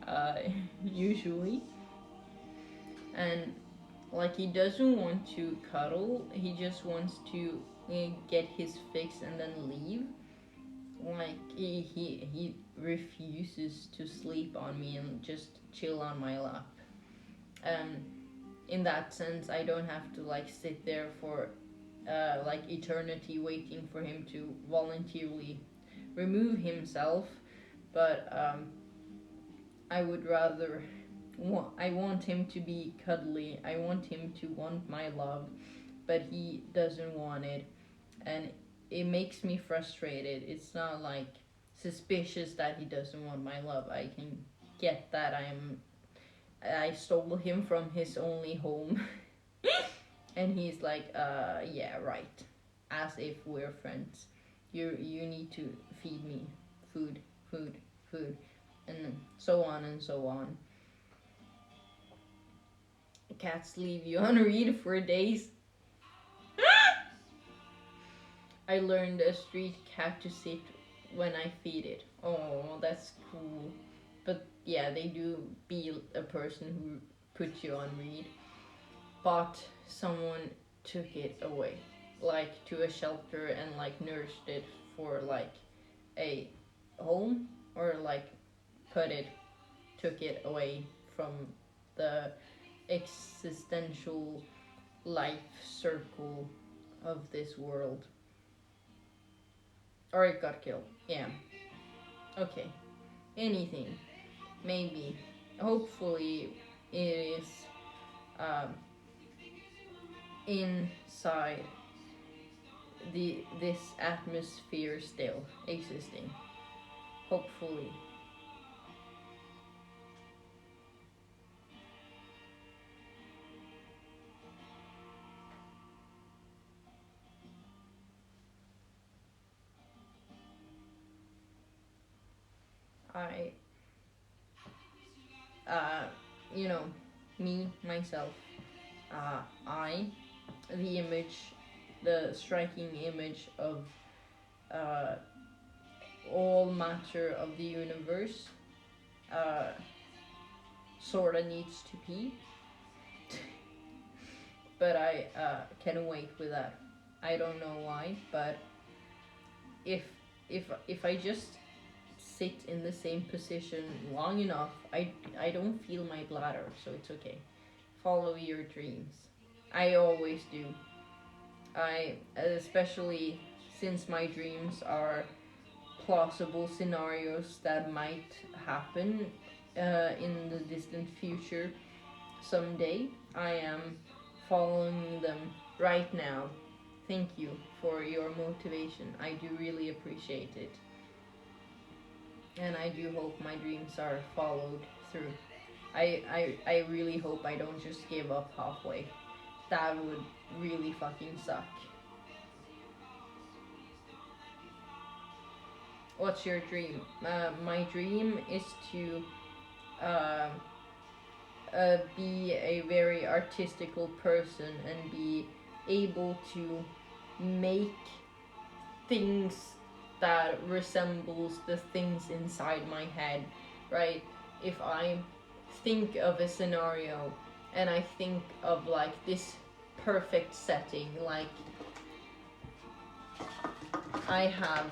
uh, usually. And like, he doesn't want to cuddle. He just wants to get his fix and then leave. Like, he refuses to sleep on me and just chill on my lap. Um, in that sense, I don't have to like sit there for like eternity waiting for him to voluntarily remove himself. But I would rather. I want him to be cuddly. I want him to want my love, but he doesn't want it, and it makes me frustrated. It's not like suspicious that he doesn't want my love. I can get that. I stole him from his only home. And he's like, yeah, right. As if we're friends. You need to feed me food, food, food, and so on and so on. Cats leave you on read for days. I learned a street cat to sit when I feed it. Oh, that's cool. But yeah, they do be a person who puts you on read. But someone took it away, like to a shelter, and like nursed it for like a home, or like put it, took it away from the existential life circle of this world. Or it got killed. Yeah. Okay. Anything. Maybe. Hopefully it is um, inside this atmosphere still existing. Hopefully. I uh you know, me, myself, I, the image, the striking image of uh all matter of the universe, uh sorta needs to pee. But I can wait with that. I don't know why, but if if I just sit in the same position long enough, I don't feel my bladder, so it's okay. Follow your dreams. I always do. I especially since my dreams are plausible scenarios that might happen in the distant future someday. I am following them right now. Thank you for your motivation. I do really appreciate it. And I do hope my dreams are followed through. I really hope I don't just give up halfway. That would really fucking suck. What's your dream? My dream is to uh, be a very artistical person and be able to make things that resembles the things inside my head, right? If I think of a scenario and I think of like this perfect setting, like I have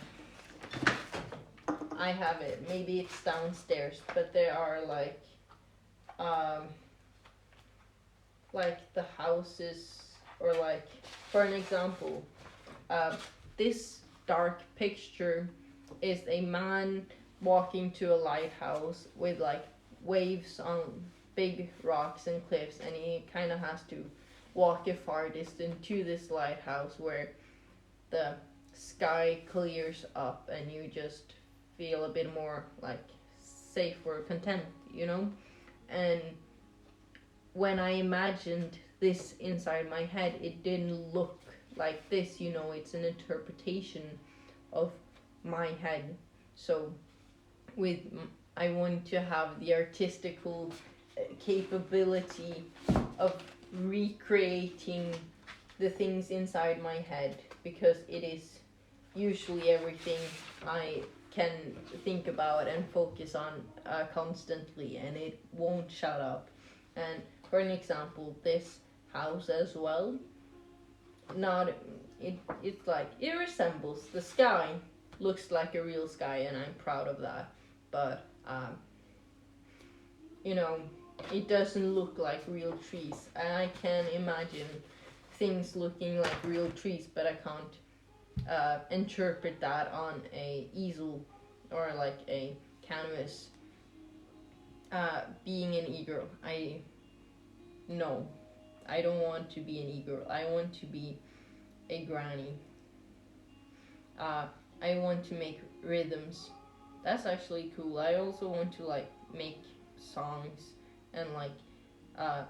I have it. Maybe it's downstairs, but there are um like the houses, or like for an example, uh, this dark picture is a man walking to a lighthouse with like waves on big rocks and cliffs, and he kind of has to walk a far distance to this lighthouse where the sky clears up and you just feel a bit more like safe or content, you know? And when I imagined this inside my head, it didn't look like this, you know, it's an interpretation of my head. So with I want to have the artistical capability of recreating the things inside my head, because it is usually everything I can think about and focus on constantly, and it won't shut up. And for an example, this house as well, not it's like it resembles the sky, looks like a real sky, and I'm proud of that. But you know, it doesn't look like real trees, and I can imagine things looking like real trees, but I can't interpret that on a easel or like a canvas. Being an e-girl, no, I don't want to be an e-girl. I want to be a granny. Uh, I want to make rhythms. That's actually cool. I also want to like make songs and like uh,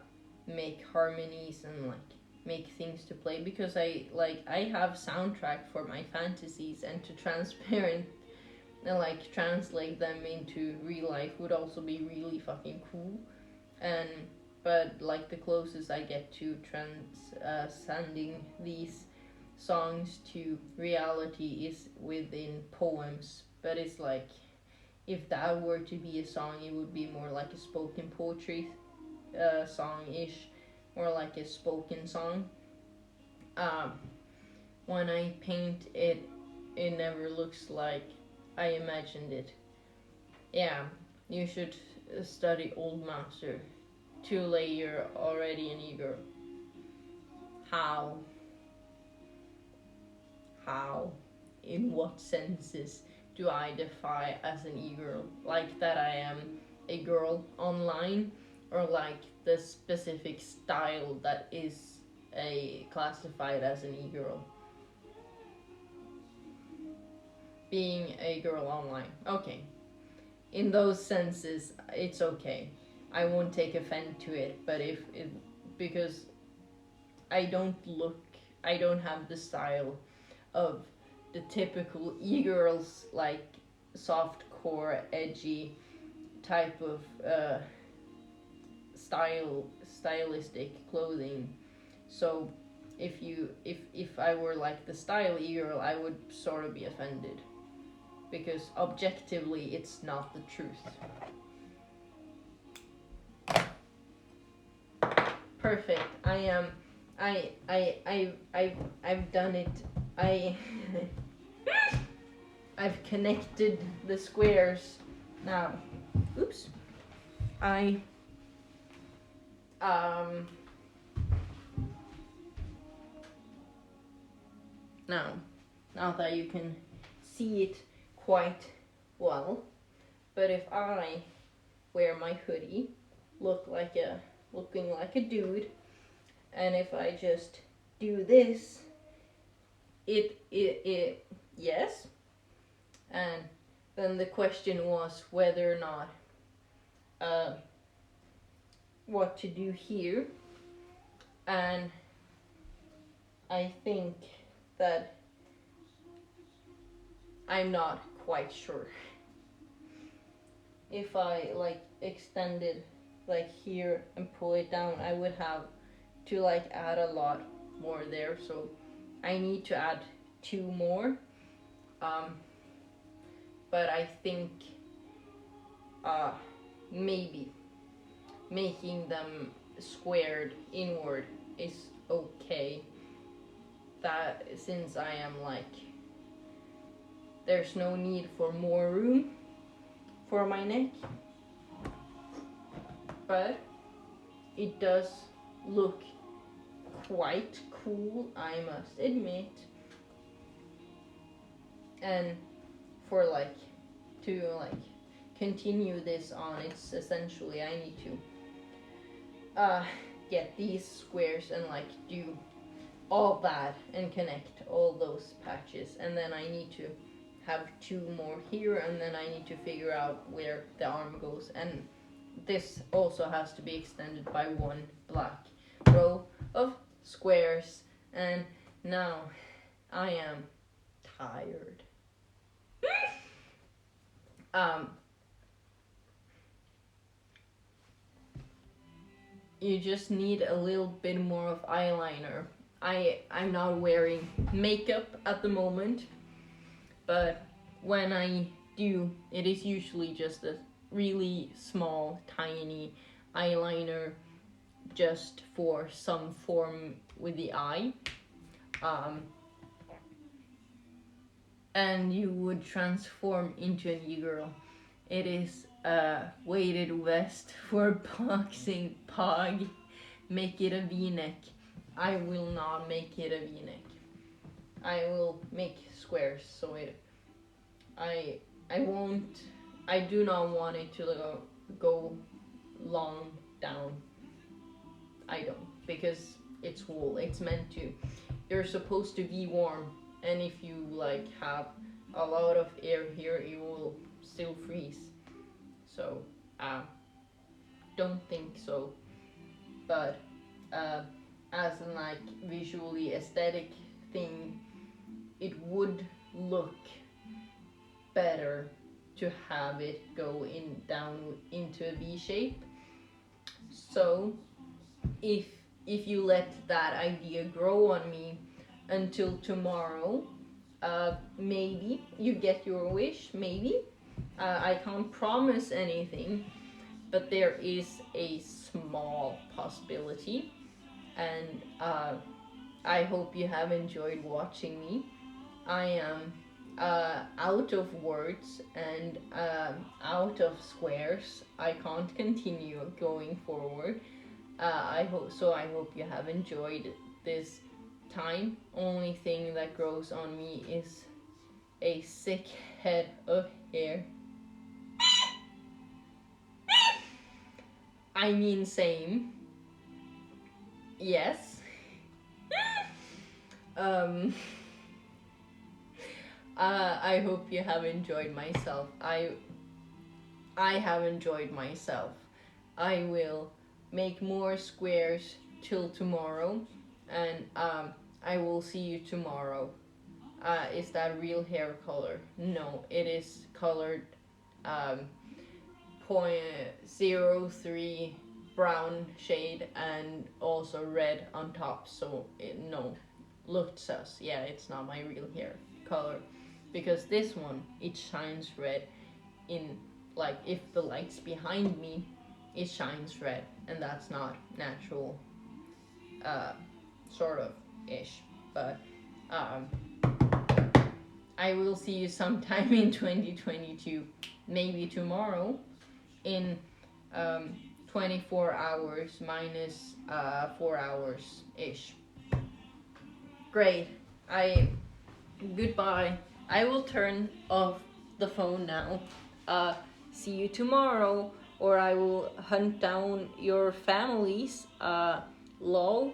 make harmonies and like make things to play, because I have soundtrack for my fantasies, and to transparent and like translate them into real life would also be really fucking cool. And but like the closest I get to transcending these songs to reality is within poems. But it's like, if that were to be a song, it would be more like a spoken poetry song ish, or like a spoken song. Um, when I paint it, it never looks like I imagined it. Yeah, you should study Old Master. Too late, you're already an e-girl. How? How? In what senses do I defy as an e-girl? Like that I am a girl online, or like the specific style that is a classified as an e-girl? Being a girl online. Okay. In those senses, it's okay. I won't take offense to it, but if it, because I don't have the style of the typical e-girls, like soft core, edgy type of stylistic clothing. So if I were like the style e-girl, I would sort of be offended, because objectively it's not the truth. Perfect. I am. I've done it. I. I've connected the squares. Now, oops. I. Um. Now that you can see it quite well, but if I wear my hoodie, looking like a dude, and if I just do this, it yes. And then the question was whether or not what to do here, and I think that I'm not quite sure. If I like extend it like here and pull it down, I would have to like add a lot more there, so I need to add 2 more. But I think maybe making them squared inward is okay. That since I am like, there's no need for more room for my neck, but it does look quite cool, I must admit. And for like to like continue this on, it's essentially I need to get these squares and like do all that and connect all those patches, and then I need to have 2 more here, and then I need to figure out where the arm goes, and this also has to be extended by 1 black row of squares. And now I am tired. You just need a little bit more of eyeliner. I'm not wearing makeup at the moment, but when I do, it is usually just a really small, tiny eyeliner just for some form with the eye. And you would transform into an e-girl. It is a weighted vest for boxing pog. Make it a v-neck. I will not make it a v-neck. I will make squares, so I won't. I do not want it to go long down. I don't, because it's wool. It's meant to. You're supposed to be warm and if you like have a lot of air here, it will still freeze. So don't think so. But as an like visually aesthetic thing, it would look better to have it go in down into a V shape. So if you let that idea grow on me until tomorrow, maybe you get your wish. Maybe I can't promise anything, but there is a small possibility, and I hope you have enjoyed watching me. I am out of words and out of squares. I can't continue going forward. I hope you have enjoyed this time. Only thing that grows on me is a sick head of hair. I mean, same. Yes. I hope you have enjoyed myself. I have enjoyed myself. I will make more squares till tomorrow, and I will see you tomorrow. Is that real hair color? No, it is colored 0.03 brown shade and also red on top. So no, looked sus. Yeah, it's not my real hair color, because this one, it shines red in, like, if the light's behind me, it shines red, and that's not natural, sort of ish. But I will see you sometime in 2022, maybe tomorrow, in 24 hours minus 4 hours ish. Great. Goodbye. I will turn off the phone now. See you tomorrow, or I will hunt down your families. Lol.